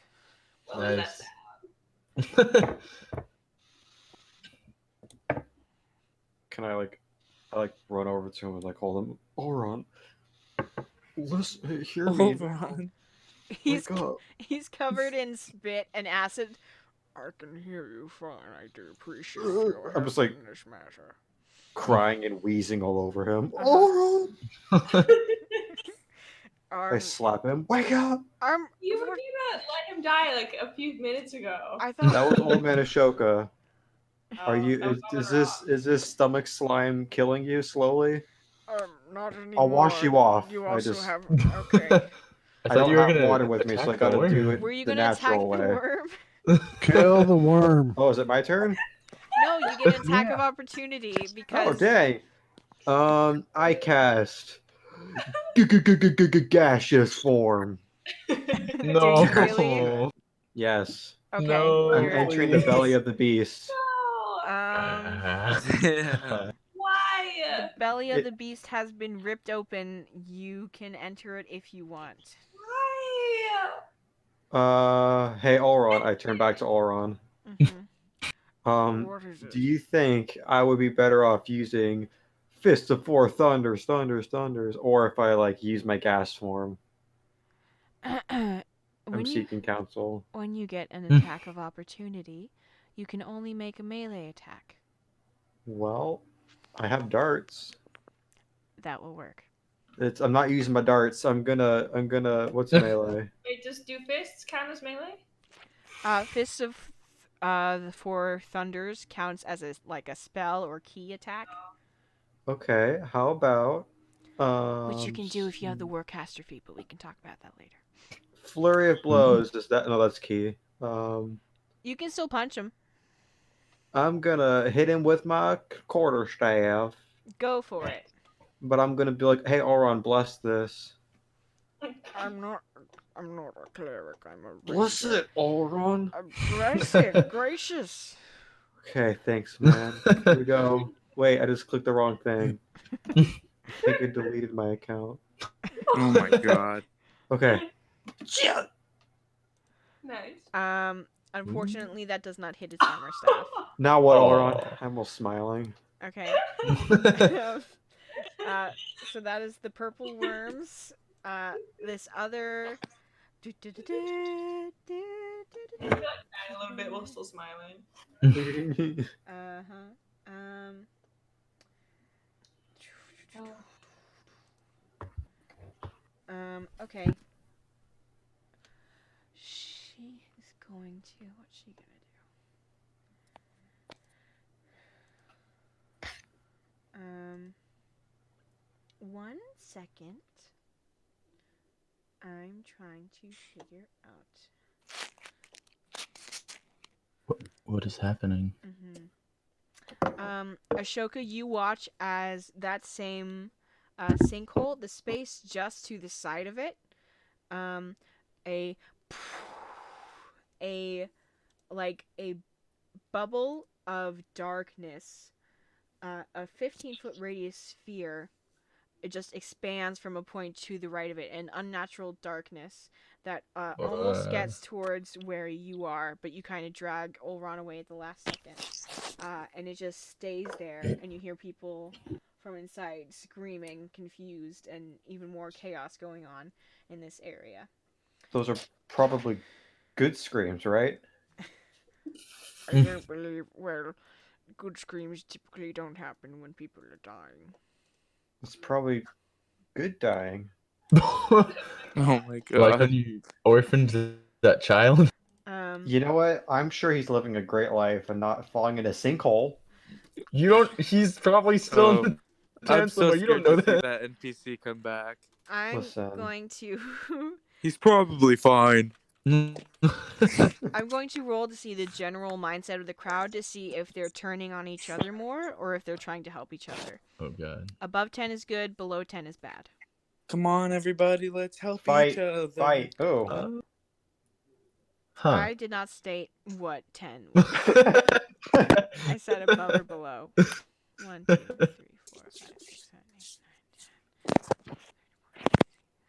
Nice. Can I run over to him and hold him? Olron, listen, hear me. Olron. He's Wake up. he's covered in spit and acid. I can hear you fine. I do appreciate your I'm just help in this matter. Crying and wheezing all over him. Uh-huh. Olron! I slap him. Wake up! You were gonna let him die a few minutes ago. I thought That was old man Ashoka. Are you? that was Is this stomach slime killing you slowly? not anymore. I'll wash you off. You I also just- have okay. I I thought don't you were have gonna water with me, so I attack the gotta do worm. it Were you the gonna attack natural the way. worm? Kill the worm. Oh, is it my turn? No, you get an attack Yeah. of opportunity Oh, because dang. I cast gaseous form. No. Do you really? Yes. Okay. No. I'm you're- entering the belly of the beast. No. Damn. Why? The belly of the beast has been ripped open. You can enter it if you want. Why? Hey, Elron. I turn back to Elron. Mm-hmm. What is Do it? you think I would be better off using Fist of Four Thunders, or if I like use my gas form? I'm when you seeking counsel. when you get an attack of opportunity, you can only make a melee attack. Well, I have darts. That will work. I'm not using my darts. I'm gonna. What's melee? Wait, just do fists count as melee? Fist of the Four Thunders counts as a spell or key attack, Okay. How about which you can do if you have the Warcaster feat, but we can talk about that later. flurry of blows? Is that no? That's key. Um, You can still punch him. I'm gonna hit him with my quarterstaff, Go for it. but I'm gonna be like, "Hey, Auron, bless this." I'm not a cleric. I'm a Bless ranger. it, Auron. Bless it, gracious. Okay, thanks, man. Here we go. Wait, I just clicked the wrong thing. I think it deleted my account. Oh my god. Okay. Nice. Unfortunately, that does not hit his armor staff. Now what, Auron? Aw. I'm all smiling. Okay. So that is the purple worms. This other. I feel like dying a little bit while still smiling. Okay. She is going to. What's she gonna do? 1 second. I'm trying to figure out. What is happening? Ashoka, you watch as that same sinkhole, the space just to the side of it, a bubble of darkness, a 15-foot radius sphere. It just expands from a point to the right of it, an unnatural darkness that almost gets towards where you are, but you kind of drag Olron away at the last second. And it just stays there, and you hear people from inside screaming, confused, and even more chaos going on in this area. Those are probably good screams, right? I don't believe, well, good screams typically don't happen when people are dying. It's probably good dying. Oh my god. Like when you orphaned that child? You know what? I'm sure he's living a great life and not falling in a sinkhole. You don't. He's probably still in the I'm tent so somewhere. You don't scared know to see that. that NPC come back. I'm Listen. going to He's probably fine. I'm going to roll to see the general mindset of the crowd to see if they're turning on each other more or if they're trying to help each other. Oh god. Above 10 is good, below 10 is bad. Come on, everybody, let's help Fight, each other. fight. Oh. Huh. I did not state what 10 was. I said above or below. 1, 2, 3, 4, 5, 6, 7, 8, 9, 10.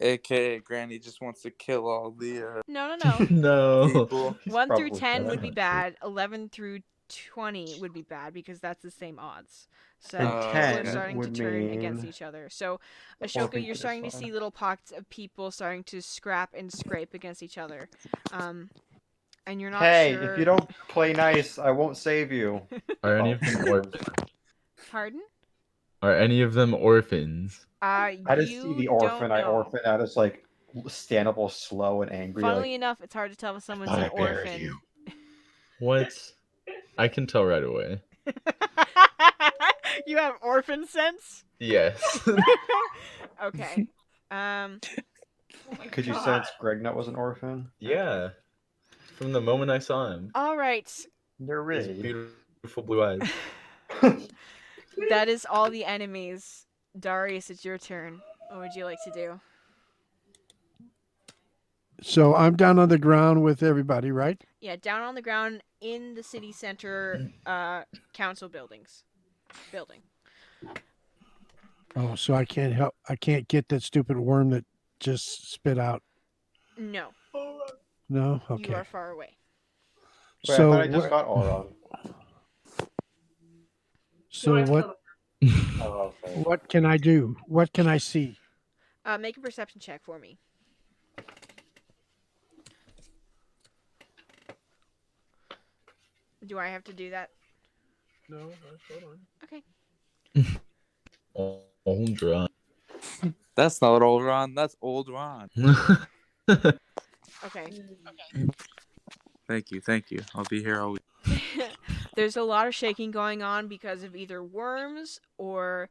AKA Granny just wants to kill all the No. No. people. He's 1 through probably 10 dead. would be bad. 11 through 20 would be bad because that's the same odds. So And people 10 are starting to would turn against mean each other. So Ashoka, orphan you're starting to genocide. see little pockets of people starting to scrap and scrape against each other. And you're not Hey, sure. if you don't play nice, I won't save you. Are any of them orphans? Pardon? Are any of them orphans? I just see the orphan. I orphan. I just like stand up all slow and angry. Funnily like, enough, it's hard to tell if someone's I an buried orphan. you. What? I can tell right away. You have orphan sense? Yes. Okay. Oh my Could you God. sense Gregnut was an orphan? Yeah. From the moment I saw him. All right. You're His really. beautiful blue eyes. That is all the enemies. Darius, it's your turn. What would you like to do? So I'm down on the ground with everybody, right? Yeah, down on the ground in the city center council building. Oh, so I can't help. I can't get that stupid worm that just spit out. No. No. You Okay. are far away. Wait, I So thought I just got Auron. So No, I what? killed Oh, okay. What can I do? What can I see? Make a perception check for me. Do I have to do that? No. Hold on. Okay. Old Ron. That's not old Ron. That's old Ron. Okay. Thank you. I'll be here all week. There's a lot of shaking going on because of either worms or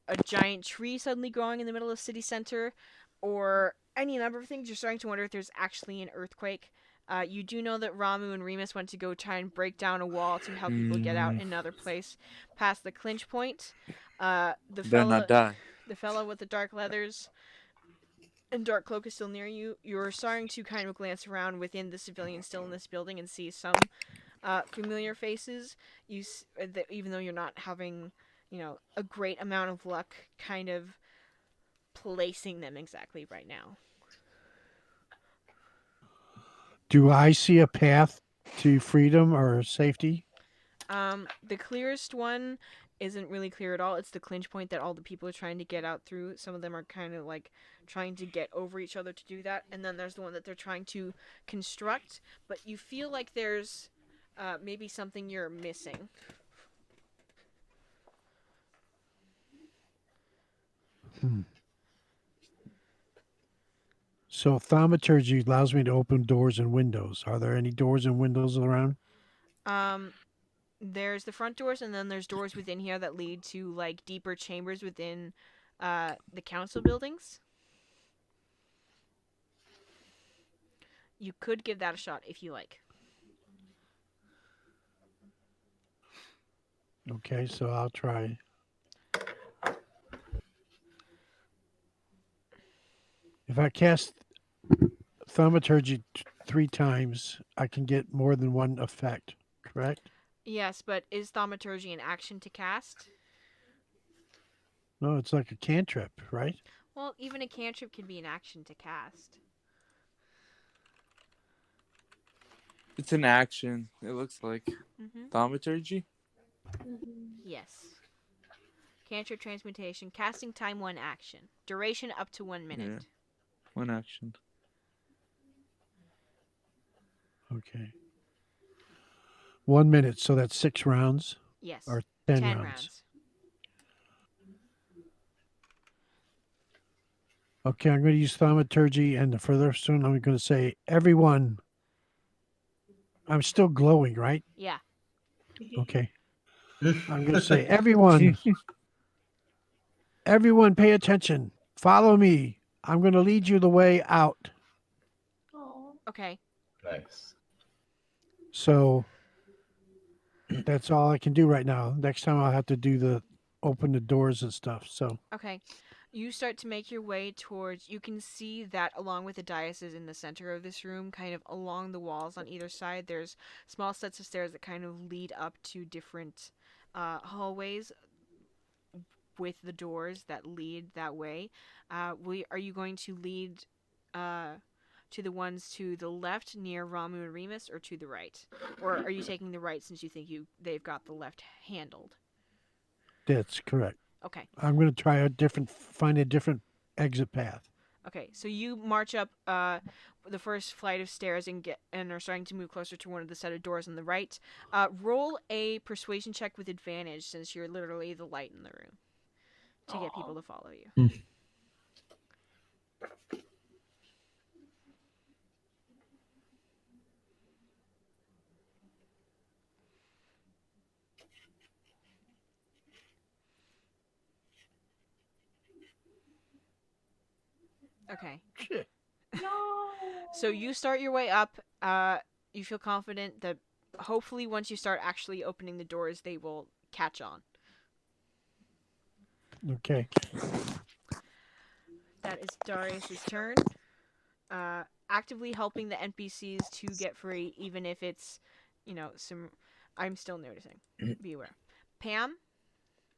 a giant tree suddenly growing in the middle of the city center, or any number of things. You're starting to wonder if there's actually an earthquake. You do know that Ramu and Remus went to go try and break down a wall to help people get out in another place past the clinch point. The Then I die. fellow with the dark leathers and dark cloak is still near you. You're starting to kind of glance around within the civilians still in this building and see some familiar faces. Even though you're not having, a great amount of luck, kind of placing them exactly right now. Do I see a path to freedom or safety? The clearest one isn't really clear at all. It's the clinch point that all the people are trying to get out through. Some of them are kind of like trying to get over each other to do that, and then there's the one that they're trying to construct. But you feel like there's maybe something you're missing. So thaumaturgy allows me to open doors and windows. Are there any doors and windows around? There's the front doors, and then there's doors within here that lead to like deeper chambers within the council buildings. You could give that a shot if you like. Okay, so I'll try. If I cast thaumaturgy 3 times, I can get more than one effect, correct? Yes, but is thaumaturgy an action to cast? No, it's like a cantrip, right? Well, even a cantrip can be an action to cast. It's an action. It looks like thaumaturgy. Yes. Cantrip transmutation. Casting time 1 action. Duration up to 1 minute. Yeah. 1 action. Okay. 1 minute, so that's 6 rounds? Yes. Or 10 10 rounds? rounds. Okay, I'm going to use thaumaturgy, and for the first one, I'm going to say, everyone. I'm still glowing, right? Yeah. Okay. I'm going to say, everyone pay attention. Follow me. I'm going to lead you the way out. Okay. Nice. So that's all I can do right now. Next time I'll have to do open the doors and stuff. So Okay. You start to make your way towards. You can see that along with the dais in the center of this room, kind of along the walls on either side, there's small sets of stairs that kind of lead up to different hallways with the doors that lead that way. Are you going to lead to the ones to the left near Ramu and Remus, or to the right? Or are you taking the right since you think they've got the left handled? that's correct. Okay. I'm going to try find a different exit path. Okay, so you march up the first flight of stairs and are starting to move closer to one of the set of doors on the right. Roll a persuasion check with advantage since you're literally the light in the room to get people to follow you. Okay. No. So you start your way up. You feel confident that hopefully once you start actually opening the doors, they will catch on. Okay. That is Darius's turn. Actively helping the NPCs to get free, even if it's, some. I'm still noticing. Be aware. Pam?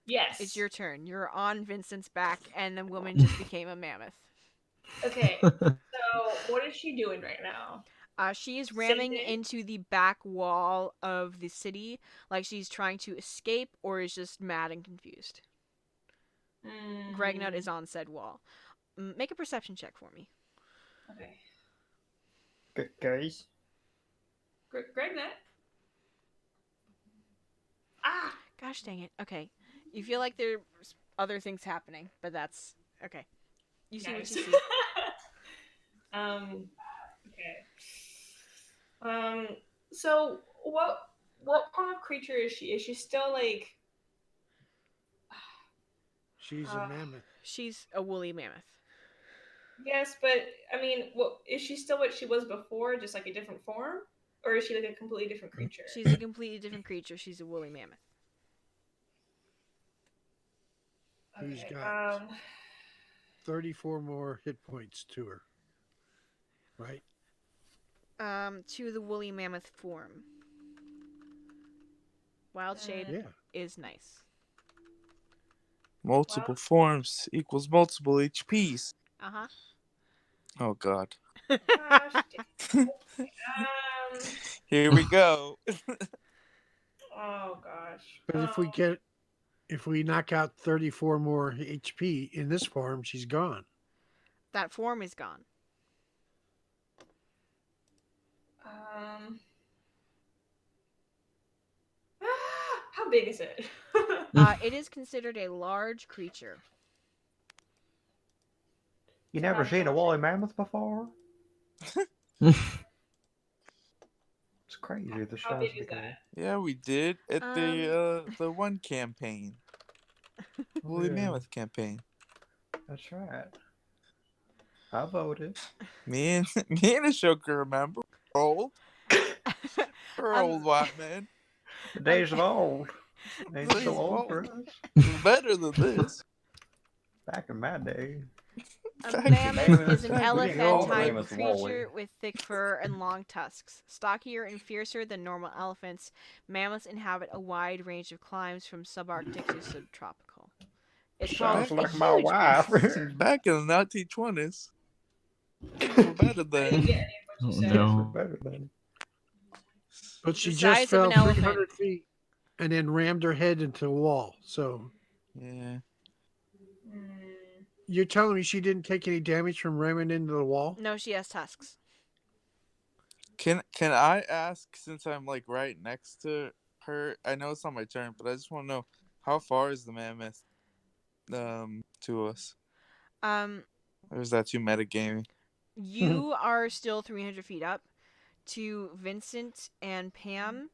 Yes. It's your turn. You're on Vincent's back, and the woman just became a mammoth. Okay. So what is she doing right now? She is ramming Same thing? into the back wall of the city, like she's trying to escape or is just mad and confused. Gregnut is on said wall. Make a perception check for me. Okay. Guys. Gregnut? Ah! Gosh dang it. Okay. You feel like there's other things happening, but that's okay. You see Nice. what you see. Okay. So what kind of creature is she? Is she still like? She's a mammoth. She's a woolly mammoth. Yes, but I mean, what is she still what she was before, just like a different form, or is she like a completely different creature? She's a completely different creature. She's a woolly mammoth. Who's Okay. got 34 more hit points to her. Right? To the woolly mammoth form. Wild Shade is nice. Multiple forms equals multiple HPs. Uh-huh. Oh god. Gosh, Here we go. Oh gosh. But if we knock out 34 more HP in this form, she's gone. That form is gone. How big is it? It is considered a large creature. You never seen a woolly mammoth before? It's crazy the How size big of the is guy. that? Yeah, we did at the one campaign. Woolly Mammoth campaign. That's right. I voted. Me and Ashoka remember. Old. We're old white man. The days of old. Ain't Days so of old old. for us. Better than this. Back in my day. A mammoth is an We didn't call elephant-type mammoths woolly. creature with thick fur and long tusks. Stockier and fiercer than normal elephants, mammoths inhabit a wide range of climes from subarctic to subtropical. It's called Sounds a like my huge wife. Back in the 1920s. We're better than. No. Better than. But she The just size of fell an elephant. 300 feet and then rammed her head into a wall. So Yeah. you're telling me she didn't take any damage from ramming into the wall? No, she has tusks. Can I ask, since I'm like right next to her? I know it's not my turn, but I just want to know, how far is the mammoth to us? Or is that too metagaming? You are still 300 feet up. To Vincent and Pam,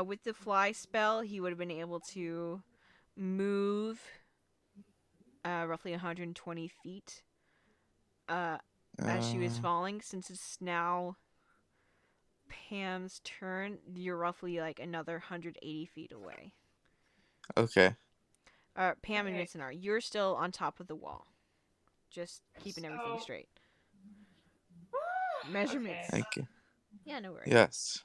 with the fly spell, he would have been able to move roughly 120 feet as she was falling. Since it's now Pam's turn, you're roughly like another 180 feet away. Okay. Pam and Vincent are. You're still on top of the wall. Just keeping everything straight. Measurements. Thank you. Yeah, no worries. Yes.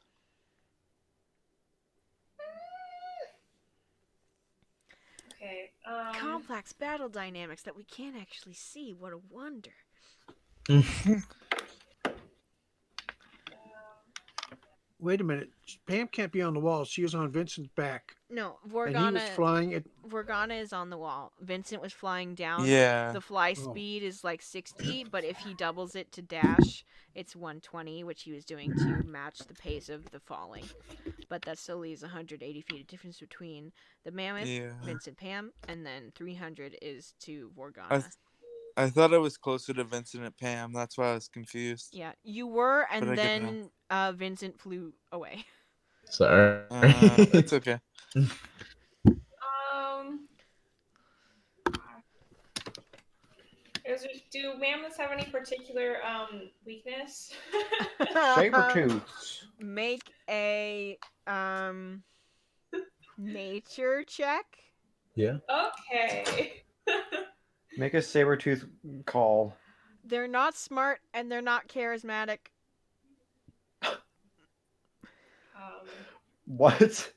Okay. Complex battle dynamics that we can't actually see. What a wonder. Wait a minute. Pam can't be on the wall. She was on Vincent's back. No, And he was flying at... Vorgana is on the wall. Vincent was flying down. Yeah. The fly speed is like 60, but if he doubles it to dash, it's 120, which he was doing to match the pace of the falling. But that still leaves 180 feet of difference between the mammoth, Vincent, Pam, and then 300 is to Vorgana. I thought I was closer to Vincent and Pam. That's why I was confused. Yeah, you were, and then Vincent flew away. Sorry. It's okay. Do mammoths have any particular weakness? Saber-tooths. Make a nature check. Yeah. Okay. Make a saber-tooth call. They're not smart and they're not charismatic. What?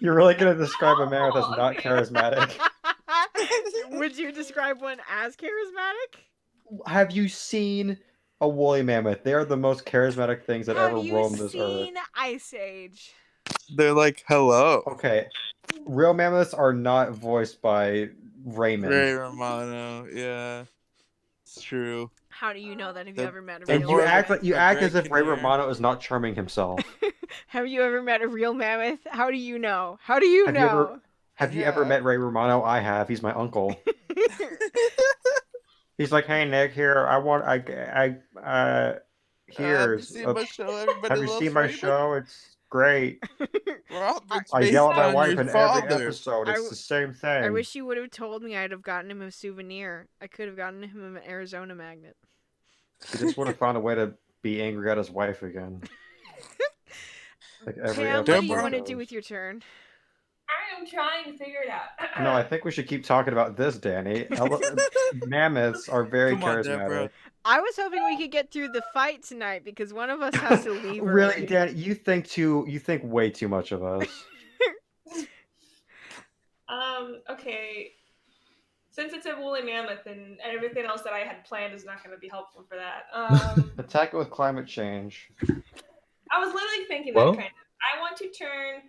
You're really gonna describe a mammoth as not charismatic? Would you describe one as charismatic? Have you seen a woolly mammoth. They are the most charismatic things that Have ever you roamed this earth. seen Ice Age? They're like, hello. Okay, real mammoths are not voiced by Raymond. Ray Romano. Yeah, it's true. How do you know that? Have you They're- ever met a they're And real you more act mammoth? like you a act Great as if Ray Canary. Romano is not charming himself. Have you ever met a real mammoth? How do you know? How do you Have you know? ever Have you ever met Ray Romano? I have. He's my uncle. He's like, hey Nick, here Have here. you seen my show? Everybody Have you loves seen my Raymond? show? It's great. Robert's I based yell at my on wife your in every father. episode. It's the same thing. I wish you would have told me. I'd have gotten him a souvenir. I could have gotten him an Arizona magnet. He just would have found a way to be angry at his wife again. Like every Pam, episode. what do you Deborah? want to do with your turn? I am trying to figure it out. No, I think we should keep talking about this, Danny. Mammoths are very Come on, charismatic. Deborah. I was hoping we could get through the fight tonight because one of us has to leave Really, early. Danny, you think way too much of us. Okay. Since it's a woolly mammoth and everything else that I had planned is not going to be helpful for that. Attack it with climate change. I was literally thinking Well- that kind of. I want to turn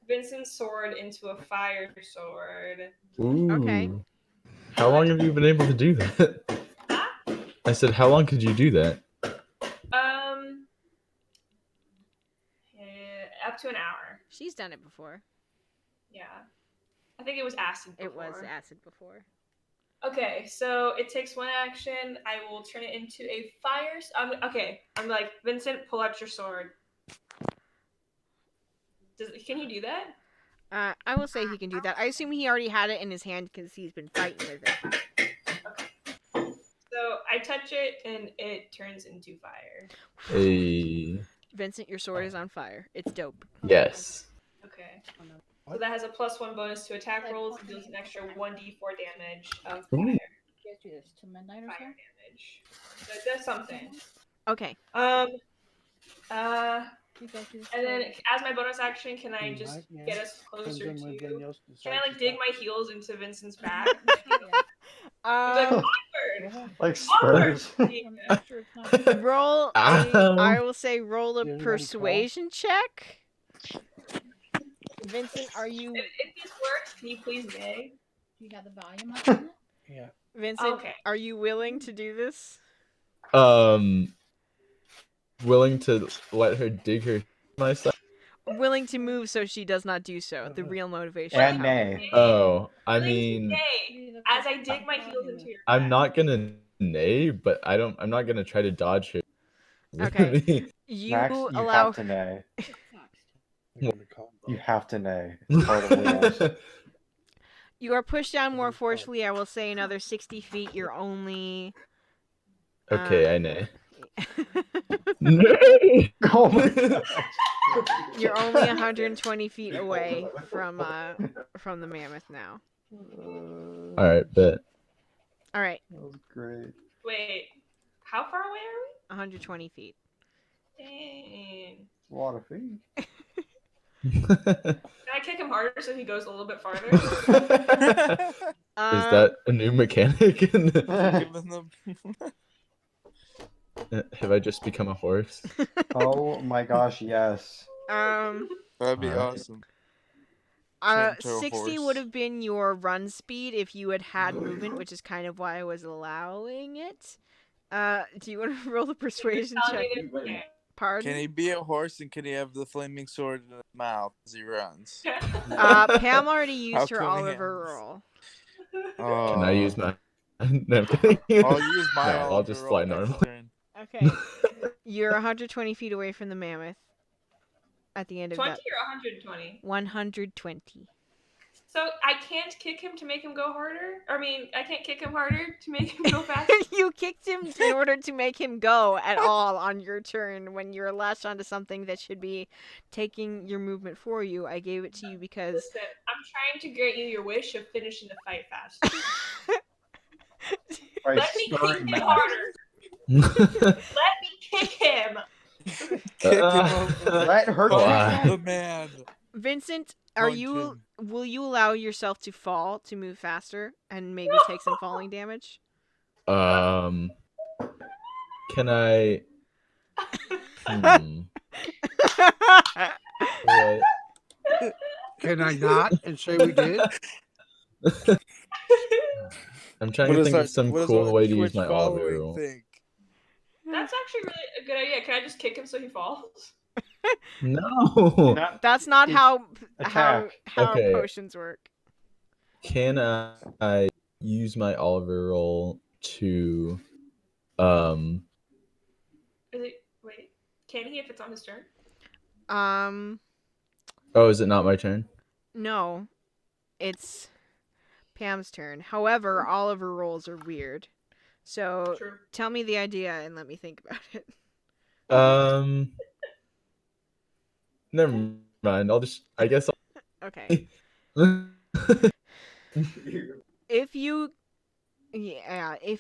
Vincent's sword into a fire sword. Ooh. Okay. How long have you been able to do that? Huh? I said, how long could you do that? Up to an hour. She's done it before. Yeah. I think it was acid before. It was acid before. Okay, so it takes one action. I will turn it into a fire. I'm like, Vincent, pull out your sword. Can you do that? I will say he can do that. I assume he already had it in his hand because he's been fighting with it. So I touch it and it turns into fire. A Vincent, your sword is on fire. It's dope. yes. Okay. So that has a +1 bonus to attack rolls and deals an extra 1d4 damage of Ooh. fire. You guys do this to midnight or Fire so? damage. So it does something. Okay. You guys do this And then for- as my bonus action, can I just get us closer to? Can I like dig my heels into Vincent's back? Like, onward! Like Onward! spurs. I'm sure it's not- Roll. I will say roll a Did anybody persuasion check. Vincent, are you? If this works, can you please nay? Do you have the volume up on it? Yeah. Vincent, Okay. are you willing to do this? Willing to let her dig her myself. Willing to move so she does not do so. The real motivation. And behind it. nay. Oh, I Please mean, nay. As I dig my heels into your back. I'm not gonna neigh, but I'm not gonna try to dodge her. Okay. You Max, you allow. have to nay. What? You have to nay. It's part of the rules. You are pushed down more forcefully. I will say another 60 feet. You're only. Okay, I neigh. Oh my god. You're only 120 feet away from the mammoth now. All right, bet. All right, That was great. Wait, how far away are 120 feet. we? Dang. A lot of feet. Can I kick him harder so he goes a little bit farther? Is that a new mechanic? Giving them- Have I just become a horse? Oh my gosh, yes. That'd be Alright. awesome. Turn into a 60 horse. would have been your run speed if you had movement, which is kind of why I was allowing it. Do you want to roll the persuasion check? Okay. Pardon? Can he be a horse and can he have the flaming sword in his mouth as he runs? Pam already used How her can we Oliver have- roll. Can I use my? No, I'm kidding. I'll use my No, I'll Oliver just roll fly next normal. turn. Okay. You're 120 feet away from the mammoth. At the end of 20 that, or 120? 120. So I can't kick him to make him go harder? I mean, I can't kick him harder to make him go faster? You kicked him in order to make him go at all on your turn when you're latched onto something that should be taking your movement for you. I gave it to you because Listen, I'm trying to grant you your wish of finishing the fight faster. By Let me kick stirring him Max. harder. Let me kick him. Kick him over. Let her Why? kick The man. Vincent, Punch him. will you allow yourself to fall to move faster and maybe take some falling damage? Can I? What? Can I not and say we did? I'm trying What to does think our of some what does cool our way to use Twitch my Oliver following roll. think? That's actually really a good idea. Can I just kick him so he falls? No. That's not It's how attack. Okay. potions work. Can I use my Oliver roll to Wait, can he if it's on his turn? Oh, is it not my turn? No, it's Pam's turn. However, Oliver rolls are weird. So True. tell me the idea and let me think about it. Never mind. I guess Okay. If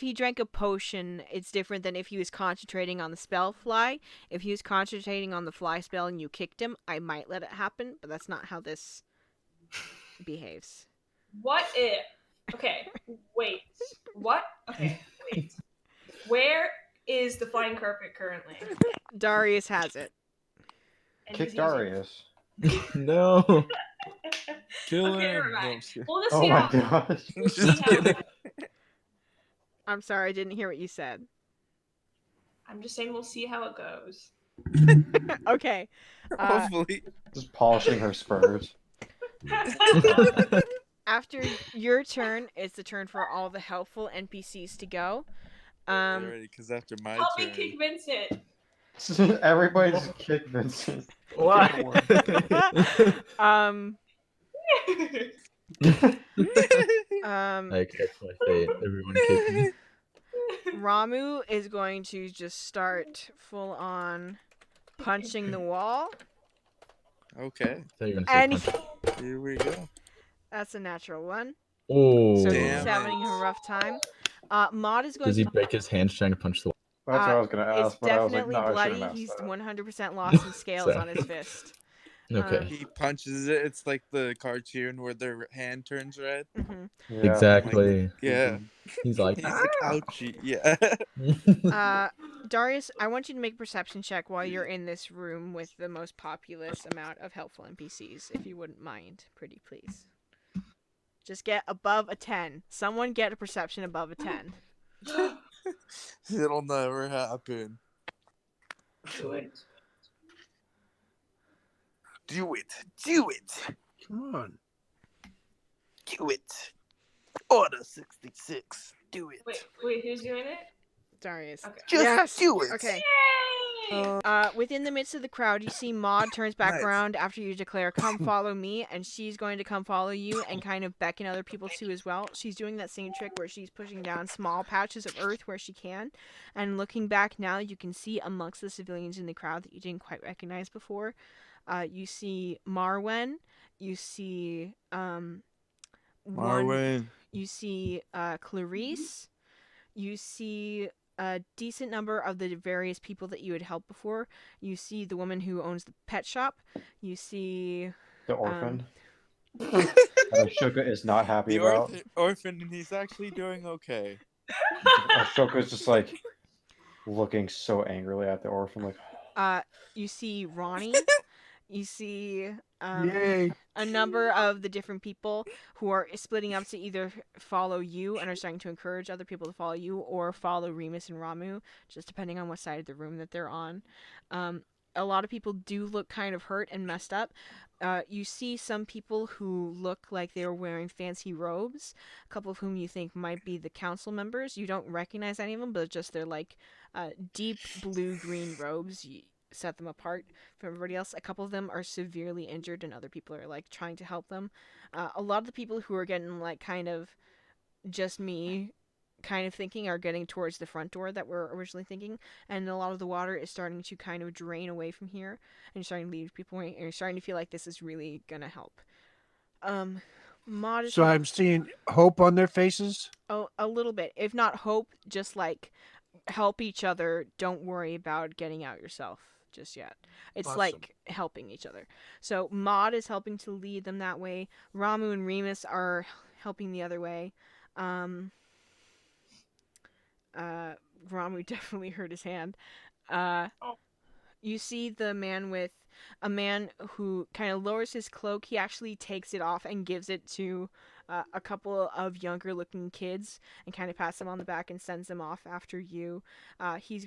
he drank a potion, it's different than if he was concentrating on the spell fly. If he was concentrating on the fly spell and you kicked him, I might let it happen, but that's not how this behaves. What if? Okay, wait. What? Okay, wait. Where is the flying carpet currently? Darius has it. And Kick he's using it. Darius. No. Kill Okay, him. never No, mind. I'm just kidding. We'll just Oh see my how. gosh. We'll see Just how it kidding. goes. I'm sorry, I didn't hear what you said. I'm just saying we'll see how it goes. Okay. Hopefully. Just polishing her spurs. After your turn, it's the turn for all the helpful NPCs to go. Because after my Help turn. me kick Vincent. Everybody's kick Vincent. Why? I accept my fate. Everyone kick me. Ramu is going to just start full on punching the wall. Okay. I thought you were And gonna say punch. Here we go. that's a natural one. Oh. So Damn he's it. having a rough time. Maud is going Does he to. break his hands trying to punch the wall? That's what I was gonna It's ask, but I was like, definitely no, I bloody. shouldn't He's ask that. 100% lost some scales So- on his fist. Okay. He punches it. It's like the cartoon where their hand turns red. Mm-hmm. Yeah. Exactly. Yeah. He's like, He's like, ouchie. Yeah. Darius, I want you to make a perception check while you're in this room with the most populous amount of helpful NPCs, if you wouldn't mind, pretty please. Just get above a 10. Someone get a perception above a 10. It'll never happen. Do it. Do it. Do it. Come on. Do it. Order 66. Do it. Wait, who's doing it? Darius. Okay. Just do it. Okay. Yay! Within the midst of the crowd, you see Maud turns back Nice. around after you declare, "Come follow me," and she's going to come follow you and kind of beckon other people to as well. She's doing that same trick where she's pushing down small patches of earth where she can. And looking back now, you can see amongst the civilians in the crowd that you didn't quite recognize before. You see Marwen. You see Marwen. You see Clarice. You see a decent number of the various people that you had helped before. You see the woman who owns the pet shop. You see The orphan. That Ashoka is not happy The about. orphan, and he's actually doing okay. Ashoka's just like looking so angrily at the orphan, like. You see Ronnie. You see Yay. a number of the different people who are splitting up to either follow you and are starting to encourage other people to follow you, or follow Remus and Ramu, just depending on what side of the room that they're on. A lot of people do look kind of hurt and messed up. You see some people who look like they were wearing fancy robes, a couple of whom you think might be the council members. You don't recognize any of them, but just they're like deep blue-green robes. You set them apart from everybody else. A couple of them are severely injured and other people are like trying to help them. A lot of the people who are getting like kind of just me kind of thinking are getting towards the front door that we're originally thinking, and a lot of the water is starting to kind of drain away from here, and you're starting to leave people away, and you're starting to feel like this is really gonna help. So I'm seeing hope on their faces. Oh, a little bit, if not hope, just like help each other. Don't worry about getting out yourself just yet. It's Awesome. like helping each other. So Maud is helping to lead them that way. Ramu and Remus are helping the other way. Ramu definitely hurt his hand. You see the man with a man who kind of lowers his cloak. He actually takes it off and gives it to a couple of younger looking kids and kind of pats them on the back and sends them off after you. He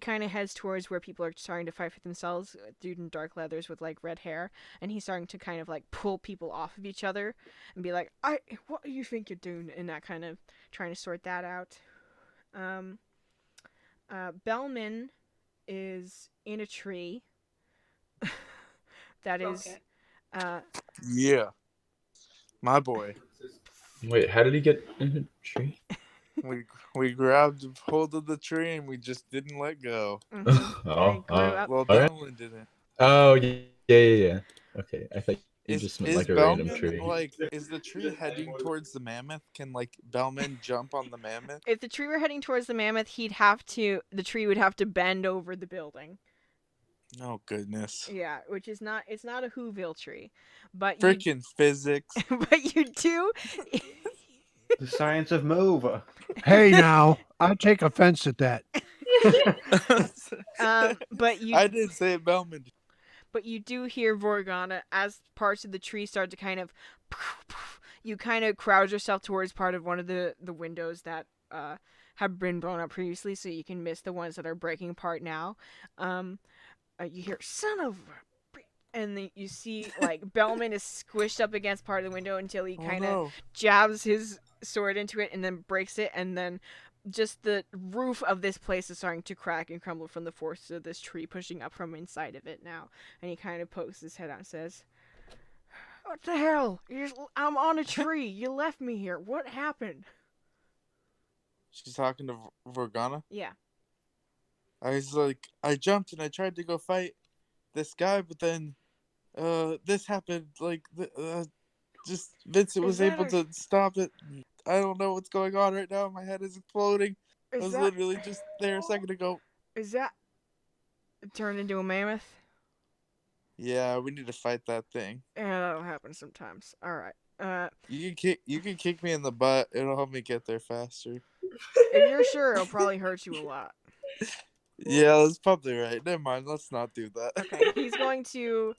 kind of heads towards where people are starting to fight for themselves, dude in dark leathers with like red hair, and he's starting to kind of like pull people off of each other and be like, what do you think you're doing? And that kind of trying to sort that out. Bellman is in a tree that is Yeah, my boy. Wait, how did he get in the tree? We grabbed hold of the tree and we just didn't let go. And grew up. Well, alright. Bellman didn't. Oh, yeah. Okay, I thought you just meant Is like a random Bellman tree. like is the tree heading towards the mammoth? Can like Bellman jump on the mammoth? If the tree were heading towards the mammoth, the tree would have to bend over the building. Oh goodness. Yeah, which is not, it's not a Whoville tree, but Freaking physics. but you do. The science of move. Hey, now I take offense at that. But you. I didn't say it, Bellman. But you do hear Vorgana as parts of the tree start to kind of. You kind of crowd yourself towards part of one of the windows that have been blown up previously, so you can miss the ones that are breaking apart now. You hear "son of," and then you see like Bellman is squished up against part of the window until he kind of jabs his sword into it and then breaks it, and then just the roof of this place is starting to crack and crumble from the force of this tree pushing up from inside of it now. And he kind of pokes his head out and says, "What the hell? I'm on a tree. You left me here. What happened?" She's talking to Vorgana? Yeah. I was like, I jumped and I tried to go fight this guy, but then this happened. Like, just Vincent was able to stop it. I don't know what's going on right now. My head is exploding. I was literally just there a second ago. Is that turned into a mammoth? Yeah, we need to fight that thing. Yeah, that'll happen sometimes. All right. You can kick me in the butt. It'll help me get there faster. If you're sure, it'll probably hurt you a lot. Yeah, that's probably right. Never mind. Let's not do that. Okay, he's going to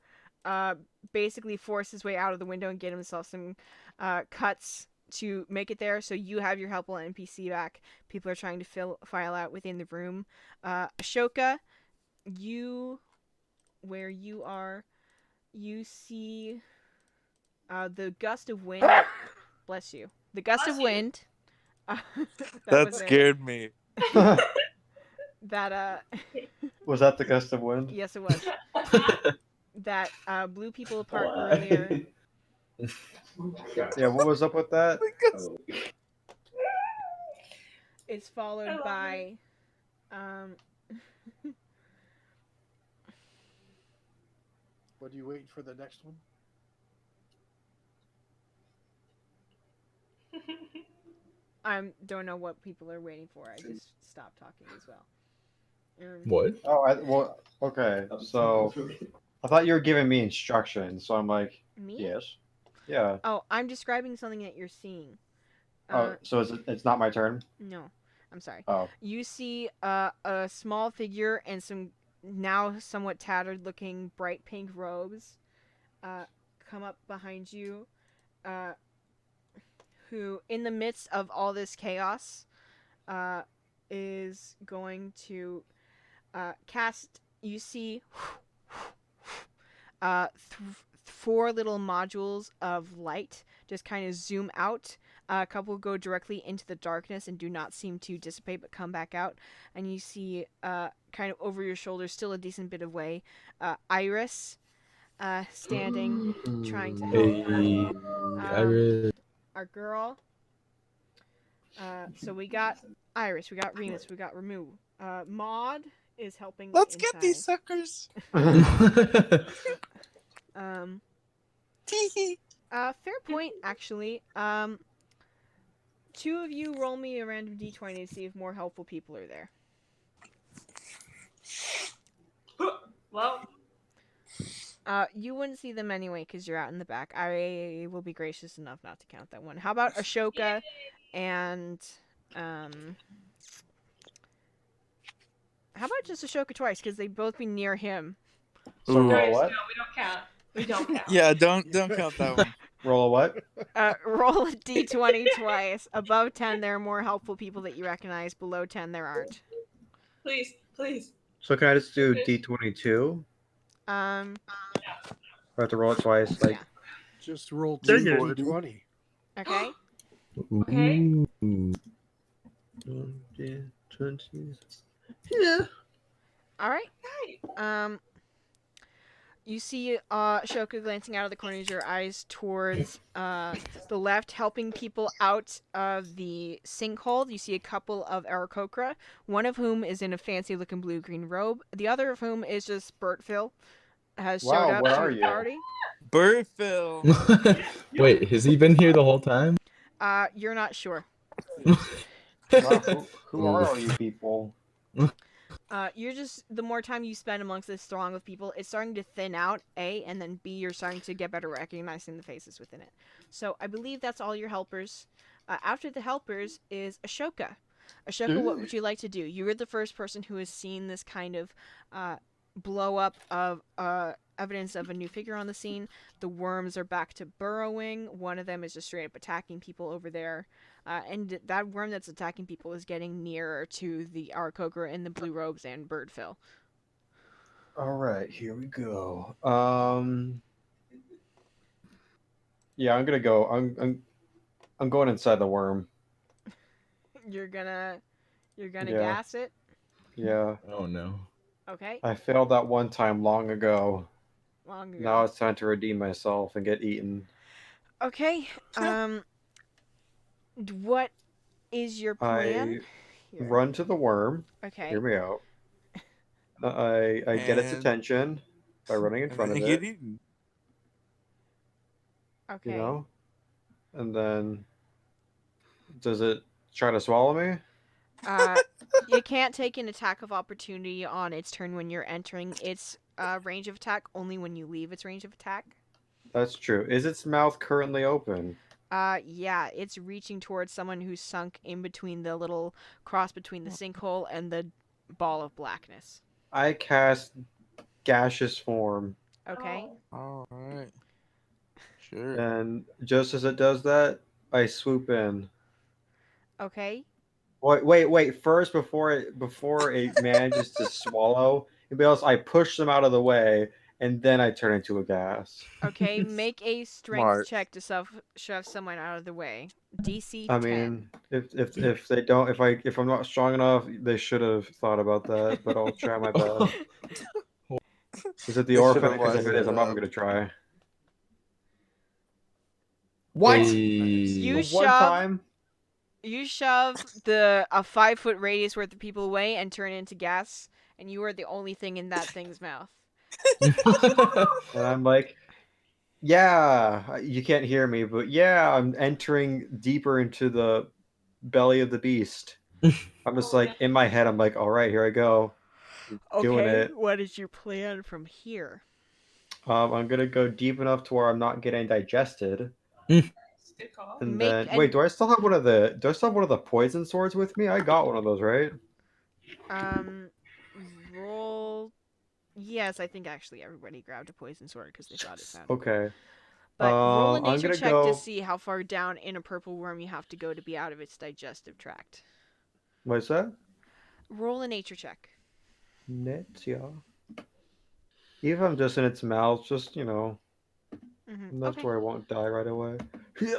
basically force his way out of the window and get himself some cuts to make it there. So you have your helpful NPC back. People are trying to file out within the room. Ashoka, where you are, you see the gust of wind. Bless you. The gust of wind. That scared me. That Was that the gust of wind? Yes, it was. That blew people apart earlier. Yeah, what was up with that? It's followed by What are you waiting for the next one? I don't know what people are waiting for. I just stopped talking as well. What? Oh, okay. So I thought you were giving me instructions, so I'm like, me? Yes. Yeah. Oh, I'm describing something that you're seeing. So it's not my turn? No, I'm sorry. Oh. You see a small figure and some now somewhat tattered looking bright pink robes come up behind you, who in the midst of all this chaos is going to cast, you see 4 little modules of light just kind of zoom out. A couple go directly into the darkness and do not seem to dissipate but come back out. And you see kind of over your shoulder, still a decent bit of way, Iris standing, trying to help. Iris. Our girl. So we got Iris, we got Remus, we got Ramu. Maud is helping. Let's inside. get these suckers. Fair point, actually. 2 of you roll me a random d20 to see if more helpful people are there. Well, you wouldn't see them anyway because you're out in the back. I will be gracious enough not to count that one. How about Ashoka and How about just Ashoka twice? Because they'd both be near him. So Ooh. roll Guys, what? no, we don't count. We don't count. Yeah, don't count that one. Roll what? Roll a d20 twice. Above 10, there are more helpful people that you recognize. Below 10, there aren't. Please, please. So can I just do D22? Um, Or have to roll it twice? Like, yeah. Just roll Dang two it. d20. Okay. Okay. Ooh. D20. Yeah. All right. Hi. You see Ashoka glancing out of the corners of your eyes towards the left, helping people out of the sinkhole. You see a couple of Aarakocra, one of whom is in a fancy-looking blue-green robe. The other of whom is just Bertville, has showed Wow, up where to are the you? party. Burfill. Wait, has he been here the whole time? You're not sure. Wow, who are all Oof. you people? You're just, the more time you spend amongst this throng of people, it's starting to thin out, A, and then B, you're starting to get better recognizing the faces within it. So I believe that's all your helpers. After the helpers is Ashoka. Ashoka, what would you like to do? You were the first person who has seen this kind of blow up of evidence of a new figure on the scene. The worms are back to burrowing. One of them is just straight up attacking people over there. And that worm that's attacking people is getting nearer to the Aarakocra in the blue robes and Birdfill. All right, here we go. Yeah, I'm gonna go. I'm going inside the worm. You're gonna Yeah. gas it? Yeah. Oh no. Okay. I failed that one time long ago. Long ago. Now it's time to redeem myself and get eaten. Okay. What is your plan? I run to the worm. Okay. Hear me out. I get its And attention by running in and front then of you it. get eaten. Okay. You know, and then does it try to swallow me? You can't take an attack of opportunity on its turn when you're entering its range of attack, only when you leave its range of attack. That's true. Is its mouth currently open? Yeah, it's reaching towards someone who's sunk in between the little cross between the sinkhole and the ball of blackness. I cast gaseous form, Okay. Oh. All right. Sure. and just as it does that, I swoop in. Okay. Wait! First, before it manages to swallow anybody else, I push them out of the way, and then I turn into a gas. Okay, make a strength Smart. check to shove someone out of the way. DC I 10. mean, if they don't, if I'm not strong enough, they should have thought about that. But I'll try my best. Is it the They should orphan? have Because if lined it is, it I'm not even up. gonna try. You The Hey. one shove time? you shove a 5-foot radius worth of people away and turn into gas, and you are the only thing in that thing's mouth. And I'm like, yeah, you can't hear me, but yeah, I'm entering deeper into the belly of the beast. I'm just like, in my head, I'm like, all right, here I go. Doing Okay, it. what is your plan from here? I'm gonna go deep enough to where I'm not getting digested. Good call. And Make then, an- wait, do I still have one of the poison swords with me? I got one of those, right? Roll. Yes, I think actually everybody grabbed a poison sword because they thought it sounded. Okay. But roll a I'm nature gonna check go. to see how far down in a purple worm you have to go to be out of its digestive tract. What's that? Roll a nature check. Net, yeah. Even if I'm just in its mouth, just that's Okay. where I won't die right away. Yeah.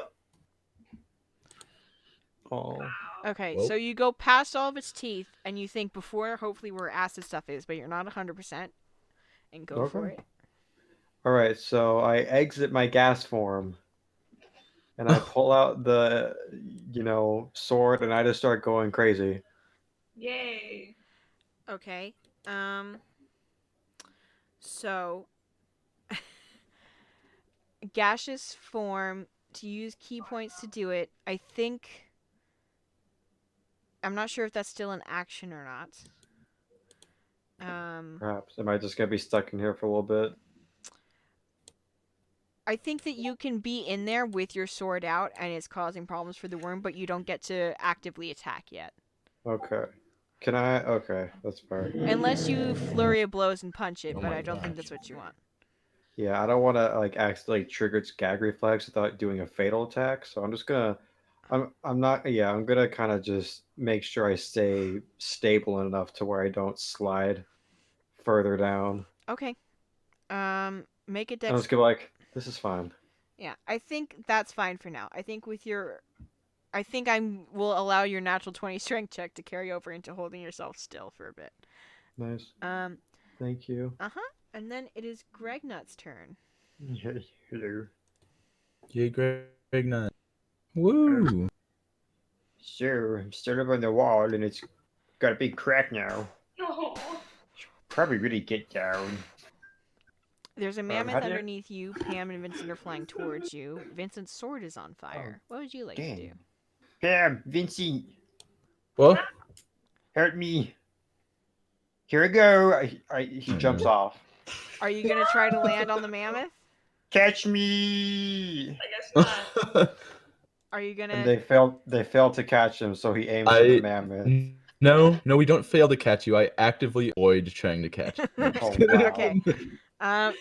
Oh. Okay, Well. so you go past all of its teeth and you think before, hopefully, where acid stuff is, but you're not 100%, and go for Okay. it. All right, so I exit my gas form, and I pull out the, sword, and I just start going crazy. Yay. Okay. So gaseous form, to use key points to do it. I think I'm not sure if that's still an action or not. Perhaps am I just gonna be stuck in here for a little bit? I think that you can be in there with your sword out and it's causing problems for the worm, but you don't get to actively attack yet. Okay. Can I? Okay, that's fair. Unless you flurry of blows and punch it, Oh but my I don't think gosh. that's what you want. Yeah, I don't want to like accidentally trigger its gag reflex without doing a fatal attack. So I'm just gonna. I'm not. Yeah, I'm gonna kind of just make sure I stay stable enough to where I don't slide further down. Okay. Make a And I'm dex. just gonna be like, this is fine. Yeah, I think that's fine for now. I think with your, I think I will allow your natural 20 strength check to carry over into holding yourself still for a bit. Nice. Um. Thank you. And then it is Gregnut's turn. Hello. Yay, Greg Nut. Woo! So I'm still up on the wall, and it's got a big crack now. No. Probably really get down. There's a how mammoth do you- underneath you. Pam and Vincent are flying towards you. Vincent's sword is on fire. What would you like to do? Dang. Pam, Vincent, Well, help me. Here we go. He jumps off. Are you gonna try to land on the mammoth? Catch me! I guess not. Are you And gonna? they failed to catch him, so he aims for the I mammoth. no, we don't fail to catch you. I actively avoid trying to catch you. Oh wow. Okay.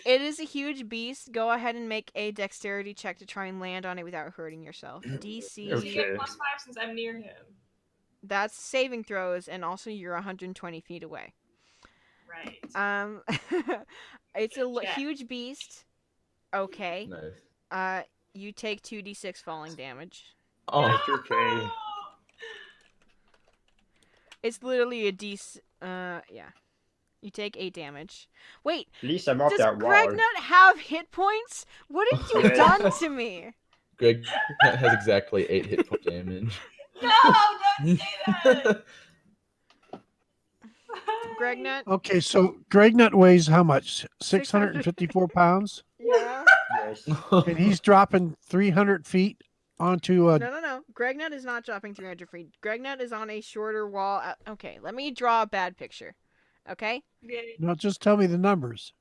It is a huge beast. Go ahead and make a dexterity check to try and land on it without hurting yourself. DC. Does he get Okay. +5 since I'm near him? That's saving throws, and also you're 120 feet away. Right. It's a Check. huge beast. Okay. Nice. You take 2d6 falling damage. Oh, That's okay. It's literally a yeah. You take 8 damage. Wait, At least I'm off does that wall. Gregnut have hit points? What have you Yes. done to me? Greg Nut has exactly 8 hit point damage. No, don't say that. Gregnut? Okay, so Gregnut weighs how much? 654 pounds, Yeah. Yes. and he's dropping 300 feet onto a. No. Gregnut is not dropping 300 feet. Gregnut is on a shorter wall. Okay, let me draw a bad picture. Okay? Yeah. No, just tell me the numbers.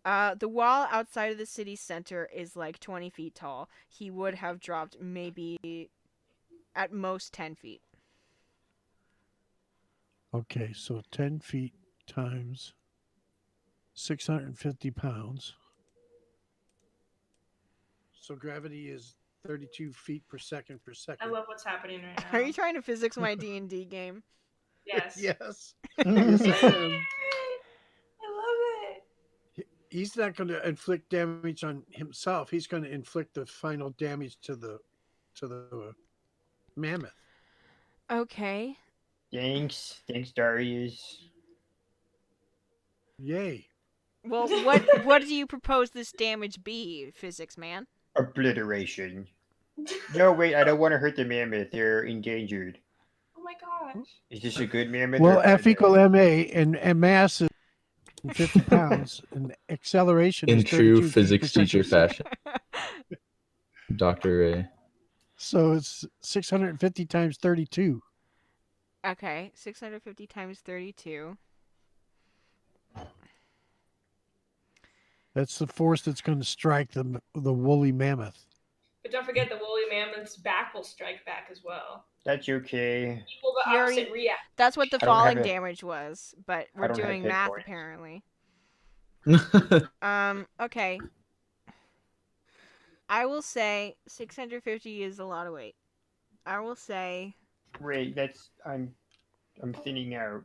The wall outside of the city center is like 20 feet tall. He would have dropped maybe at most 10 feet. Okay, so 10 feet times 650 pounds. So gravity is 32 feet per second per I second. love what's happening right now. Are you trying to physics my D&D game? Yes. Yes. Yes, I am. I love it. He's not going to inflict damage on himself. He's going to inflict the final damage to the mammoth. Okay. Thanks, Darius. Yay. Well, what do you propose this damage be, physics man? Obliteration. No, wait, I don't want to hurt the mammoth. They're endangered. Oh my gosh. Is this a good mammoth? Well, or bad F equal mammoth? MA and mass is 50 pounds and acceleration In is true 32 feet per physics teacher second. fashion, Dr. Ray. So it's 650 times 32. Okay, 650 times 32. That's the force that's going to strike the woolly mammoth. But don't forget the woolly mammoth's back will strike back as well. That's okay. Equal but He already- opposite react. That's what the I don't have falling it. damage was, but I we're don't have doing hit math points. apparently. Okay. I will say 650 is a lot of weight. I will say Wait, that's I'm thinning out.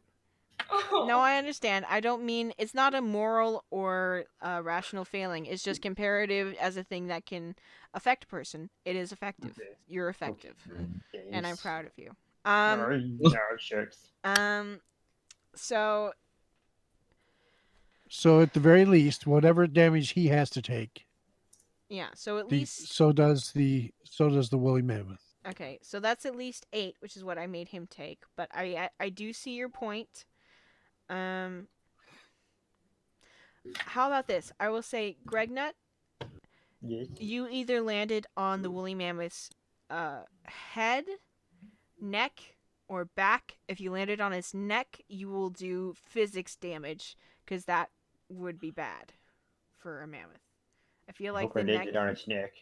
Oh. no, I understand. I don't mean it's not a moral or rational failing. It's just comparative as a thing that can affect a person. It is effective. Okay. You're effective, and I'm Thanks. proud of you. No, shucks. So So at the very least, whatever damage he has to take, yeah. So at the, least so does the woolly mammoth. okay. So that's at least 8, which is what I made him take. But I do see your point. How about this? I will say, Gregnut, Yes. you either landed on the woolly mammoth's head, neck, or back. If you landed on his neck, you will do physics damage, because that would be bad for a mammoth. I feel like Hope I the landed neck. on its neck.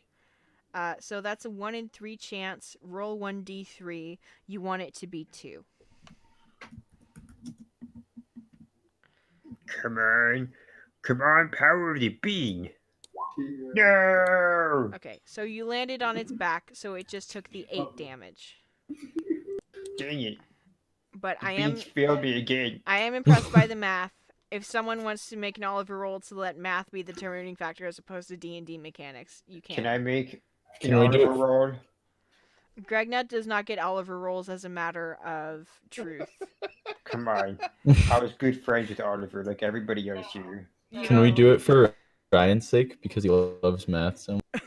So that's a 1 in 3 chance. Roll 1d3. You want it to be 2. Come on. Come on, power of the bean. No! Okay, so you landed on its back, so it just took the 8 damage. Dang it. But The beans failed me again. I am impressed by the math. If someone wants to make an Oliver roll to let math be the determining factor as opposed to D&D mechanics, you can. Can I make Can an we do Oliver it? roll? Gregnut does not get Oliver rolls as a matter of truth. Come on. I was good friends with Oliver, like everybody else here. Can we do it for Ryan's sake because he loves math so much?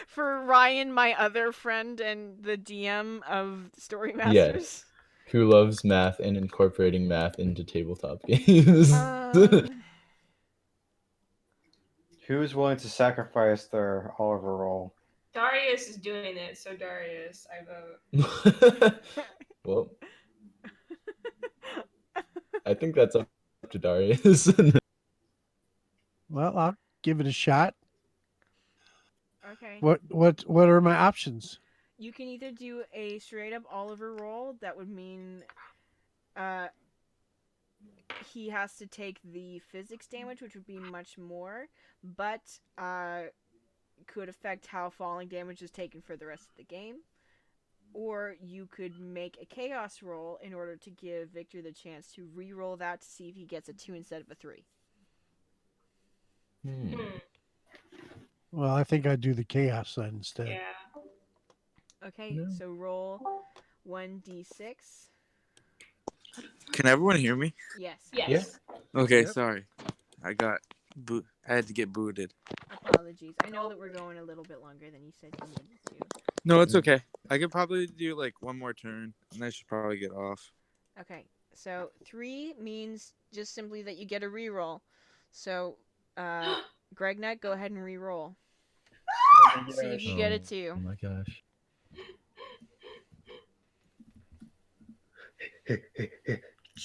For Ryan, my other friend and the DM of Story Masters? Yes. Who loves math and incorporating math into tabletop games? Who's willing to sacrifice their Oliver roll? Darius is doing it, so Darius, I vote. Well, I think that's up to Darius. Well, I'll give it a shot. Okay. What are my options? You can either do a straight up Oliver roll, that would mean he has to take the physics damage, which would be much more, but could affect how falling damage is taken for the rest of the game. Or you could make a chaos roll in order to give Victor the chance to re-roll that to see if he gets a 2 instead of a 3. Well, I think I'd do the chaos side instead. Yeah. Okay, so roll 1d6. Can everyone hear me? Yes. Yes. Okay, Yep. sorry. I had to get booted. Apologies. I know that we're going a little bit longer than you said you needed to. No, it's okay. I could probably do like one more turn, and I should probably get off. Okay, so 3 means just simply that you get a re-roll. So, Gregnut, go ahead and re-roll. See if you get a 2. Oh my gosh.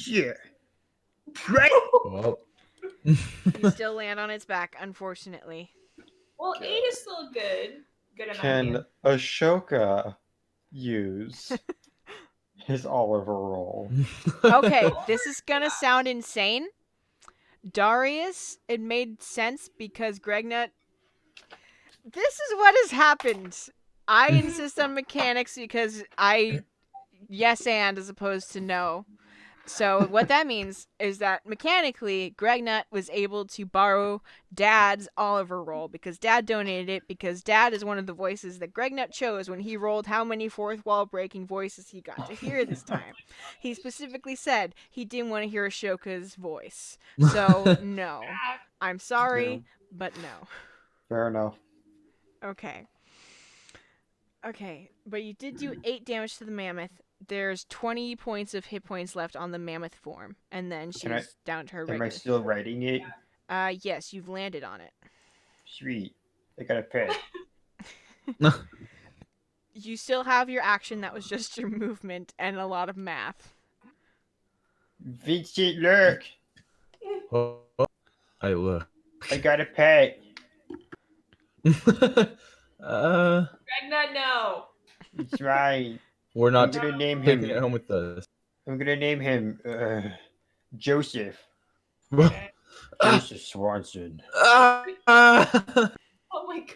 Yeah. Well, You still land on its back, unfortunately. Well, 8 is still good amount. Can Ashoka use his Oliver roll? Okay, this is gonna sound insane. Darius, it made sense because Gregnut. This is what has happened. I insist on mechanics because I yes and as opposed to no. So what that means is that mechanically, Gregnut was able to borrow Dad's Oliver roll because Dad donated it because Dad is one of the voices that Gregnut chose when he rolled how many fourth wall breaking voices he got to hear this time. He specifically said he didn't want to hear Ashoka's voice. So no. I'm sorry, but no. Fair enough. Okay. Okay, but you did do 8 damage to the mammoth. There's 20 points of hit points left on the mammoth form, and then she's down to her regular. Am I still writing it? Yes, you've landed on it. Sweet. I got a pet. You still have your action that was just your movement and a lot of math. Vincent, look! Oh, I look. I got a pet. Gregnut, no. It's right. We're I'm not gonna name taking him. it home with us. I'm gonna name him Joseph. Okay. Joseph Swanson. Oh my god.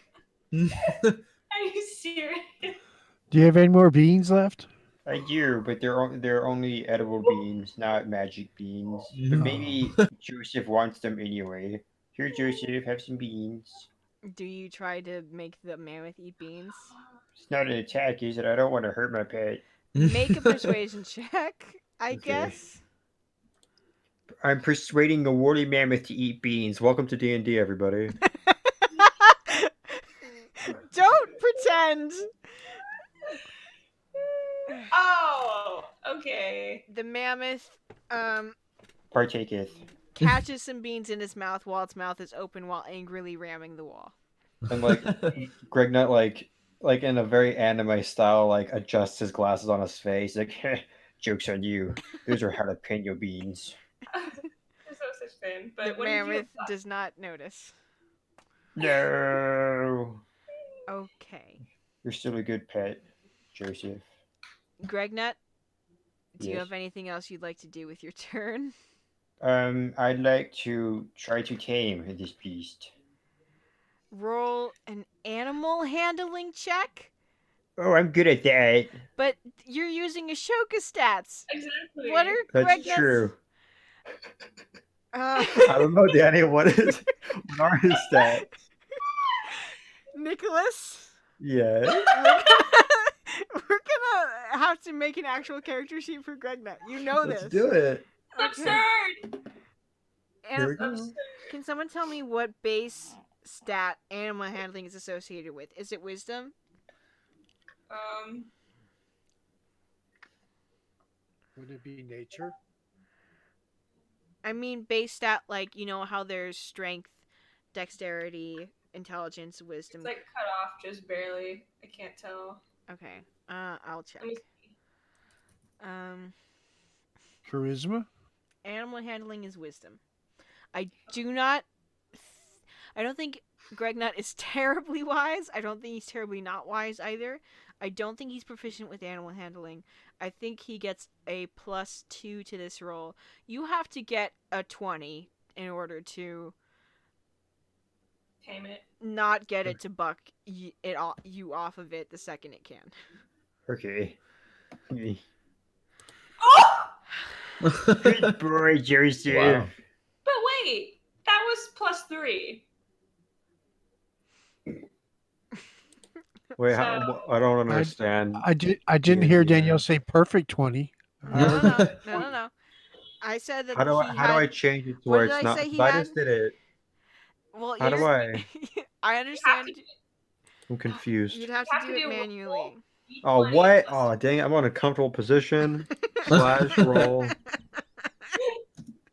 Are you serious? Do you have any more beans left? I do, but they're only edible beans, not magic beans. But maybe Joseph wants them anyway. Here, Joseph, have some beans. Do you try to make the mammoth eat beans? It's not an attack, is it? I don't want to hurt my pet. Make a persuasion check, I guess. I'm persuading a woolly mammoth to eat beans. Welcome to D&D, everybody. Don't pretend. Oh, okay. The mammoth Partaketh. catches some beans in its mouth while its mouth is open while angrily ramming the wall. And Gregnut like in a very anime style, adjusts his glasses on his face. Like, joke's on you. Those are jalapeno beans. There's no such thing. But The what did you mammoth does not notice. No. Okay. You're still a good pet, Joseph. Gregnut, do you Yes. have anything else you'd like to do with your turn? I'd like to try to tame this beast. Roll an animal handling check, Oh, I'm good at that. but you're using Ashoka stats. Exactly. What are That's Greg Nuts? true. Uh, I don't know, Danny. What are his stats? Nicholas? Yes. We're gonna have to make an actual character sheet for Greg Nut. You know Let's this. do it. Absurd. Here we And go. can someone tell me what base stat animal handling is associated with? Is it wisdom? Would it be nature? I mean base stat, like, you know how there's strength, dexterity, intelligence, wisdom. It's like cut off just barely. I can't tell. Okay. I'll check. Let me see. Charisma? Animal handling is wisdom. I don't think Greg Nut is terribly wise. I don't think he's terribly not wise either. I don't think he's proficient with animal handling. I think he gets a +2 to this roll. You have to get a 20 in order to Tame it. not get it to buck you off of it the second it can. Okay. Oh! Good boy, Joseph. Wow. But wait, that was +3. Wait, So- I don't understand. I didn't hear Danielle say perfect 20. No. I said that How do I change it to What where did it's I not? say he I had? just did it. Well, How do I? I understand. I'm confused. You'd have You to have do to it do a manually. roll. Each Oh, one what? is Oh, dang it. I'm on a comfortable position. / roll.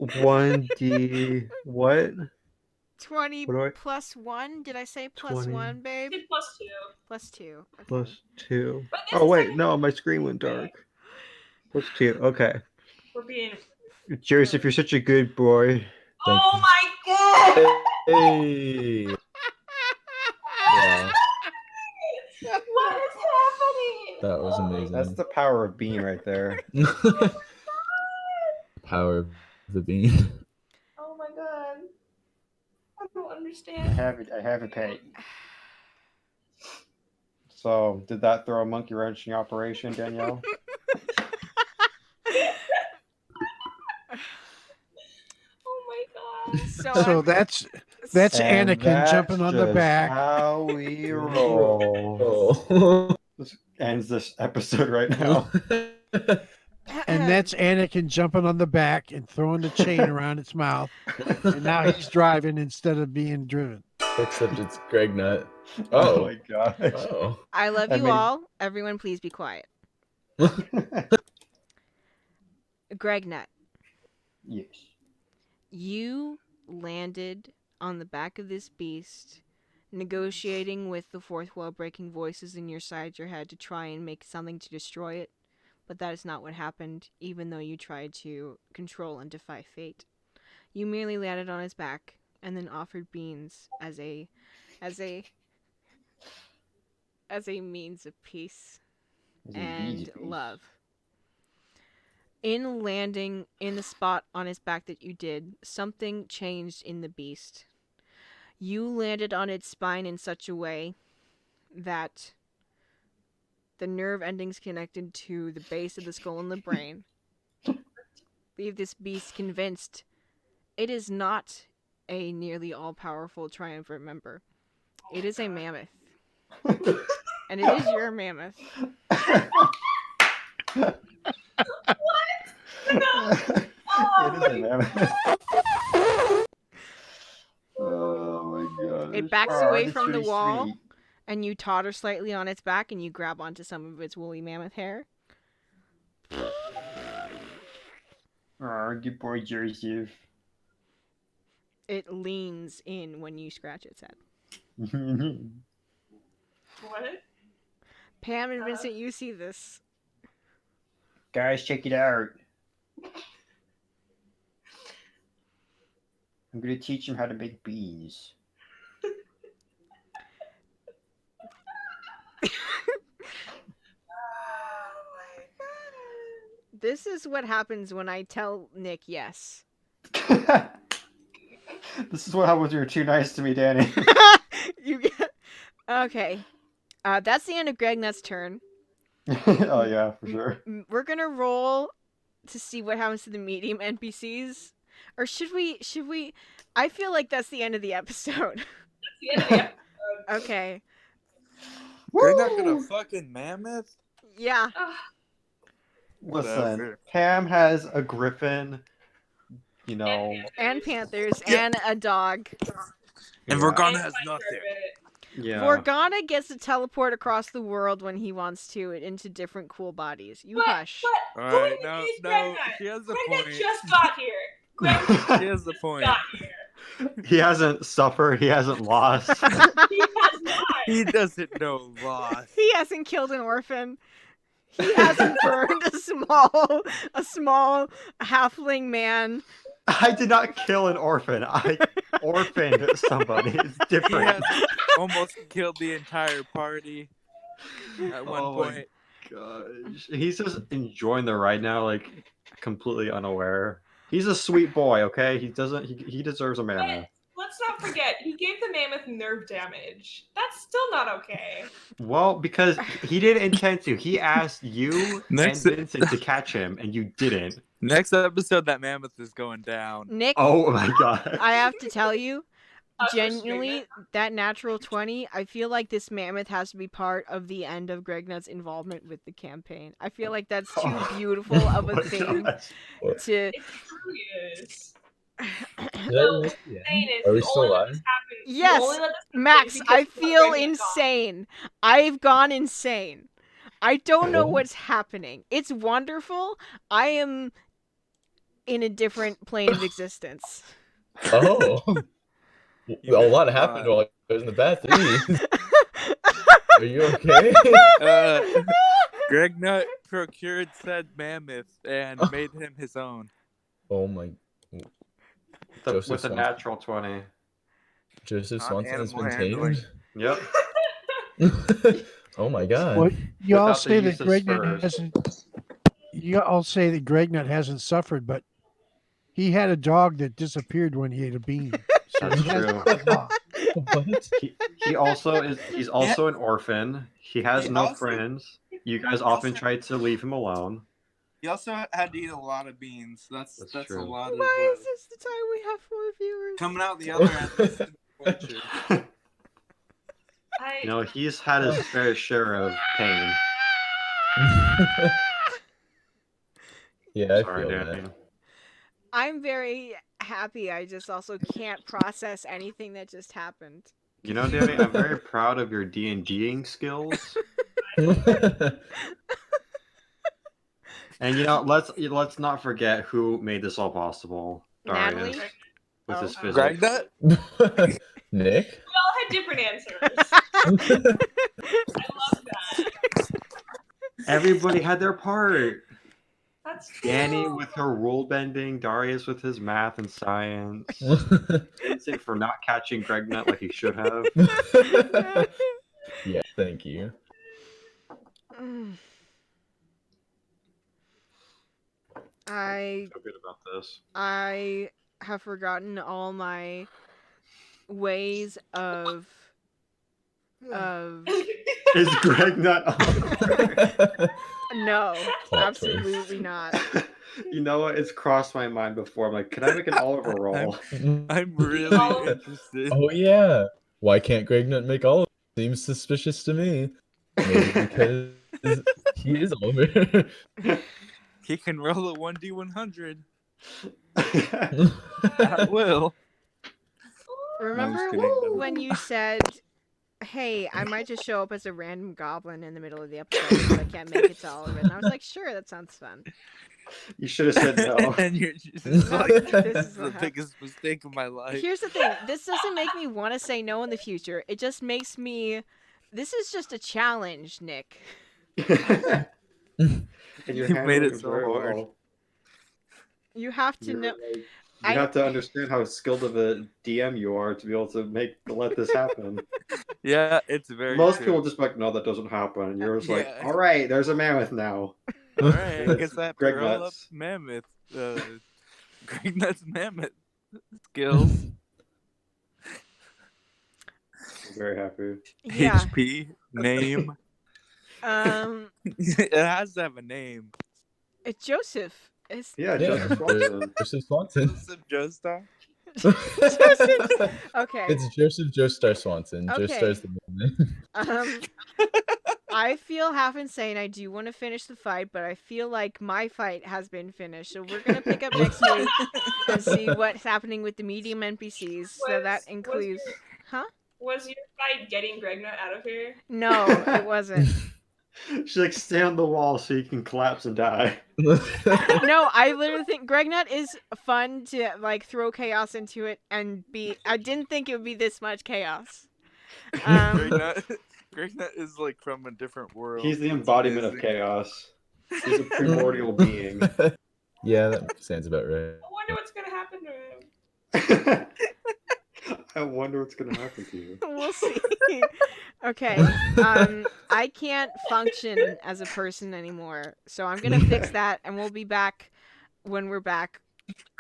1D. What? 20 What do I? plus 1? Did I say plus 20. 1, babe? Did +2. Plus 2. Okay. +2. But this Oh, is wait. technically- No, my screen went dark. +2. Okay. We're being. Joseph, you're such a good boy. Thank Oh you. my god! Hey. Wow. What is happening? That was amazing. That's the power of being right there. Power of the bean. Oh my god. I don't I understand. have it. I have a pet. So, did that throw a monkey wrench in the operation, Danielle? Oh my god. So that's And Anakin that's jumping on the just back. how we roll. Oh. This ends this episode right now. And that's Anakin jumping on the back and throwing the chain around its mouth. And now he's driving instead of being driven. Except it's Greg Nut. Oh Oh. my gosh. Oh. I love I you mean- all. Everyone, please be quiet. Greg Nut, Yes. you landed on the back of this beast, negotiating with the fourth wall breaking voices in your head to try and make something to destroy it. But that is not what happened, even though you tried to control and defy fate. You merely landed on his back and then offered beans as a means of peace and love. In landing in the spot on his back that you did, something changed in the beast. You landed on its spine in such a way that the nerve endings connected to the base of the skull and the brain leave this beast convinced it is not a nearly all-powerful triumvirate member. It is a mammoth. And it is your mammoth. It is a mammoth. Oh my god. It backs away from the wall, and you totter slightly on its back, and you grab onto some of its woolly mammoth hair. Oh, good boy, Joseph. It leans in when you scratch its head. What? Pam and Vincent, you see this. Guys, check it out. I'm gonna teach him how to make beans. This is what happens when I tell Nick yes. This is what happens when you're too nice to me, Danny. You get... Okay. That's the end of Gregnut's turn. Oh yeah, for sure. We're gonna roll to see what happens to the medium NPCs. Or should we... I feel like that's the end of the episode. That's the end of the episode. Okay. They're not gonna fucking mammoth. Yeah. Listen, Whatever. Pam has a griffin, you know. And panthers and a dog. And Yeah. Vorgana has nothing. Yeah. Vorgana gets to teleport across the world when he wants to into different cool bodies. You hush. But All going right, with no, these no, Gregnut. she has the Gregnut point. just got here. Gregnut She has the point. got here. He hasn't suffered. He hasn't lost. He has not. He doesn't know loss. He hasn't killed an orphan. He hasn't burned a small halfling man. I did not kill an orphan. I orphaned somebody. It's He different. has almost killed the entire party at one Oh my point. gosh. He's just enjoying the ride now, like completely unaware. He's a sweet boy, okay? He deserves a mammoth. Let's not forget, he gave the mammoth nerve damage. That's still not okay. Well, because he didn't intend to. He asked you Next- and Vincent to catch him, and you didn't. Next episode, that mammoth is going down. Nick, Oh my god. I have to tell you, Us for genuinely, Gregnut. that natural 20, I feel like this mammoth has to be part of the end of Gregnut's involvement with the campaign. I feel like that's too Oh. beautiful of a my thing gosh. to... It truly is. Did I So, miss the end? Saying is, Are we the still only let alive? this happen- the Yes, only let this happen Max, because I of what feel Gregnut got. insane. I've gone insane. I don't know Oh. what's happening. It's wonderful. I am in a different plane of existence. Oh. You A lot meant happened not. while I was in the bathroom. Are you okay? Gregnut procured said mammoth and made him his own. Oh my. With Joseph a Swanson. natural 20. Joseph Not Swanson has been animal handling. tamed. Yep. Oh my god. Well, you all Without the say that use of Gregnut spurs. hasn't. You all say that Gregnut hasn't suffered, but he had a dog that disappeared when he ate a bean. So That's he has true. a dog. What? He also is. He's also an orphan. He has He no also- friends. You guys he often also- try to leave him alone. He also had to eat a lot of beans. That's That's a true. lot of Why is this the time we have 4 viewers? coming out the other end. This is torture. You know, he's had his fair share of pain. Yeah, I Sorry, feel Danny. that. I'm very happy. I just also can't process anything that just happened. You know, Danny, I'm very proud of your D&Ding skills. And you know, let's not forget who made this all possible. Darius, Natalie? with Oh. his physics. Gregnut? Nick? We all had different answers. I love that. Everybody had their part. That's true. Danny with her rule bending, Darius with his math and science, Vincent for not catching Gregnut like he should have. Yeah, thank you. I So good about this. I have forgotten all my ways of Is Gregnut on? no, Plot twist. absolutely not. You know what? It's crossed my mind before. I'm like, can I make an Oliver roll? I'm really Oh. interested. Oh yeah. Why can't Gregnut make all of it? Seems suspicious to me. Maybe because he is Oliver. He can roll a 1d100. Oh At will. Remember kidding. when you said, "Hey, I might just show up as a random goblin in the middle of the episode because I can't make it to all of it." And I was like, "Sure, that sounds fun." You should have said no. And you're just No, like, this this is is the what happened. biggest mistake of my life. Here's the thing: this doesn't make me want to say no in the future. It just makes me. This is just a challenge, Nick. And you're You made handling it so very hard. well. You have to You're know. like- you I- have to understand how skilled of a DM you are to be able to let this happen. Yeah, it's very Most true. people just be like, no, that doesn't happen. And you're just like, Yeah. all right, there's a mammoth now. Alright, I guess I have to Greg roll up nuts. mammoth. Gregnut's mammoth skills. I'm very happy. Yeah. HP name. It has to have a name. It's Joseph. It's Yeah, Yeah, Joseph Swanson. Joseph Swanson. Joseph Joestar? Joseph. Okay. It's Joseph Joestar Swanson. Okay. Joestar's the middle name. I feel half insane. I do want to finish the fight, but I feel like my fight has been finished. So we're gonna pick up next week and see what's happening with the medium NPCs. So that includes, huh? Was your fight getting Gregnut out of here? No, it wasn't. She's like, stay on the wall so you can collapse and die. No, I literally think Gregnut is fun to like throw chaos into it and be. I didn't think it would be this much chaos. Gregnut is like from a different world. He's the It's embodiment of amazing. chaos. He's a primordial being. Yeah, that sounds about right. I wonder what's gonna happen to him. I wonder what's gonna happen to you. We'll see. Okay. I can't function as a person anymore, so I'm gonna fix that, and we'll be back when we're back.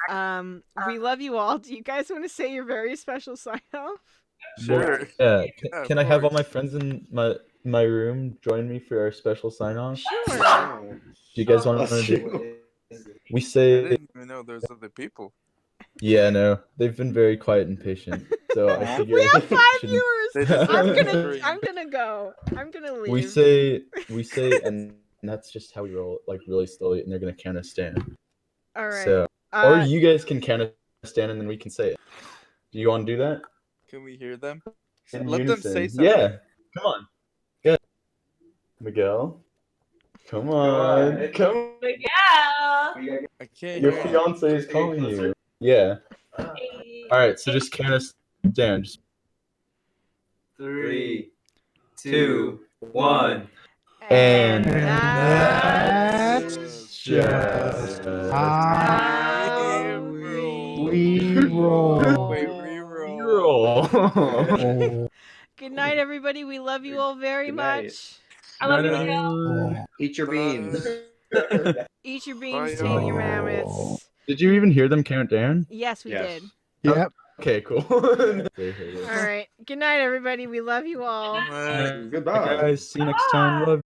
We love you all. Do you guys want to say your very special sign off? Sure. Yeah. Yeah, Can of I have all course. my friends in my room join me for our special sign off? Sure. Oh. Do you guys want Bless to do? you. We I say, didn't even know there's other people. yeah, no, they've been very quiet and patient. So I Aw. figure We I have 5 shouldn't- viewers. They deserve I'm to gonna stream. go. I'm gonna leave. we say, and that's just how we roll, like really slowly, and they're gonna count us down. All right. So, or you guys can count us down, and then we can say it. Do you want to do that? Can we hear them? In Let them say unison. something. Yeah, come on. Good. Miguel, come on, come. Miguel! I can't Your hear you. fiance is calling you. Yeah. Hey. All right, so just count us down. Just 3, 2, 1. And that's that's just how we roll. Wait, reroll. roll. Good night, everybody. We love you all very Good night. much. I love you, Miguel. Eat your beans. Eat your beans, Bye, tame your y'all. mammoths. Did you even hear them count down? Yes, we Yes. did. Yep. Okay, cool. All right. Good night, everybody. We love you all. Bye. Goodbye. Guys, see you next time. Love.